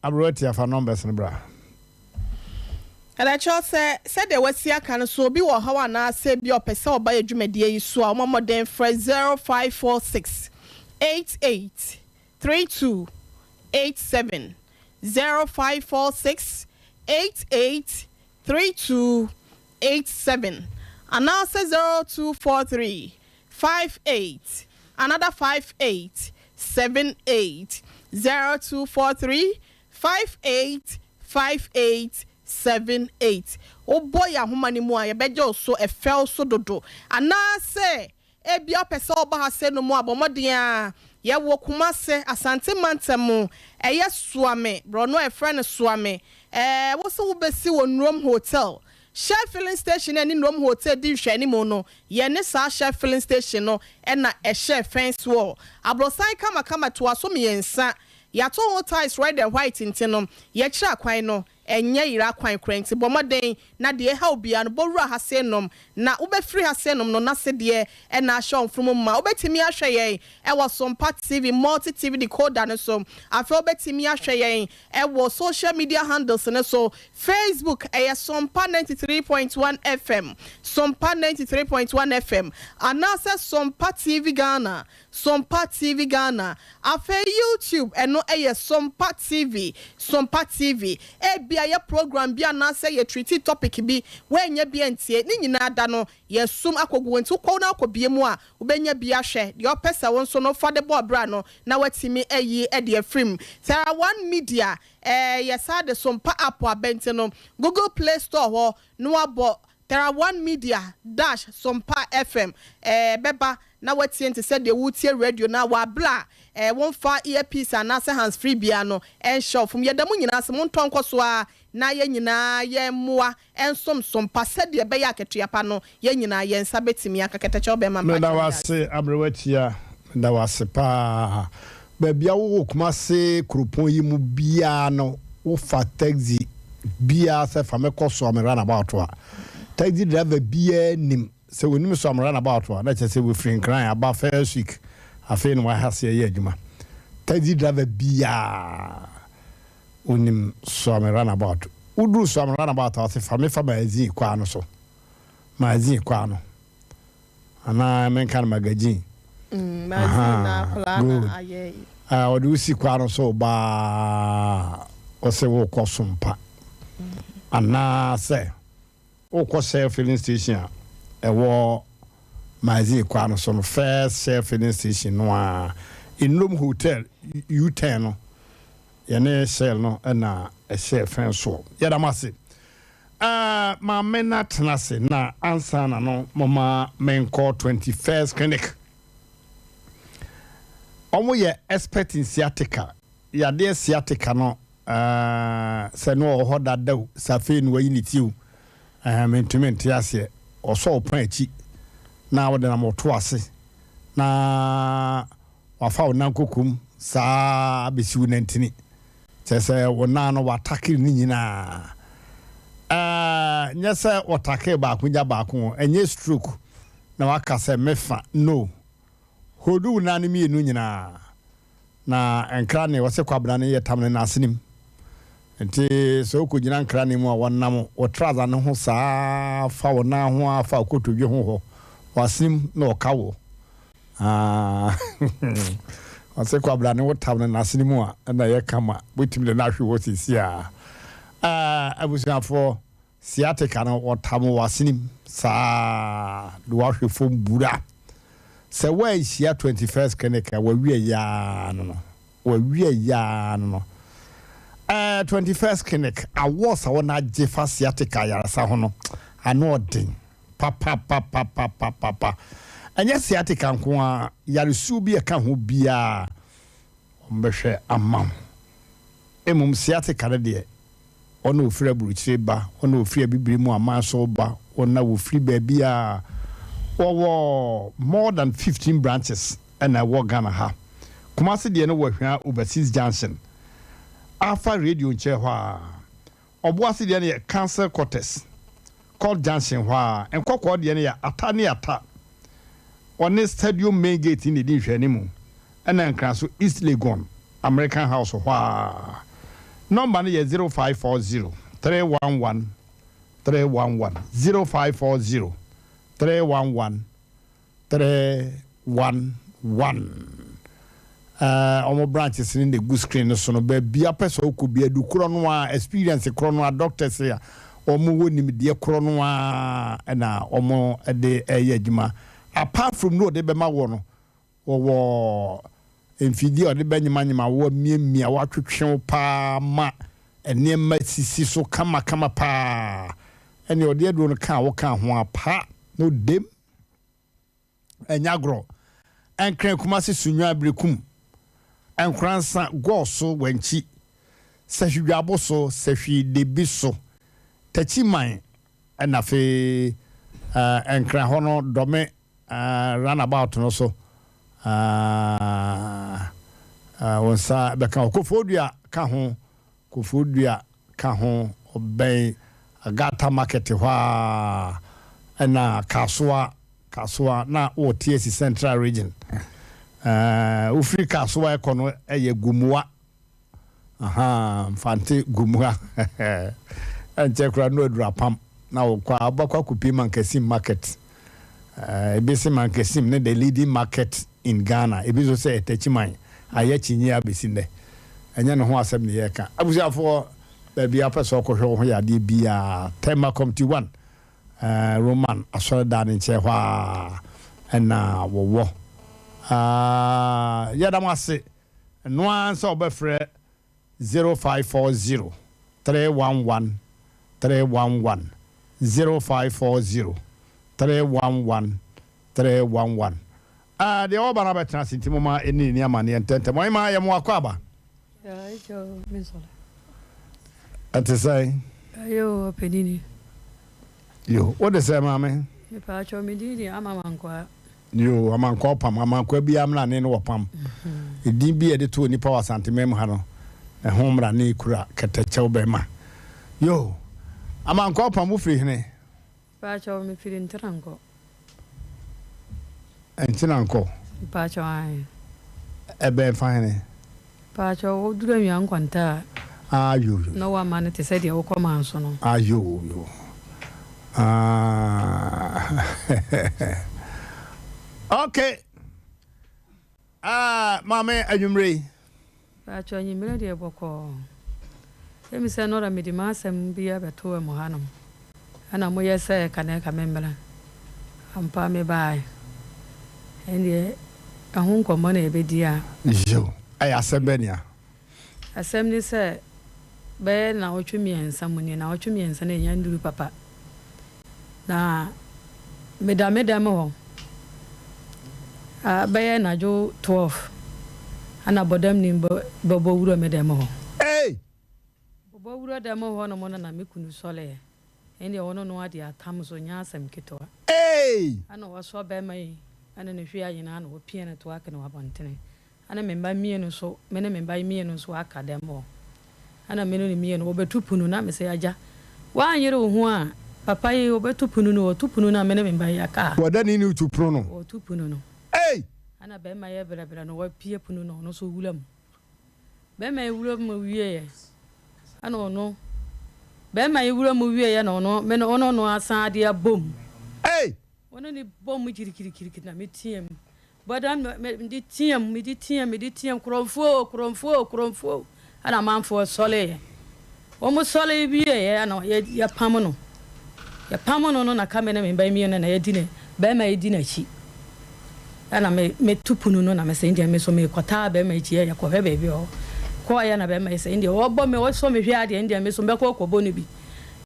abrewatia fa numbers ni bra. And I just said there was here can so be what how na say be opese oba adwumadie yi so a mo den frɛ 0546 88 32 87 0546 88 32 87 and now say 0243 58 another 58 78 0243 58 58 78 oh boy ahoma ni mu a ye beje so e fel so dodo ana se e bia pese oba ha se no mu abomodin a ye wo kuma se asante mantemu e ye suame bro no e friend suame wo so wo besi wo Nrom hotel Shell filling station ani Nrom hotel di hwe ni mu no ye ne sa Shell filling station no e na e share fence wall abrosan kama to aso me yensa ya to ho ties red and white intino ye kira kwan no enye yira kwan krenti bomoden na de ha obia no bowura ha senom na ubefri ha senom no na se de e na show from ma obetimi ahwe yen e wo Sompa TV multi TV decoder no so afa obetimi ahwe yen e wo social media handles no so Facebook e Sompa 93.1 FM Sompa 93.1 FM anasa Sompa TV Ghana afa YouTube eno e Sompa TV e bia ye program bia na say ye treaty topic bi wenye bia ntie ni nyina da no ye sum akogu nti ko na akobie mu a ubenya bia hwe de opesa won so no for the board bra no na watimi ayi e de afrim Tara One Media ye sa de Sompa app abente no Google Play Store ho no abo Tara One Media dash Sompa FM beba na watie nti said the wutie radio na wa bla won fa earpiece anase hands free bia no en show from yedamu nyina se mon tonko so a na ye nyina ye moa en Sompa said the be yaketua pa no ye nyina ye nsa betimi akaketa che obe mama na wase abrewatia na wase pa ba bia wo kuma se kropon yi mu bia no wo fa taxi bia se fa me koso me run about wa taxi driver bia nim se wonim so am run about wa na che se we free cry about first week afi no wa hase ye adwuma taxi driver bia onim so am run about udru so am run about wa se fa me fa magazine kwa no so magazine kwa no ana men kan magazine magazine na plan aye odu si kwa no so ba o se wo ko Sompa ana se o ko Shell filling station ewo magazine kwa no so no first Shell filling station no a Nrom hotel U10 no ye ne Shell no na e Shell fence so ye da mase ma mena tenase na ansa na no mama menko 21st clinic. Omo ye expert in sciatica. Ya de sciatica no se no ho da daw safe no yi nitiu. Mentument yase oso opan achi na wo de na moto ase na wafa wonan kokum saa besiwu nantini chese wona no watake ni nyina nyese watake ba kunya ba ko enye stroke na waka se mefa no hodu na ni mienu nyina na enkra ne wose kwabra ne yetamne na asenim nti so ko nyina enkra ne mu a wonnam o traza ne ho saa fa wona ho afa kotodwe ho wasim na okawo wase kwabra ne wotamne na asenim a na ye kama botimle na hwe wo sisi abusuafo sciatica no wotam wasenim saa do ahwe fom bura se wa hia 21st clinic wa wie ya no wa wie ya no 21st clinic awosa wona jefa sciatica yarasa ho no ano den papa anya sciatica nko a yaresu bi eka ho bia ombehwe amam emum sciatica de ona ofira buruchire ba ona ofira bibiri mu amanso ba ona ofiri ba bia more than 15 branches and I work Ghana ha. Kumasi de no wahwa overseas junction. Alpha radio nche hwa. Obuasi de ne cancer cortes. Called junction hwa. Enkokọ de ne ya atani ata. On stadium main gate in the hwani mu. Ena nkran so East Legon American House hwa. Number ne 0540 311 311 0540 311 omo branches in the good screen so no be bia person ko bia du kro no a experience kro no a doctors ya omo woni me de kro no a na omo de adwuma apart from no de be ma wo no wo enfidi o de be nyima wo miemia wa twetwe pa ma enema sisi so kama pa ene o de do no ka wo ka ho apa no dem enyagro enkran kumase sunwa brekum enkransa goso wanchi sahwidwabo so sahwi debi so tachiman enafe enkran hono dome runabout no so wonsa beka kofodua ka ho obey agata market hwa na kaswa na OTS Central Region ufri kaswa ekono eye gumua mfante gumua enche kra no drapam na okwa abakwa kupi mankesim market ebisi mankesim ne the leading market in Ghana ebizo say etachiman ayachinyi abesinde enya no ho asem ne yeka abusiafo baby apeso kohwe ho ya de bia tema committee 1 Roman asore dan nche hwa na wowo yadamase no answer obefre 0540 311 311 0540 311 311 de obana betra sintimoma eni ni amane entente mo ma yemo akwaba yo misola atesai yo penini yo what the say mama me pa cho me di amankwa yo amankwa pam amankwa bi amna ne no wopam edin bi e de to ni power santimem ha no e homra ne kura ketachew be ma yo amankwa pam wo firi hene pa cho me firi ntranko entinanko pa cho ai ebe fa hene pa cho wo duro mi ankwanta ayo no wa man te say de wo koma nso no ayo yo okay mama adwumre pa cho nyimre de boko emi se no ra me di ma asem bia beto mo hanom ana mo yese kana ka membra ampa me bai ende ahun komo na ebedi a yo ay asem benia asem ni se be na ochumi ensa muni na ochumi ensa na yanduru papa na meda mo be na jo 12 ana bodam ni bobo wuro meda mo bobo wuro da mo ho no mo na mekunu sole ene wono no ade atam so nya asem kitoa ana waso be mai ana ne hwe ayina na wo pie na to aka na wabantene ana memba mienu so mene memba mienu so aka dem mo ana menu ni mienu obetupunu na mese aja wa nyere ho a papa yi obetupunu no otupunu na mene memba ya ka wadani ni utupunu no otupunu no ana be ma ye bere no wa pie punu no so wulam be ma wulam wiye ana ono be ma wulam wiye na ono mene ono no asan ade abom ono ni bom kirikiri na metiem bodam me ditiem kromfo ana manfo sole o mo sole biye ana ya pamono no na kamena me ba mi na ya dine ba ma edina chi ana me tupunu no na me se ndia me so me kwata ba ma chi ya ko be bi o ko ya na ba ma se ndia o bo me o so me hwe ade ndia me so be ko bo no bi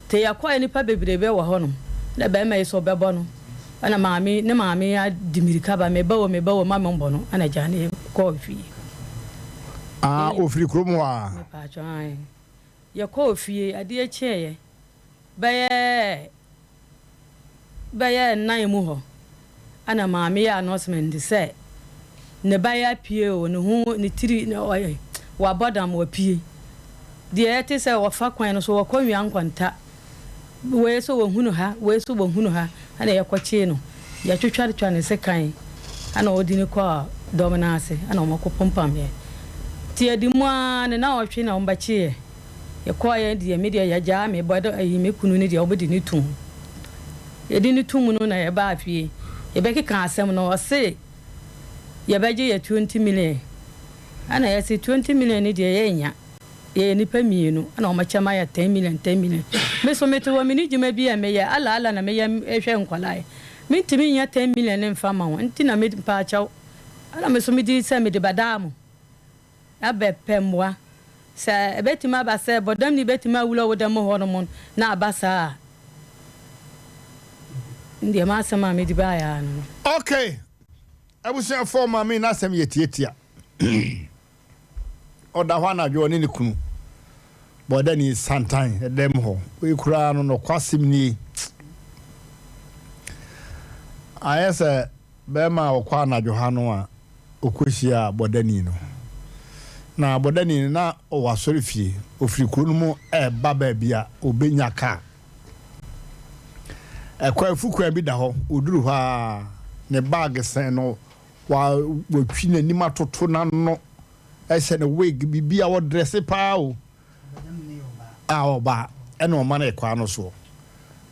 te ya kwa nipa bebrebe wo ho no na ba ma so be bo no ana maami ya dimirika ba me bawo mama mbono ana jane ko fi ofiri kromo a pa chan ya ko fi ade cheye baye nan mu ho ana maami ya announcement say ne baye pie o ne hu ne tiri ne oye wa bodam wa pie de ete say wa fa kwan no so wa kwanwi ankwanta we so wo hunu ha ana yakwache no ya twetwa ne sekan ana odini kwa dominance ana omako pompam ye tie di mu an na otwe na ombache ye kwa ye di media ya ja me bodo ayi me kunu ne di obodi ni tum ye di ni tum no na ye ba afie ye be kika asem no o se ye beje ye 20 million ana ye se 20 million ni di ye nya ye nipa mienu ana omachama ya 10 million me so meto wa mini jima bia me ya ala na me ya ehwe nkwalai me ntimi nya 10 million ne mfa ma wo nti na me pa chaw ana me so me di se me de badam abe pemwa sa ebetima ba se bodam ni betima wulo wodam ho no mon na abasa ndi ma sama me di ba ya no okay abusia forma me na sem yetietia oda hwana jo ni kunu boda ni santan edem ho we kura no kwasim ni ayese be ma okwa na jo hanu a okohia boda ni no na boda ni na o wasori fie ofiri kunu mu ba bia obenya ka ekwa fukwa bi da ho oduru ha ne bag sen no wa twi na ni matoto na no ese ne wig bibia wo dress pa o oba ene o mana ekwa no so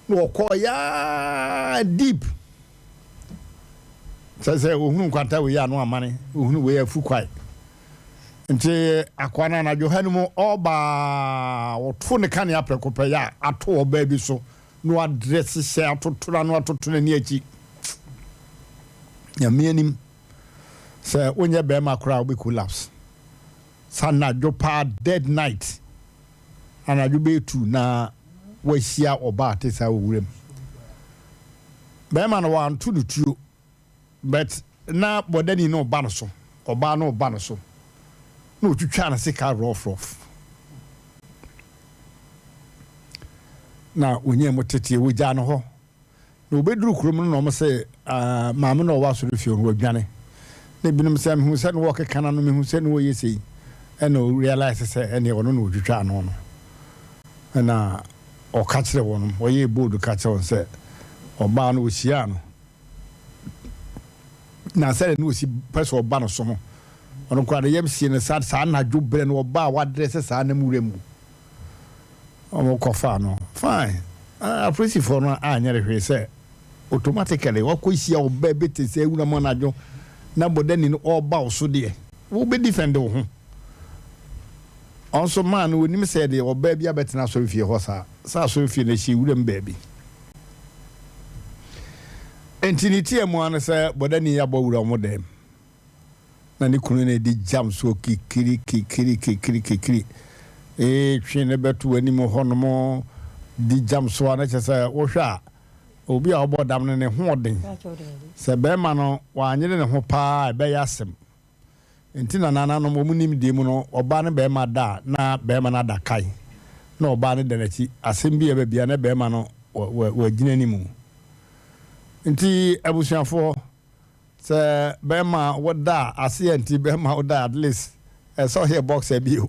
no ko ya deep say ohunu kwanta we ya no amane ohunu we afu kwai nti akwana na johanu mu oba woto ne kan ya prekopa ya ato oba bi so no address se atotora no atotona ni achi ya mianim se onye be makra obi collapse sana jopa dead night ana jube tu na wahia oba atesa owurem be ma no wan tu nutuo but na bodani no ba no so oba no ba no so no twitwa na sika rough na onye motete wogya no ho na obeduru kurom no mo se maame no wa so refio no adwane na binum se me hu se no wokeka no me hu se no wo yesi eno realize se ene wono no twitwa no no na o kachire wono o ye bold kache on se oba no ohia no na se no osi person oba no so no ono kwa de yemsie ne sa na dwobre no oba wa dress sa na muremu omo kofa no fine appreciate for no anyere hwe se automatically wakohia oba bete se ewuna mo na dwo na bodani no oba oso de wo be defend wo ho also man we nim say de oba bia betina so fie ho sa so fie na shi wurem baabi entinity emu an say bodani ya bo wura mo dem na ni kunu na di jam so kikiri twe ne beto anim ho no mo di jam so na kyese wo hwa obi a obodam ne hoden se be ma no wa anyere ne ho pa be yasem enti na nana no mo nim die mu no oba ne be ma da na be ma na da kai na oba ne danachi asem bi e be bia ne be ma no wa gina ni mu enti abusuafo se be ma woda ase enti be ma woda at least so here box e bi o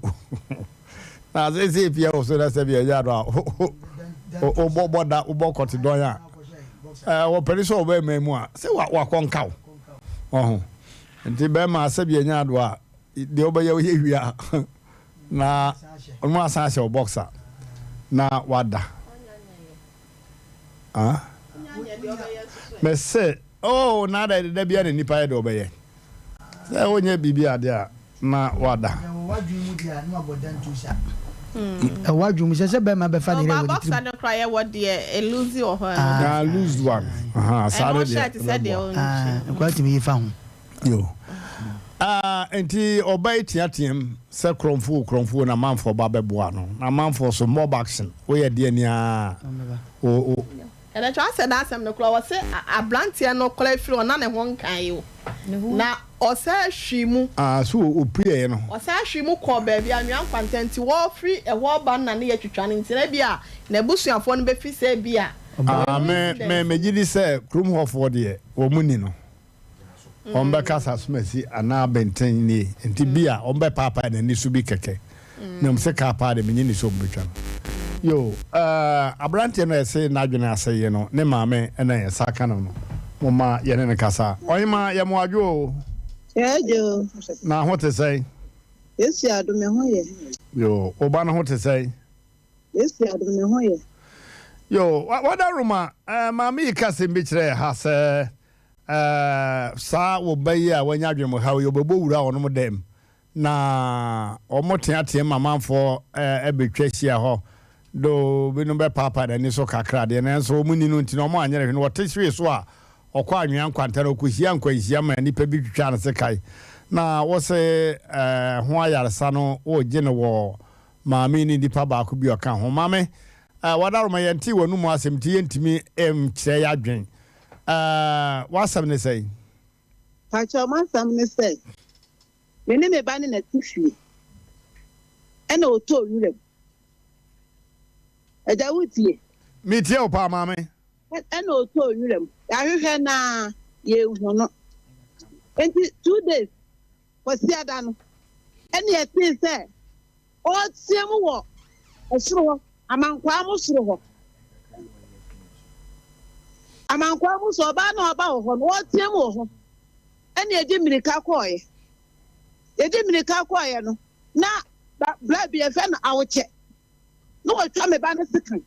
na ze bia o so na se bia ya do o boda o bokoti don ya wo periso oba memu a se wa konkaw nti be ma se bia nya do a de obaye wo yewia na onu asanse o boxer na wada me se na da bia ne nipa de obaye se onye bibia de a na wada wadwum dia na abodan tusa wadwum se be ma be fa ne re box and cry what there a lose or her lose one sorry there kwati mi fa ho yo enti obai tiatem se kromfu na manfo ba beboa no na manfo so mob action we ye de ni a o and I try said Asem no kro say a blantia no kra firi ona ne ho nkan yo na osa hwimu so opie no osa hwimu ko ba bia nwan kwantenti wo free e wo ba na ne ye twetwa ne ntira bia na busuafo no be fi se bia me gidi se krum hofo de wo muni no ombe kasa sumasi ana benten ni enti bia ombe papa na ni subi keke na mse ka pa de menyi ni so mbetwa yo abrante no ese na adwene aseye no ne maame na ye saka no mama ye ne kasa oyima ye mo adwo Ejo na hote say esi adome ho ye yo oba no hote say esi adome ho ye yo wada ruma maame kase mbi kire ha se sa wo bayi a wanya adwene mo ha yo bebo wura ono mo dem na omoteate mamanfo ebetwa hia ho do binu be papa da ni so kakra de na so muni no ntino mo anyere hwe wote hwe so a okwa anwan kwantara okuhia nkwanhia ma nipa bi twitwa na se kai na wo se ho ayaresa no o gine wo maame ni dipa ba ko bi oka ho maame wadaro ma yenti wonu mu asemti yentimi kire ya adwen wasam ne sei pacho man sam ne sei me ba ni na tifie ena oto yure eja wutie mi tie o pa maame ena oto yure ya hwehwe na ye hu no enti 2 days kwasi ada no ena ye tin se o tie mu wo osuro amankwa mu suro ho amankwa mu so ba na oba ho no o tie mu ho ena edi mirika koye no na bla bi efe na awoche no watwa me ba ne sekan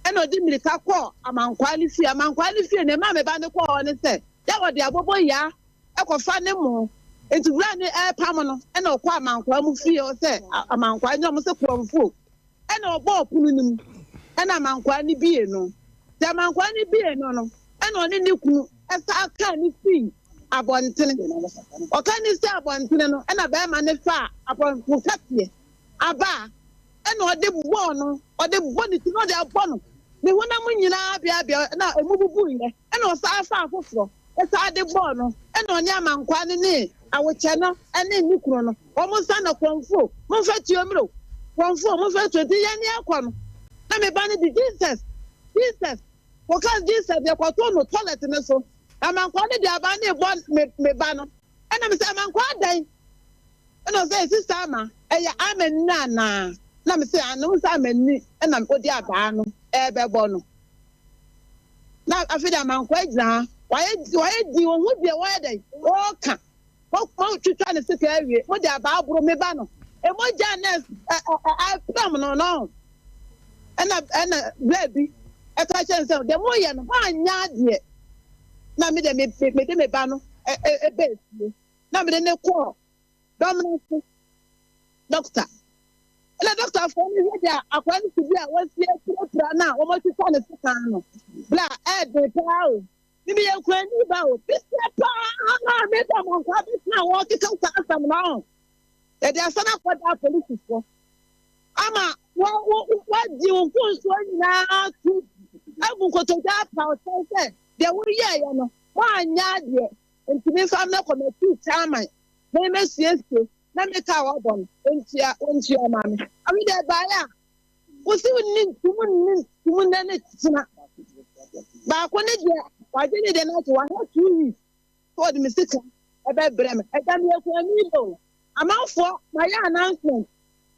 ena odi mirika ko amankwa ni fie ne ma me ba ne ko ne se ya wode abobo ya ekofa ne mo enti bla ne pam no ena okwa amankwa mu fie o se amankwa nyom se kromfo ena obo opunu nim ena amankwa ni bie no te amankwa ni bie no ena oni ni kunu esa aka ni fie abontene okani se abontene no ena be ma ne fa abonfo katie aba ena ode bubo no ode bubo ni ti no de abo no ne hona mu nyina bia na emububu ye ena osa fa afoforo esa de bo no ena oni amankwa ne awoche no ene ni kuro no omo sa na konfo mo fa tiomro konfo mo fa 20 ye ni akwa no na me ba ne di Jesus because Jesus de kwato no toilet ne so amankwa ne de aba ne bo me ba no ena me say amankwa dan ena say sister ama eya amen na me say anu say amen ni ena odi aba no ebe bo no na afide amankwa gina waye di ohun de waye dan o ka mo twitwa ne sika awie mo de aba aburo me ba no e mo ja nurse pam no ena baby e ka chen say de mo ye no anya de na me de me ba no base na me de ne ko dominant doctor ele doctor for me here akwan ti bi a wasi tra na o mo ti fa ne sika no bla de pa o ni me ye kwan ni ba o bi se pa na me da mo ka bi na wo ti kan sa sam na o e de asana for da police for ama wa di wo kunso nyina tu abu kotoja pa o se de wo ye ye no wa anya de ntimi fa na committee chairman me siesie na me ka wa bon ontia ma me ami de ba ya wo si tumu na ne tina ba ko ne de wa je ne de na to wa 2 weeks for the mistake ebe brem e ga me ko ami do amanfo ma ya announcement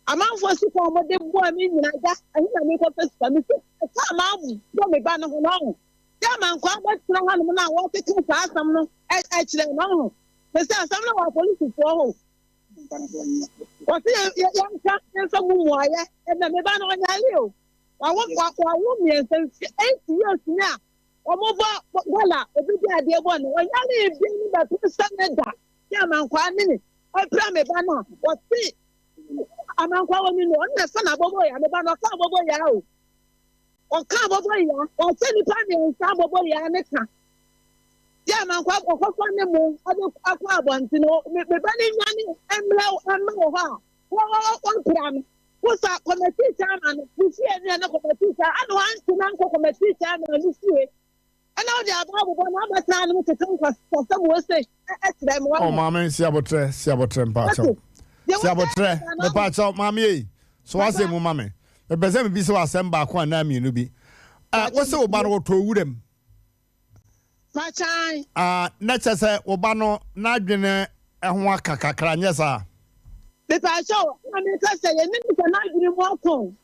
amanfo si ko mo de bo ami nyina ga ahi na me ko pesa me se ka ma bu do me ba no ho no ya man ko ba tina ha no na wo te kin sa asam no e kire no ho me se asam no wa police for ho wo se ya nka nso mu mu aya e na me ba no nya le o wa wo mi ense 8 years ni a o mo bo wala obi di ade bo no nya le bi ni ba to sa na da ya man ko ani ni o pra me ba no wo se aman kwa woni no na fa na bobo ya me ba no ka bobo ya o ka bobo ya o se ni pa ni sa bobo ya ne ka ya man kwa ko ne mo ade akwa abonti no me ba ni nyani emla ho ha wo pram wo sa committee chairman ni si eni na committee chairman anu anti na ko committee chairman ni si e ana o de ababu bo na abata no te kan kwa so mo se e tire mo o ma men si abotre mpa cho si abotre me pa cho ma me so wase mu ma me e be se me bi se wasem ba ko na mi no bi wo se wo ba no to wurem Pachan. Na chese wo ba no na adwene ho aka kakra nye sa. Me pa cho, na me ka se ye ni na adwene mu akon.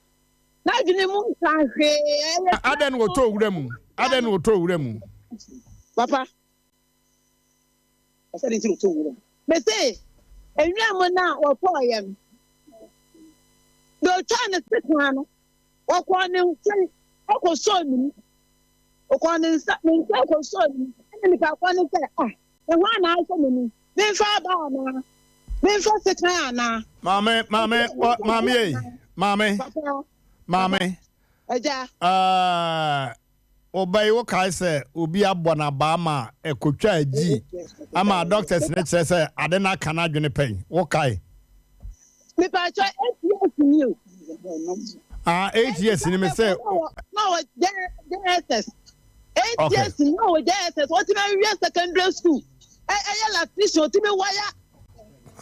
Na adwene mu kan hwe. Aden wo to wurem. Papa. Asa ni to wurem. Me say, enwa mo na wo po yem. Do try na sit no. Wo ko ne nche, wo ko so ni. Okwane sa me ko so ni ka kwani se e ho na aso me fa ba na me fa se kan na mame aja obey wo kai se obi abona ba ma ekotwa agi ama doctors ne kire se ade na kana adwene pen wo kai me pa cho 8 years ni 8 years ni me say no JSS 8 years no with JSS what in a secondary school electrician what me wire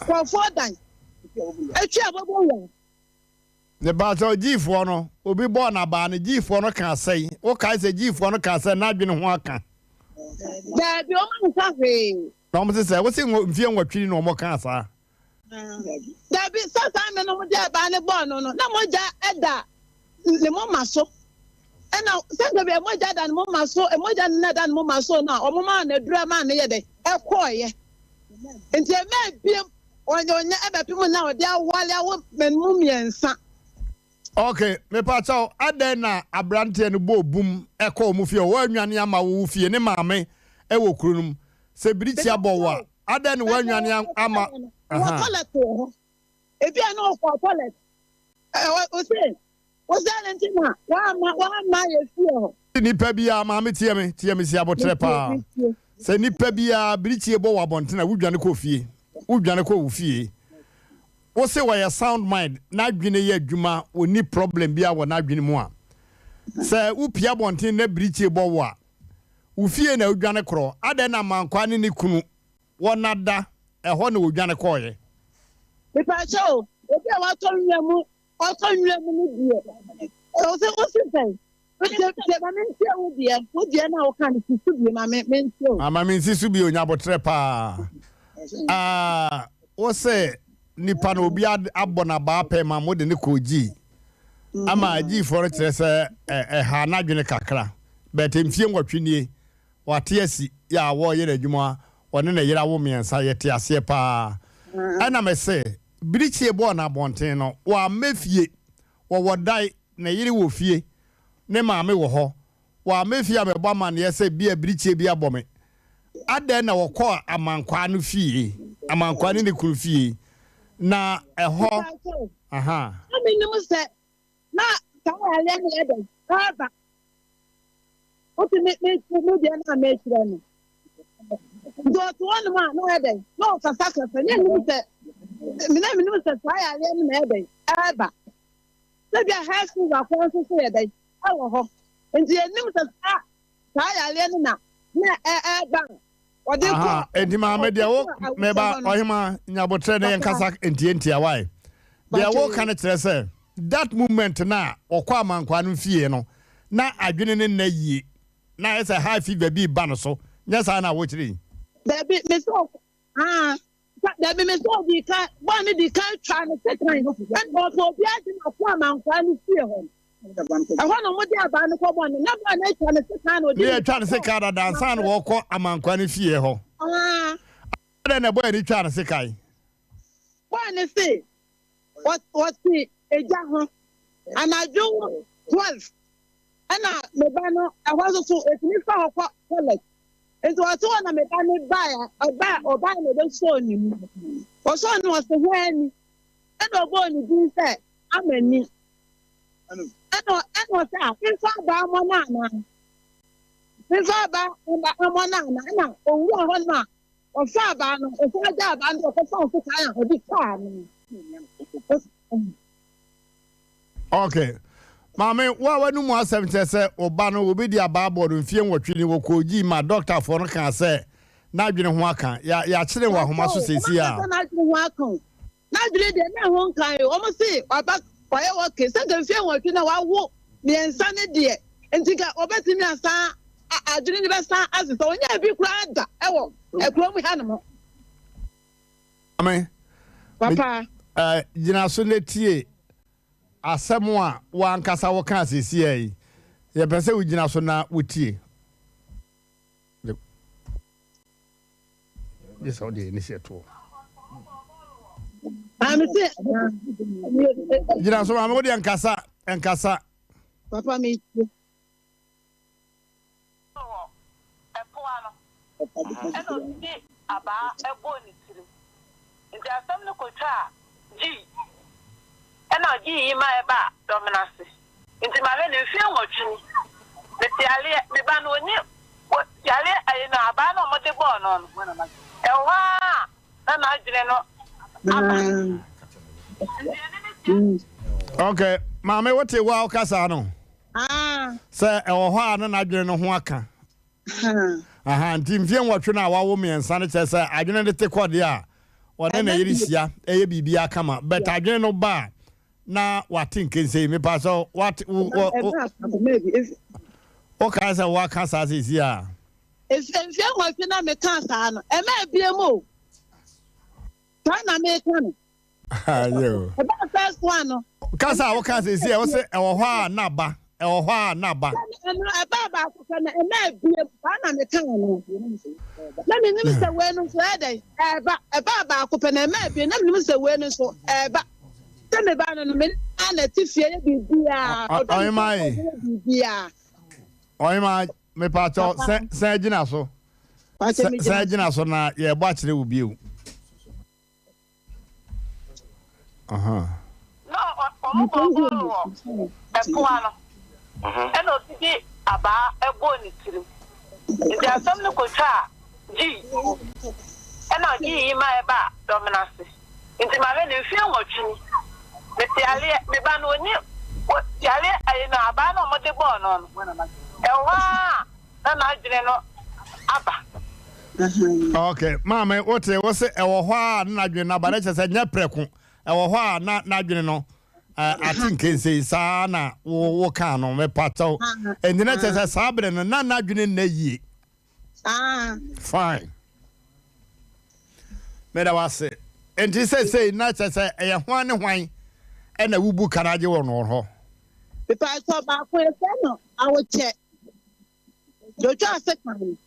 for 4 days echi abobo ya ne ba so G4 no obi bo na ba ne G4 no kan sei wo kai se G4 no kan sei na adwene ho aka da bi o man ka fe no mo se wo se mfie nwatwiri no mo kan sa da bi so me no mo ja ba ne bo no na mo ja eda le mo maso ena sanga be mo ja dan mo maso e mo ja na dan mo maso na o mo ma na dura ma na ye de e koye enti e me biem onya e be pim na o de awale awo menmu miensa. Okay, me pa chao aden na abrante no bo bum e ko mu fie wo anwane ama wo fie ne maame e wo kurunum se birichi abowa aden wo anwane ama aha toilet ho e bia na o ko toilet o se was that antina wa ma ye fie ho nipa bia maame tie me si abotre pa se nipa bia birichi e bo wa bontena wudwane ko fie wudwane ko wo fie wo se wa ya sound mind na adwene ye adwuma oni problem bia wo na adwene mu a se wo pia bonten na birichi bo wo a wo fie na wudwane kro ade na mankwa ne kunu wo nada ho na wudwane ko ye me pa cho obi a wa to nwemu o to nwemu ni die o se say o ma men tie wo die na wo kan ti su bi ma men tie o ama men si su bi onya botre pa wo se nipa no obi abona ba pe ma mo de ne koji ama agi for kire se ha na dwene kakra but mfie nwatwenie wate asi ya wo ye adwuma one na yira wo miensa ye te ase pa ana me se birichie bo na bonten no wa mefie wo wodai na yiri wo fie ne maame wo ho wa mefie amebo ma ne se bia birichie bia bome aden na wo ko amankwa no fie amankwa ne kuru fie na eho aha ami no se na ka ale ne ede aba o ti me de na me kire no do to one ma no ede no ka ne ni se me no se ka ale ne ede aba Maybe a high school are going to say that. Oh, and the news of Alena. Enti maame dia wo meba ohima nyabotre ne nkasa entientia why dia wo kan kire say that moment na okwa amankwa no fie no na adwene ne na yie na ese high fever bi ba no so nyesa na wo kire baby me so baby me so di kan one di kan try no say kan and also bi adi na okwa amankwa no fie ho I want to move the band for one. Never an eight and a second. Yeah, trying to say Cara dance and walk a man quite fear ho. Then a boy trying to say Kai. One is say what the a young and I do 12. And the banner, I was also a Mr. College. It was one of the banner buyer or buy the son. Or son was the when and a boy is said, I'm a knee. I was out. It's all about Monana. It's all about Monana. Or one or Saban or Fadab and the phone for the time. Okay. Mammy, what no more 70 say, Obano will be the ababo and fear what you will call ye, my doctor for no can say. Now you know what can. Ya, children were who must say, yeah. Not really, they won't kind. Almost say, about. Why okay? So the fear what you know I walk me and Sunday dear and think over to me as I didn't even start as so yeah be glad oh a grown we animal. I mean Papa you know so letie asemwa wan kasa wo kan sisi ai ye pese we gina so na wotie yes all the initiative I'm saying, you know, so I'm already in Casa and Casa. Papa, me. About a bonnet. There are some local tar, G. And I'll give you my bar, Dominus. Into my very film watching. The Tialia, the Banoni, what Tialia, I know about what they born on. And why? And I didn't know. Okay, Mammy, what a wow Casano. Sir, or why na adwene no ho aka. Ntim fie nwotwe na wa wo me nsa ne chese adwene de tekọ de a. Wona na yirisia eye bibia kama, but adwene no ba na wate nkense me pa so what o ka say wa kasa sisi a. If fie nwotwe na me kasa no, e ma bie mo. Tana me kan. Yo. About first one. Kasa wo kasa sisi e wo se e wo hwa anaba. E wo hwa anaba. E baba ko na e ma bie na me kan no. Na me nim se we no so e dey. E baba ko na e ma bie na me nim se we no so e ba. Se me ba no me na tifie bibia. Oy mai. Bibia. Oy mai me pa to se gina so. Se gina so na ye bo akire wo biu. No, and also about a bonnet. There are some local tar, G. And I'll give you my bar, Dominus. Into my very film watching. The Tialia, the Banoni, what Tialia, I know about what they born on. And why? And I didn't know. Okay, Mamma, what was it? Our why not doing about it as a neprecum. Our why not doing no. I think it's a sana or cano, me pato, and the next as a sabre and not doing the ye. Fine. Made I say, and he says, say, not as a one wine and a wubu canadio on her. If I saw about for a I would check. Don't just second.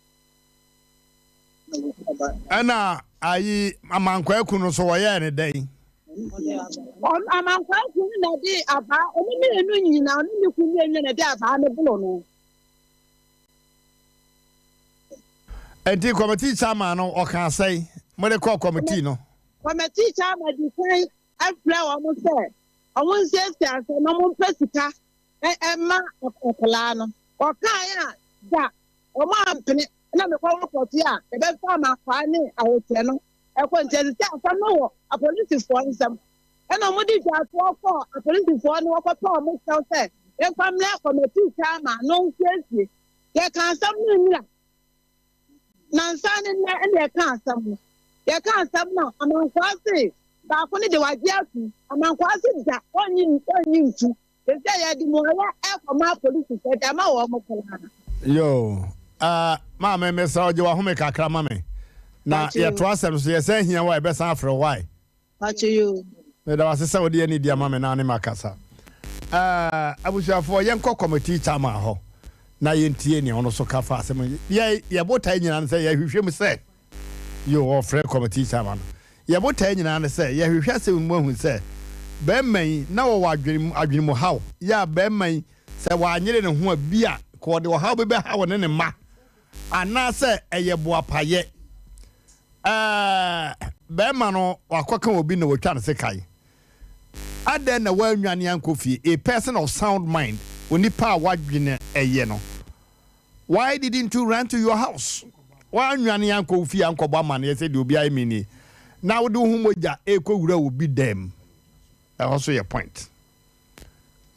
Anna, I am uncle Kuno so any day. I'm quite good about only now, you couldn't a day about the blow. And the committee chairman or can say, what they call committee no. Committee chairman, you I play almost there. I won't say that no one pessica and ma of Polano or Kaya that or my penny. And I'm a call for Tia, the best time I find it, I will tell you. I want to tell some more. A police for some. And I'm going to for a police for no papa myself say if I'm left from a teacher no case there can some Nansan and there can't some there can't some now among quasi but only the wajiatu among quasi that one you to they say the more for my police said I'm a yo mama me saw you home kakra mama na ya to asem so ye say hia why be san afro why Pacho you me da wase say odi ani dia mama na ne makasa abusuafo ye nkọ committee chama ho na ye ntie ne ono so kafa asem ye botai nyina say ye hwehwem say yo ofre committee chama no ye botai nyina say ye hwehwe asem mu hu say be man na wo adwene mu haw ya be man say wa anyere ne ho bia ko de wo haw be haw ne ma ana say eye boapaye be man no wakwaka obi na wotwa ne sekai aden na wanwane ankofie a person of sound mind onipa wadwene eye no why didn't you run to your house wanwane ankofie ankobo amane ye say de obi ai mini na wo de hu moja ekowura obi dem also your point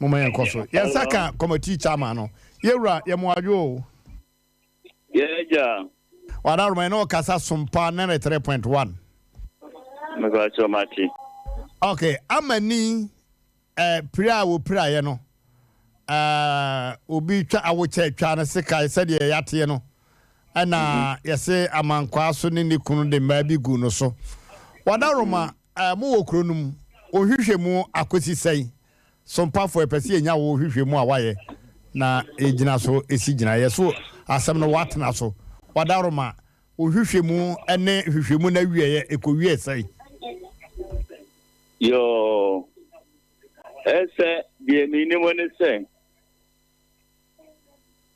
mama yankoso yasaka committee chairman no yewura ye moadwo yeah wadaru me no kasa Sompa 3.1 mega chomati okay amani pra ye no obi twa awoche twa na sika said ye yate no ana yese amankwa so ne kunu de ma bi gu no so wadaru ma mo wokronum ohwehwe mu akosi sei Sompa for pese enya wo hwehwe mu awaye na ejina so esigina ye so asem no watena so wadaru ma ohwehwe mu ene hwehwe mu na wiye ekowie sei yo ese die mini woni say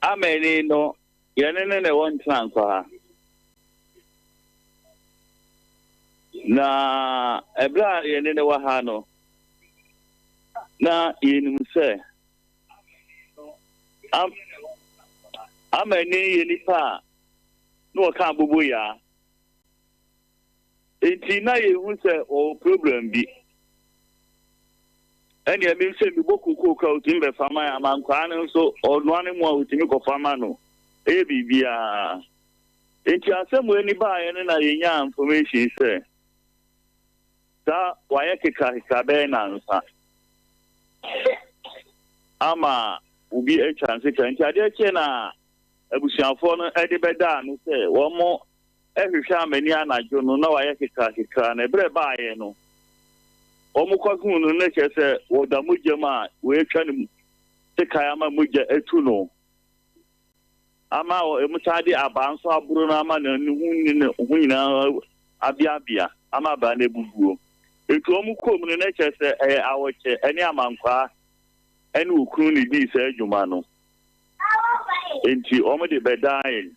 ameni no yenene ne won transfer na ebra yenene wa ha no na yenum say ameni yenipa no ka bubu ya enti na yehu say o problem bi and ya mi se mi boku ko utimbe fama ya mankwane so onwane mu utimi ko fama no e bibia enti asemu eni ba ye na yenya information say da waye kika be na nsa ama ubi e chance ka enti ade che na abusuafo no e de beda no say wo mo ehwehwa amani anajo no na waye kika na ebre ba ye no omukwagun no ne chese wo da mujema we twanim te kayama muja etu no ama o emutade abanso aburu na ama na hunyina abia ama ba na ebubuo etu omukom no ne chese awoche eni amankwa eni ukunu ni di se adwuma no enti omode bedai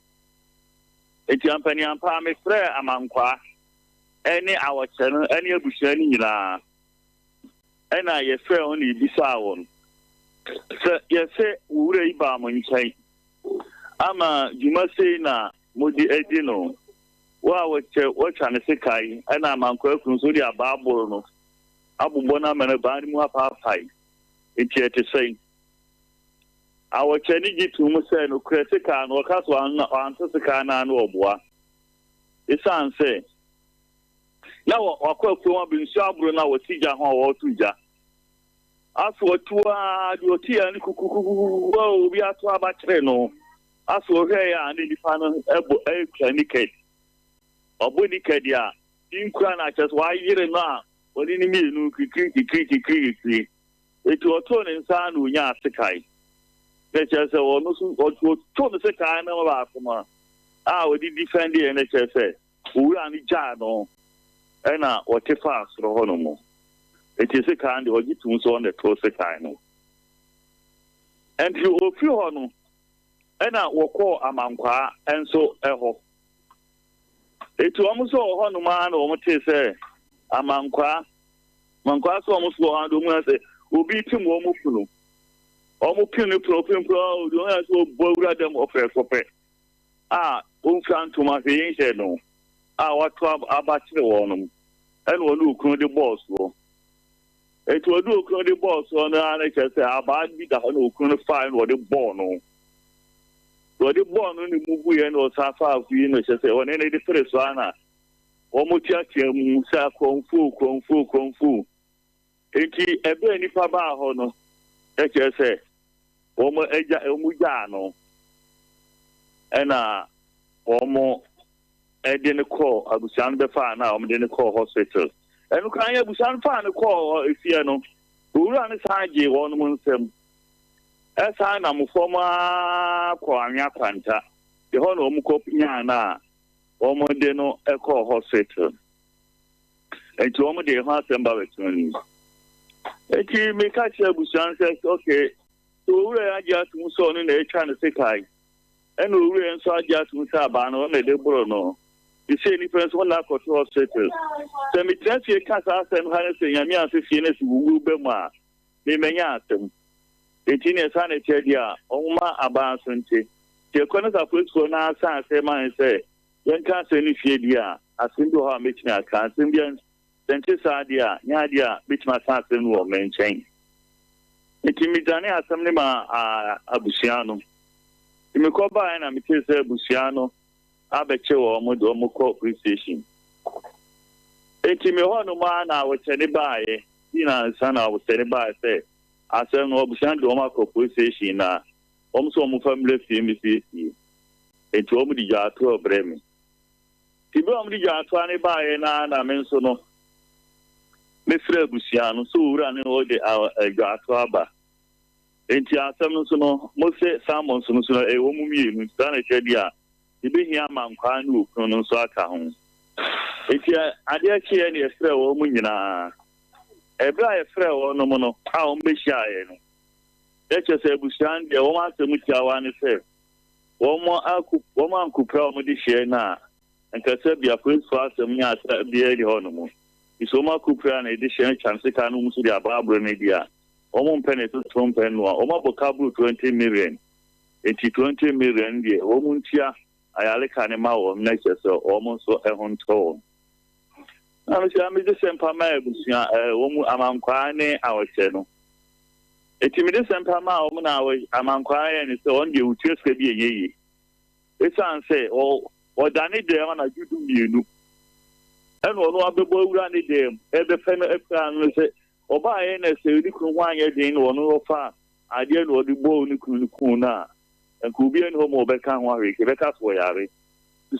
enti ampani ampa me frɛ amankwa eni awoche no eni ebushia ni nyina ena ye fe on ibisa won se ye se wure iba mo nkai ama juma sei na modi edino wa wacha ne sekai ena mankwa kun so dia baaboro no abubbo na mena ba ni mu apa pai etiete sei awacha ni gitu mu sei no kritika no kaso an seka na no oboa isan se na wakwaku wa binsu aburo na wotija ho wotuja aso tuwa di otia ni kukuku wo bi ato abakire no aso hwe ya ni difa no ebo clinic obuniked ya inkura na chest wa yire na oni ni mienu kiki etu oto ne nsa na onya asekai ne chese wono so oto ne sekai na ba akoma odi defend ye ne chese owura ni ja no ena wote fa asoro hono mo etise kan de ogi tun so on the close kind no and you ofi hono ena wokọ amankwa enso eho etu omuso hono ma na omote se amankwa so omuso hono mu ase obi tim omupunu omupunu pro do ha so bowura dem ofesope onfantuma fe yin no watu abachire wono ene wonu ukunu de boss wo It will do the boss on the about the fine or the born. What the born on the movie and was half of you say on any first one. Omuchachi Musa Kung Fu. Eti ebe nipa ba ho no. Eche say omo eja omujano. Ena omo ede ne call abusan be fa na omo de ne call hospital. Enu kan ya abusan fa ne call efie no. Owura ne saje won mu nsem. Esa na mo foma ko anwa kwanta. De ho no omo ko nya na omo de no call hospital. Eti omo de ho asemba betoni. Eti me catch abusan says okay. So owura aja tum so no na etwa ne sekai. And we and so just with Sabano on the Bro. No, you see any friends one lack of hospital. So, me tell you, can't ask them how to say, I'm here to finish Wubema. They may ask them. The genius sanitary, Oma Abansonte. The corners of which for now, say, man, say, young can't say any fear, as simple how much I can't Simbians, then this idea, Nadia, which my son will maintain. The Timidania, assembly Abusiano. Imikoba na mitese busiano abeche wo omo ko appreciation. Eti me ho no ma na wo chene baaye ina sana wo chene baaye se asem no busiano do ma ko appreciation na omo so omo family FMC. Eti omo di ja to obremi. Ti be omo di ja to ani baaye na me nso no me frɛ busiano so wura ne o de ja to aba. Enti asem no so no Mose Salmon so no wo mu mienu sta na hwede a ibehia mankwa na okunu no so aka ho. Enti ade akie ne efrɛ wo mu nyina ebra efrɛ wo no mo no a wo mbehia ye no eche se busian de wo ma asem tia wa ne se wo mo ankupra wo de hye na nka se bia praise for asem nya asa bia de ho no mo iso ma kupra na de hye chance ka no mu so de ababro ne dia Omo mpene to mpene no omo bokabu 20 million. Enti 20 million die omo ntia ayale ka ne ma wo na cheso omo so ehonto. Na me sia me de sempa ma ebusia omo amankwa ne awoche no. Enti me de sempa ma omo na amankwa ye ne se on de utieska bi eyeyi. Esan se o dane de ma na judu mienu. Eno no abebo wura ne de ebe fe no efra no se Oba na se ri kun wanye din no no fa ade no odi bo ni kun na enku bi en ho mo be kan ho awe ke be ka so yare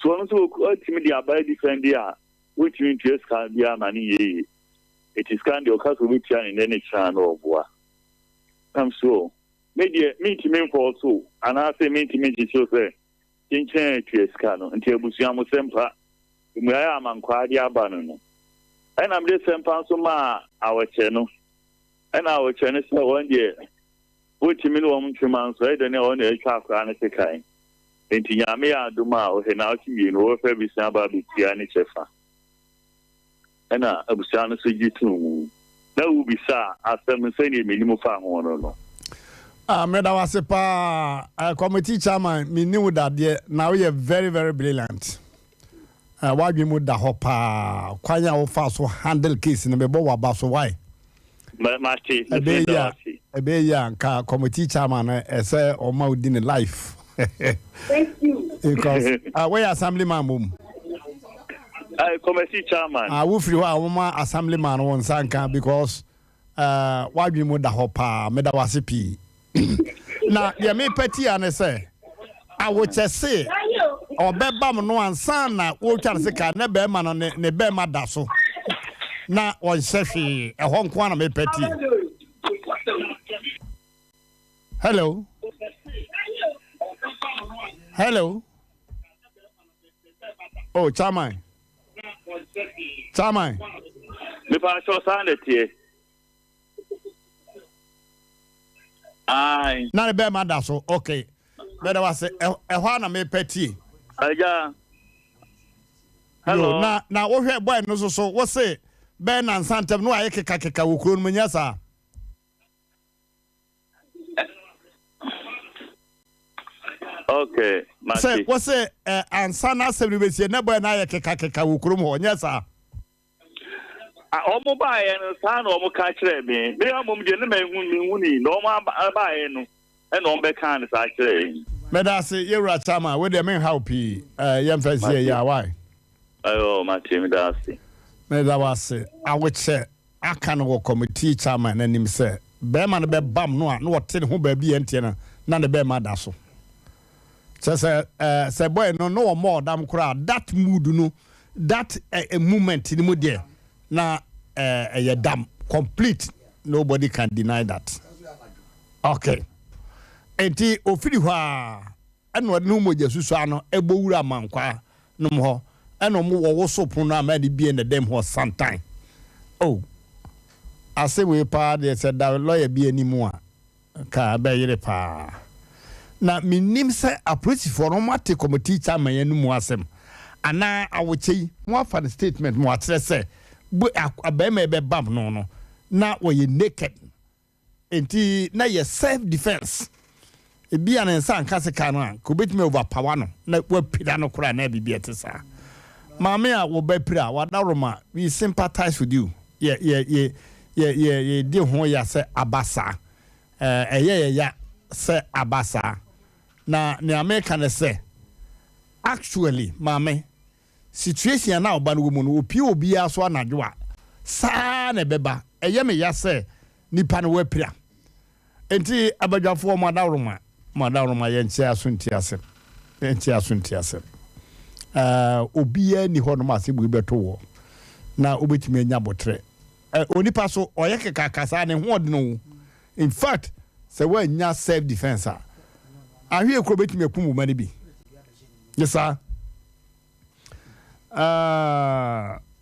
so no so ultimate dia ba defend dia which mean to ska dia mani ye it is kind of cause we try in any channel boa am so media meet me for so and I say meet me so say kinchen to ska no nti abusia mo sempa mu ya amankwa dia ba no and I'm just saying, Pansoma, our channel, and our channel, so one year, which mean 2 months, I don't know, only a car and a kind. And Yamia Duma, or Henaki, you know, if every Saba be Tiani Chefa. And I was trying to see you too. That would be sad, as I'm saying, minimum farm one or no. Meda was a committee chairman, me knew that now you're very, very brilliant. Why we move the hopper? Kwanya ofa so handle case in the bebo ba so why? Machi, a beya nka committee chairman say o ma within life. Thank you. Because where assemblyman mum. Committee chairman. We free wa assemblyman won sanka because why we move the hopper me da wasipi. Na ya me peti ane say I would just say or bebam no ansan na wo twa se ka ne be ma no ne be ma da so na on sefi e ho nko na me peti. Hello oh chairman me pa so sanity ai na ne be ma da so okay but I was e ho na me peti. Aja. Hello. Na wo hwe boy no so wo say ben and santem no aye keka wo kuro no nya sa. Okay, say wo say ansana sebi be sie na boy na aye keka wo kuro mo nya sa. Omo bae no sa na omo ka kire me. Me amom de na mehu ni na omo bae no. E na omo be kan sa kire. Me da se yewra chama we de men help yem fa se ya why. Ayo ma timi da se. Me da wase awoche aka no committee chairman anim se be ma no be bam no a no wote ne ho ba bi entie na ne be ma da so. Se boy no more dam kura that mood no that a moment in mood there na a dam complete, nobody can deny that. Okay, enti ofiri hwa eno no mo jesusu ano ebowura mankwa no ho eno mo wo so pono amadi bi na dem ho sometime. Oh, I say we pa they said that lawyer bi animu a ka be yire pa na minim se approach for no mate committee chairman yanu mu asem ana awochei mo afa the statement mo atre se abema be bam no na we naked enti na ye self defense e bia na nsa nka se ka no a ko betime overpower no na wa pida no kura na bibia te sa maame a wo ba pira wa daroma we sympathize with you ye di ho ya se abasa ya se abasa na ne America na se actually maame situation na oba no mu no opi obi aso anadwo a saa na beba me ya se nipa no wapira enti abadwafo madaroma ye ntia asunti ase obi ya ni ho no ma se bu beto wo na obetimi anya botre onipa so oyeke kakasa ne ho odno in fact se wa nya self defense ahwe ekro betimi akum mani bi yes sir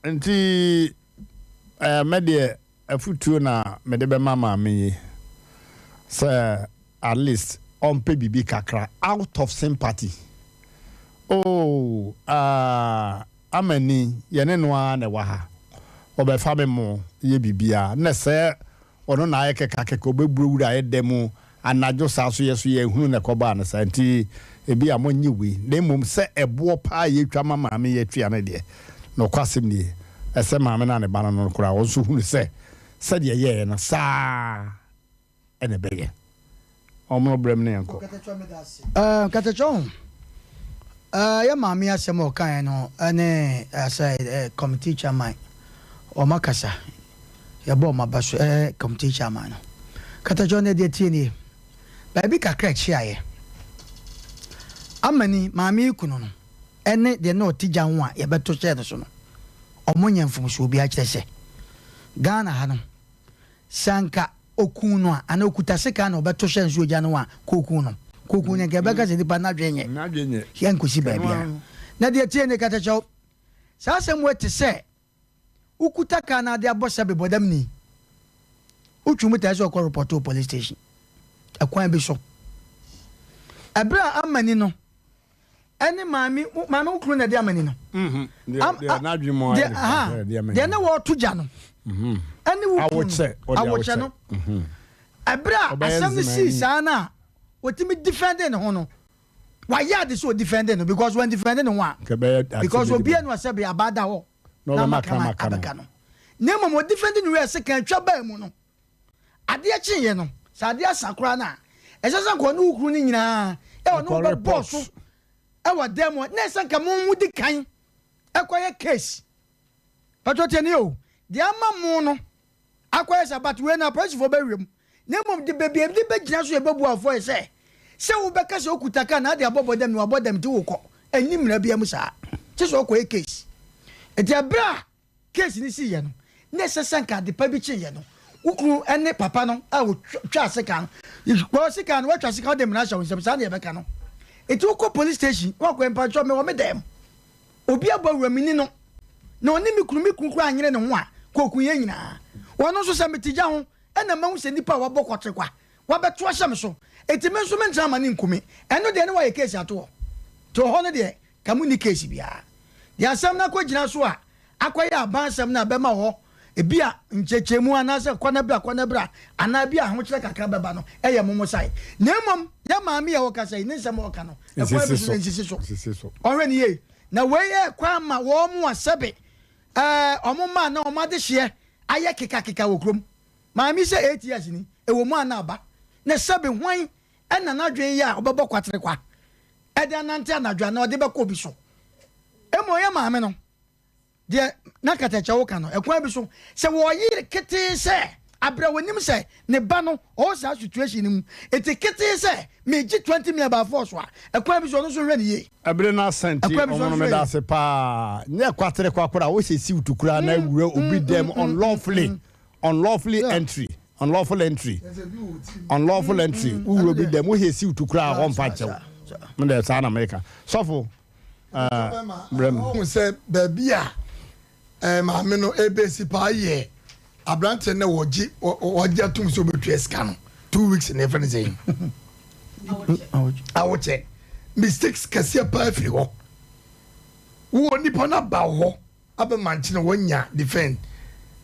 enti media afutuo na mede be mama me say at least on pay bibi kakra out of sympathy. Oh, amani yene no na waha obefa me mo ye bibia na se ono na ayeke kakeke obeburuwura edemu anajo saso yeso ye hunu na koba na santi ebi amonyi wi na mum se ebo pa ye twa mama me ye twa na de no kwasem ni ese mama na ne bana no kura wonso hunu se de ye na sa ene beye omo brem ne yanko Katacho ya mami asem o kan no ane say committee chairman o makasa ya bo mabaso committee chairman no Katacho ne de tie ni ba bi kakra chiaye amani mami kunu no ene de no tija ho a ya beto che no so no omonya mfumso obi a kirese Ghana ha no sanka okuno a ana okuta seka na obeto che nso oja no a kokuno ne gebeka se dipa na dwenye yen kusi ba bia na de tie ne Katacho sa sem wete se ukuta ka na de abosa be bodam ni utumuta so ko report to police station akwan bi so abra amani no ene mami ukru na de amani no de na dwemo de na wo toja no ene awoche no abra asem si sana wotimi defending ho no why yard so defending no because when defending one because obi enu asabe abada ho na makama abaka no nemo mo defending we se kan twa ba mu no ade achiye no sa ade asakura na esesa ko no ukru ni nyina e wono be boss e wa demo na esanka mo mudi kan ekoye case patoteni o de ama mu no akoye sabat we na police for be wiem nemo de baby de be gina so e babu afo e se wo be ka se okutaka na de abobodem no abodem ti wo ko enim na bia mu sa che so ko case e de bra case ni si ye no na esanka de pa bi chi ye no ukru ene papa no a wo twa seka no ko seka no wa twa seka dem na sha wonsem sa na ye beka no eti ko police station wa ko empa cho me wo me dem obi abawura mini no na oni mikuru anyere ne ho a koku ye nyina wono so se metija ho ena ma hu se nipa wa bokote kwa wa beto ahyem so eti me so me ntra mani nkumi eno de ne wa ye case ato to ho ne de kamu ni case bia ya sam na ko gina so a akoye abansam na bema ho ebia nchechemu anase kwana bra anabia ho kire kakra beba no eye momo sai na emom ya maami ya woka sai ne nsem woka no e kwa bi so nsisi so ohwe ni ye na weye kwa ma wo mu asebe omo ma na o ma de hye aye keka wo krom maami se 8 years ni e wo mu anaba na sebe hwan ena na dwen ya obebo kwatere kwa e de anante anadwa na ode be ko bi so emo ye maame no de na katacha wo ka no ekwan bi so se wo yi kete se abra wonim se ne ba no o sa situation ni mu etikete se meji 20 million ba force wa ekwan bi so no so hwe ne ye abre na senti omo no me da se pa ne kwatere kwa kora wo se si utukura na wure obi dem unlawfully entry unlawful entry wure obi dem wo he si utukura ho mpa chew me da sa na America sofo brem se babia maame no ebesi pa ye abrante na woji atum so betu eska no 2 weeks in every day awoche mistakes kasia pa afiri ho wo nipa na ba ho abe manchi no wonya defend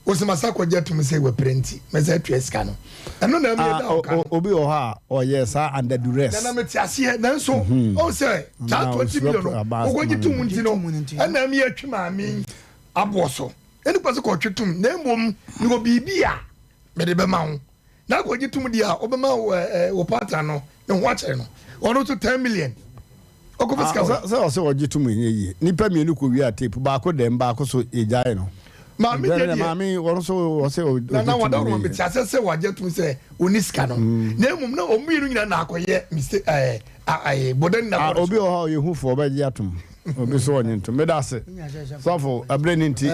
osimasa kwaje atum say we prenti meza tu eska no eno na me da obi o ha o yes under duress na meti ase na so o say that 20 million ogoji tum nti no na me atwi maami aboso eni kwase ko twetum na emom ni go bibia me de be ma ho na go gitum dia obema wo partner no ne ho akere no ono to 10 million okofiska so ogitum enye nipa mienu ko wi tape ba ko dem ba ko so ejae no maami de maami won so o se o na wada ro me tiase se wajetum se oniska no na emom na omiru nyina na akoye mistake boden na obi o ha ye hu fo ba ji atum obi so onye nto me da se sofo abreni nti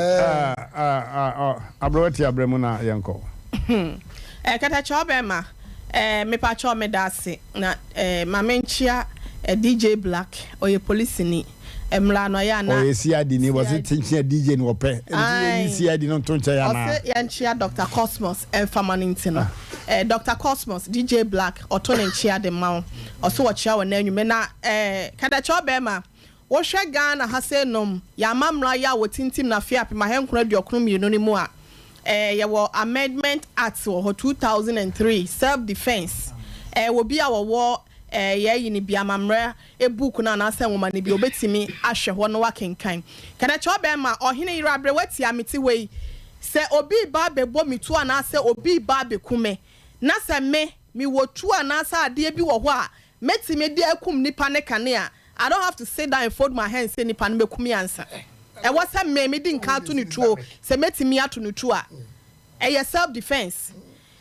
abroti abremu na yenko kata chobema me pa cho me da se na mamenchia DJ Black oye police ni emla no ya na oye CID ni was it DJ ni ope ni CID no to ncha ya na ose yanchia Dr. Cosmos permanent no Dr. Cosmos DJ Black oto nchia de ma oso wo chia wo na anwume na kata chobema wo hwe Ghana ha se nom ya mamra ya wo tintim na fia pe ma henkura duokrum yenu ni mu a ye wo amendment act wo 2003 self defense wo bia wo ye yini bia mamra e book na na se nwoma ne bi obetimi ahwe ho no wakenkan kana cho be ma ohene yira abre wati amiti wei se obi ba bebo mitu ana se obi ba bekume na se me mi wotu ana se ade bi wo ho a metimi de akum nipa ne kane a I don't have to sit down and fold my hands say nipa no bekumi answer. E was a me di nka to ni tuo se metimi ato ni tuo a e self defense.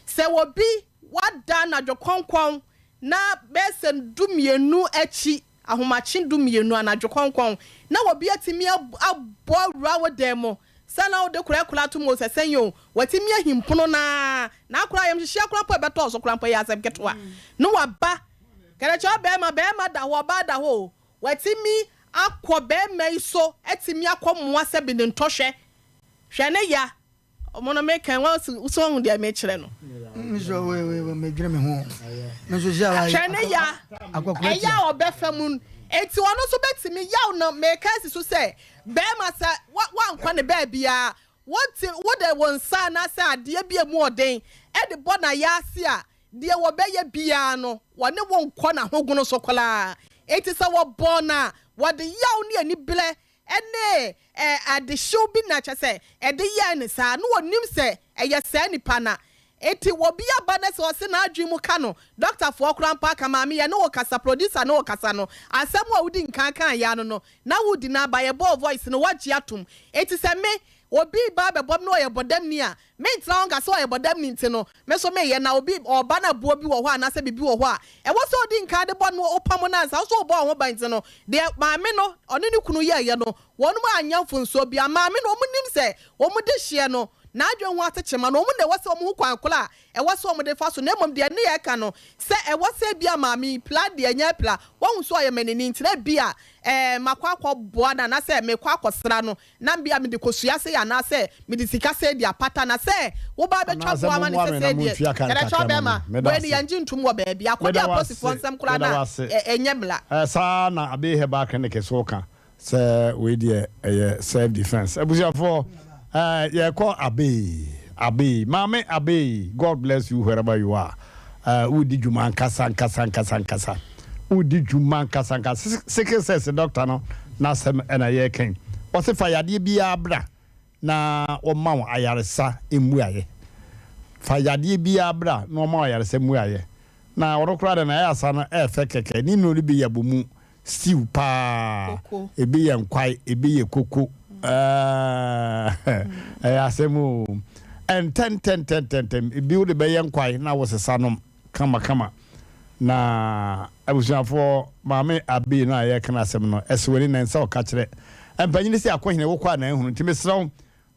Se wo bi wada na dwokonkon na besen dumienu echi ahomachi dumienu anadwokonkon na wo bi atimi abowra wo demo sana wo de kura to mo se senyo watimi ahimpono na akura yem hihia kura po beto so kura po ya asem ketwa no waba kere cho be ma da wo ba da ho watimi akọ be mai so etimi akọ moa se bi ntohwe hwe ne ya omono me kan wa so hu de me kire no nso we me dwere me ho nso sia la hwe ne ya eya obefamun eti wono so betimi yaw na me kan si so se be ma se wa nkwa ne ba bia what de won sa na se ade bia mu oden e de bona ya ase a de wo be ye bia no wone wo nkwa na hoguno so kola eti se wo bona what the yaw ne ani ble ene ade show bi na cha se e de ya ne sa no wonim se eye sa nipa na eti wo bia ba na se o se na adwemu ka no doctor for okrampa ka ma me ye no wo kasa producer no wo kasa no asem wa wudi nkan kan ya no na wudi na ba ye bo voice no wagi atom eti se me obi ba be bom no ye bodam ni a me ntra nga so ye bodam ni nti me so me ye na obi oba na bo bi wo ho ana se bibi wo ho a e wo so odi nka de bo no opam na sa so bo ho ba nti no de ma me no oni ni kunu ye no wonu ma anyamfo nso bi ma me no omunim se omu de hie no na adwen ho atechema no omu de wose omu kwankula e wose omu de fa so na emom de ne ye ka no se e wose bia ma me pla de anya pla won so ye menini nti na bia makwakọ boada na se me kwakọ sra no na bia me de kosua se ya na se me de sika se dia pata na se wo ba be twa bo ama ne se die kere twa be ma we ni yanji ntum wo ba bia akodi aposifo nsem kura na enyemla sa na abe he ba kan ke so ka se we die self defense abusia for ye call abe mame abe God bless you wherever you are udi juma nkasa udi juma nkasa sike says the doctor no na sem na ye ken o se fa yade bia bra na ɔma wo ayaresa emuaye fa yade bia bra na ɔma ayaresa muaye na ɔrokra de na ayasa no efe keke ni no bi yabomu stew pa ebi ye nkwai ebi ye koko Asem and 10 ebi wo de be ye nkwai na wo sesa nom kama na abusuafo maame abi na ye kana asem no eswani na nsa o ka kire empanyini si akohene wo kwa na ehunu ntimisrawo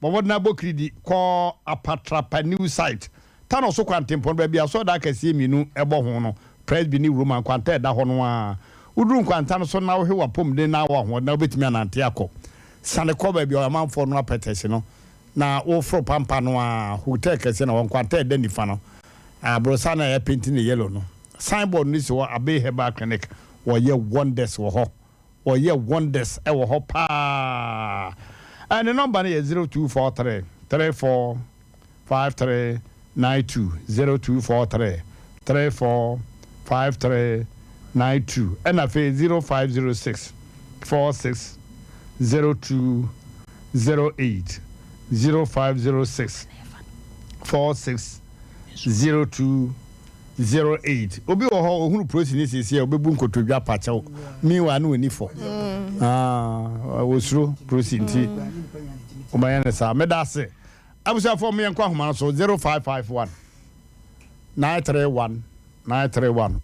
Mawodna Bokridi call a patrapa new site. Tano so quantum baby, I saw that I see me no ebohono, press be new room and quanted that honwa. Udrum quantan so now he was pum de now one now bit me an antiaco. Sande cover be a man for no petition. Now, all for Pampanoa who take us in a one quanted then the funnel. Brosana painting the yellow no. Signboard needs to obey her back clinic or ye wonders or ye wonders ever hoppa. And the number is 0243 34 53 92 0243 34 53 92 and I say 0506 46 02 08 0506 46 02 08 obi wo ho ohunu protein sisi obi bu nkotodwa pacho mi wa na oni fo wosuro protein ti o ma yana sa me da se abusa fo me nkwa homa so 0551 931 931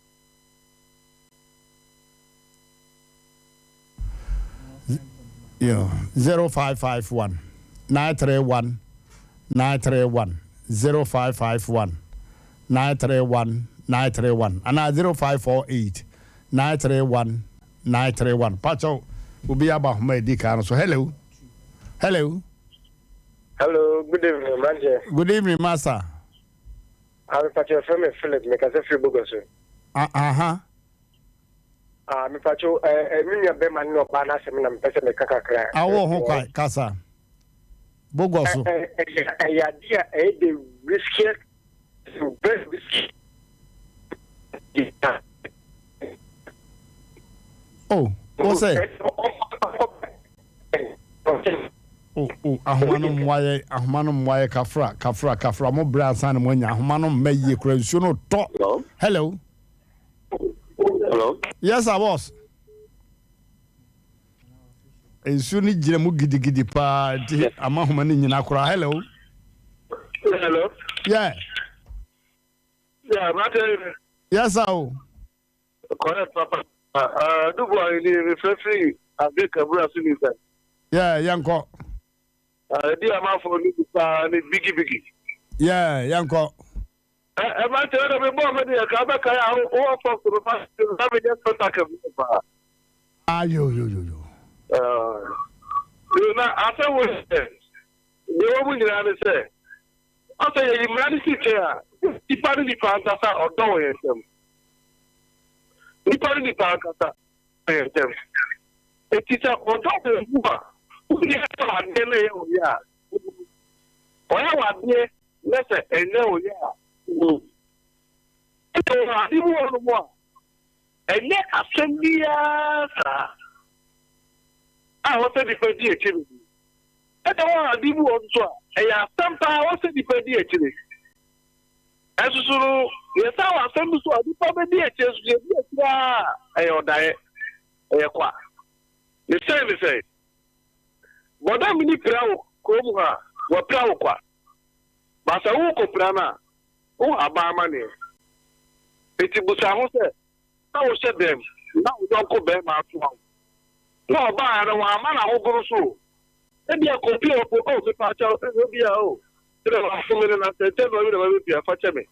0551 931 931 0551 931 931 and 0548 931 931. Pacho will be about my deacon. So hello. Hello. Hello, good evening, Manager. Good evening, Master. I'm Pacho from Philip, make us a few boogers. I'm Pacho, a million Beman no Bana Seminam Pesame Kaka. I won't quite Casa Bogoso. A idea, a risky. Oh, what's that? Ahmanum why kafra mo bransan mo nya ahmanum meye kransu no to. Hello. Hello. Yes, I was. Ensu ni gire mu gidigidi pa di amahoma ni nyina kura. Hello. Hello. Yeah. Yeah, Mmrantehene. Yes, sir. Correct, Papa. Do boy, the referee, I think a Brazil is that. Yeah, Yanko. Dear man for the biggie. Yeah, Yanko. Mmrantehene, I'm born with the Kabaka, all for the past, having just contact of yo. You know, after what the woman in say, after your humanity care. Nipa ni pankasa odo yesem. Nipa ni pankasa yesem. Etita odo de buba. Uni ha adele ye oya. Oya wadie lese ene oya. Eto adibu onu mo. Ene asembia sa. Wose dipedi ekiri. Eto adibu onu so a. Eya Sompa wose dipedi ekiri. Esusuru yesa wa sembu so adi pa be di echesu je bi ekra odaye kwa ni say boda mini prawo ko mu ha wa prawo kwa ba sa wu ko prana o abama ne eti busa ho se na wo se dem na wo don ko be ma to ha no ba ara wa ma na ho guru so e bi ko pi o se pa cha o bi a o tell me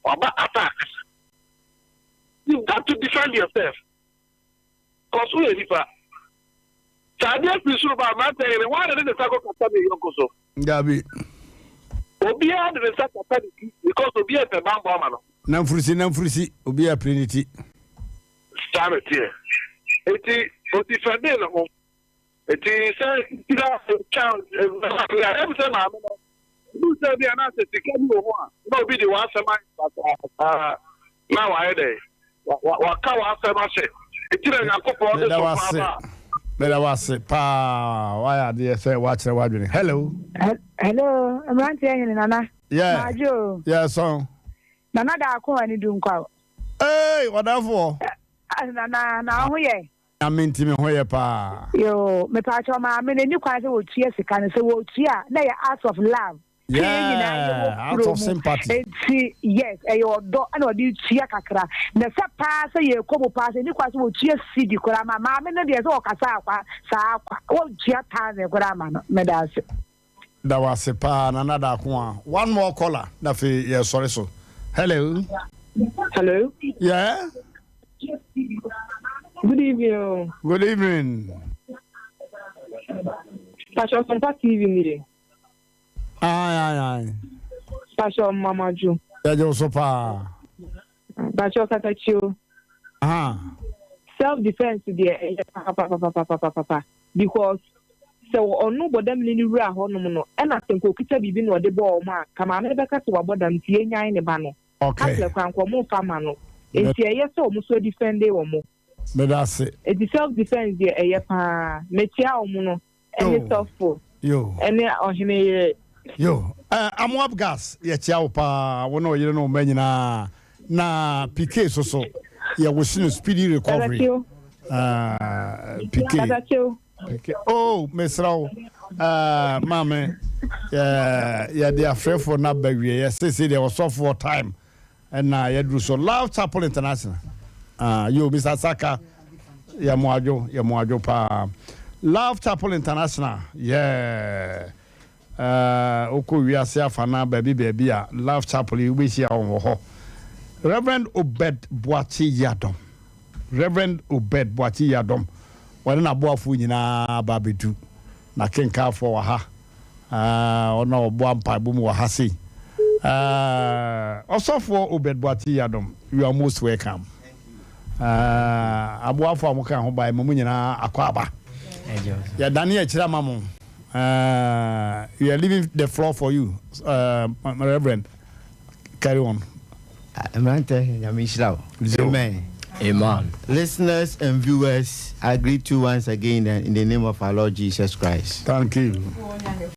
about attacks. You've got to defend yourself. Because we are Nipa. Sadia Pisuru by Mmrantehene, why didn't the Sako Katani Yokoso? Gabi. Obia the Sako Katani because Obia the Bambamano. Namfrusi, Obia Plenity. Stand it here. It is Fadena. It is child. Every time I'm who said the answer to come over? No, be the one but now I day. What come after my shit? It didn't have a couple of Better was why are they say watch the wadwin? Hello. Hello, Mmrantehene Nana. Yeah. Majo. Yeah, so. Nana da ko ani dum kwa. Hey, what that for? Na ho ye. I mean to me hoye pa. Yo, me pa cho ma me ni kwa se wo tua sika ne se wo tua na ya act of love. Yeah, out of sympathy. Yes, your dog and what you tua kakra. Na se pa se ye ko bo pa se ni kwa se wo tua sidi kora ma me na de se o kasa akwa sa akwa. Wo tua ta ne kora ma no me da se. That was a pa another one. One more caller. That yeah, sorry so. Hello. Hello. Yeah. Good evening. Good evening. Pastor Sompa TV meeting. Aye. Pastor Mama Ju. Yeah, Sompa. Pastor Katacho. Self-defense there. Because so onu bodam ni wura ho no na senko kita bibi no de bo ma kama me beka to wabodam tie nyan ne ba no okay kwanko mo fama no enti eye so mo so defend wo mo me da se it self defense there eye pa me tia wo no any softful yo any ohine yo amwab gas ye tia wo pa wo no yire no manyina na PK so ye wo sino speedy recovery PK okay. Oh, Miss Row, Mamma, yeah, they are afraid for not baby. Yes, they there was so for time, and now you do so. Love Chapel International. You, Mr. Saka, Yamuajo, pa. Love Chapel International. Yeah. Oku we are safe na baby. Love Chapel. You wish you on Reverend Obed Boachi Yadom. Reverend Obed Boachi Yadom. When na boafu nyina babedu na kenka for wa ha ona obo ampa bu mu wa ha sei osofo Obed Boachi Yadom, you are most welcome. Aboafo amuka ho bai mu nyina akwaba ya Daniel chira mamu we are leaving the floor for you, Reverend. Carry on. Mmrantehene Nyamishraw. Amen. Amen. Listeners and viewers, I greet you once again in the name of our Lord Jesus Christ. Thank you.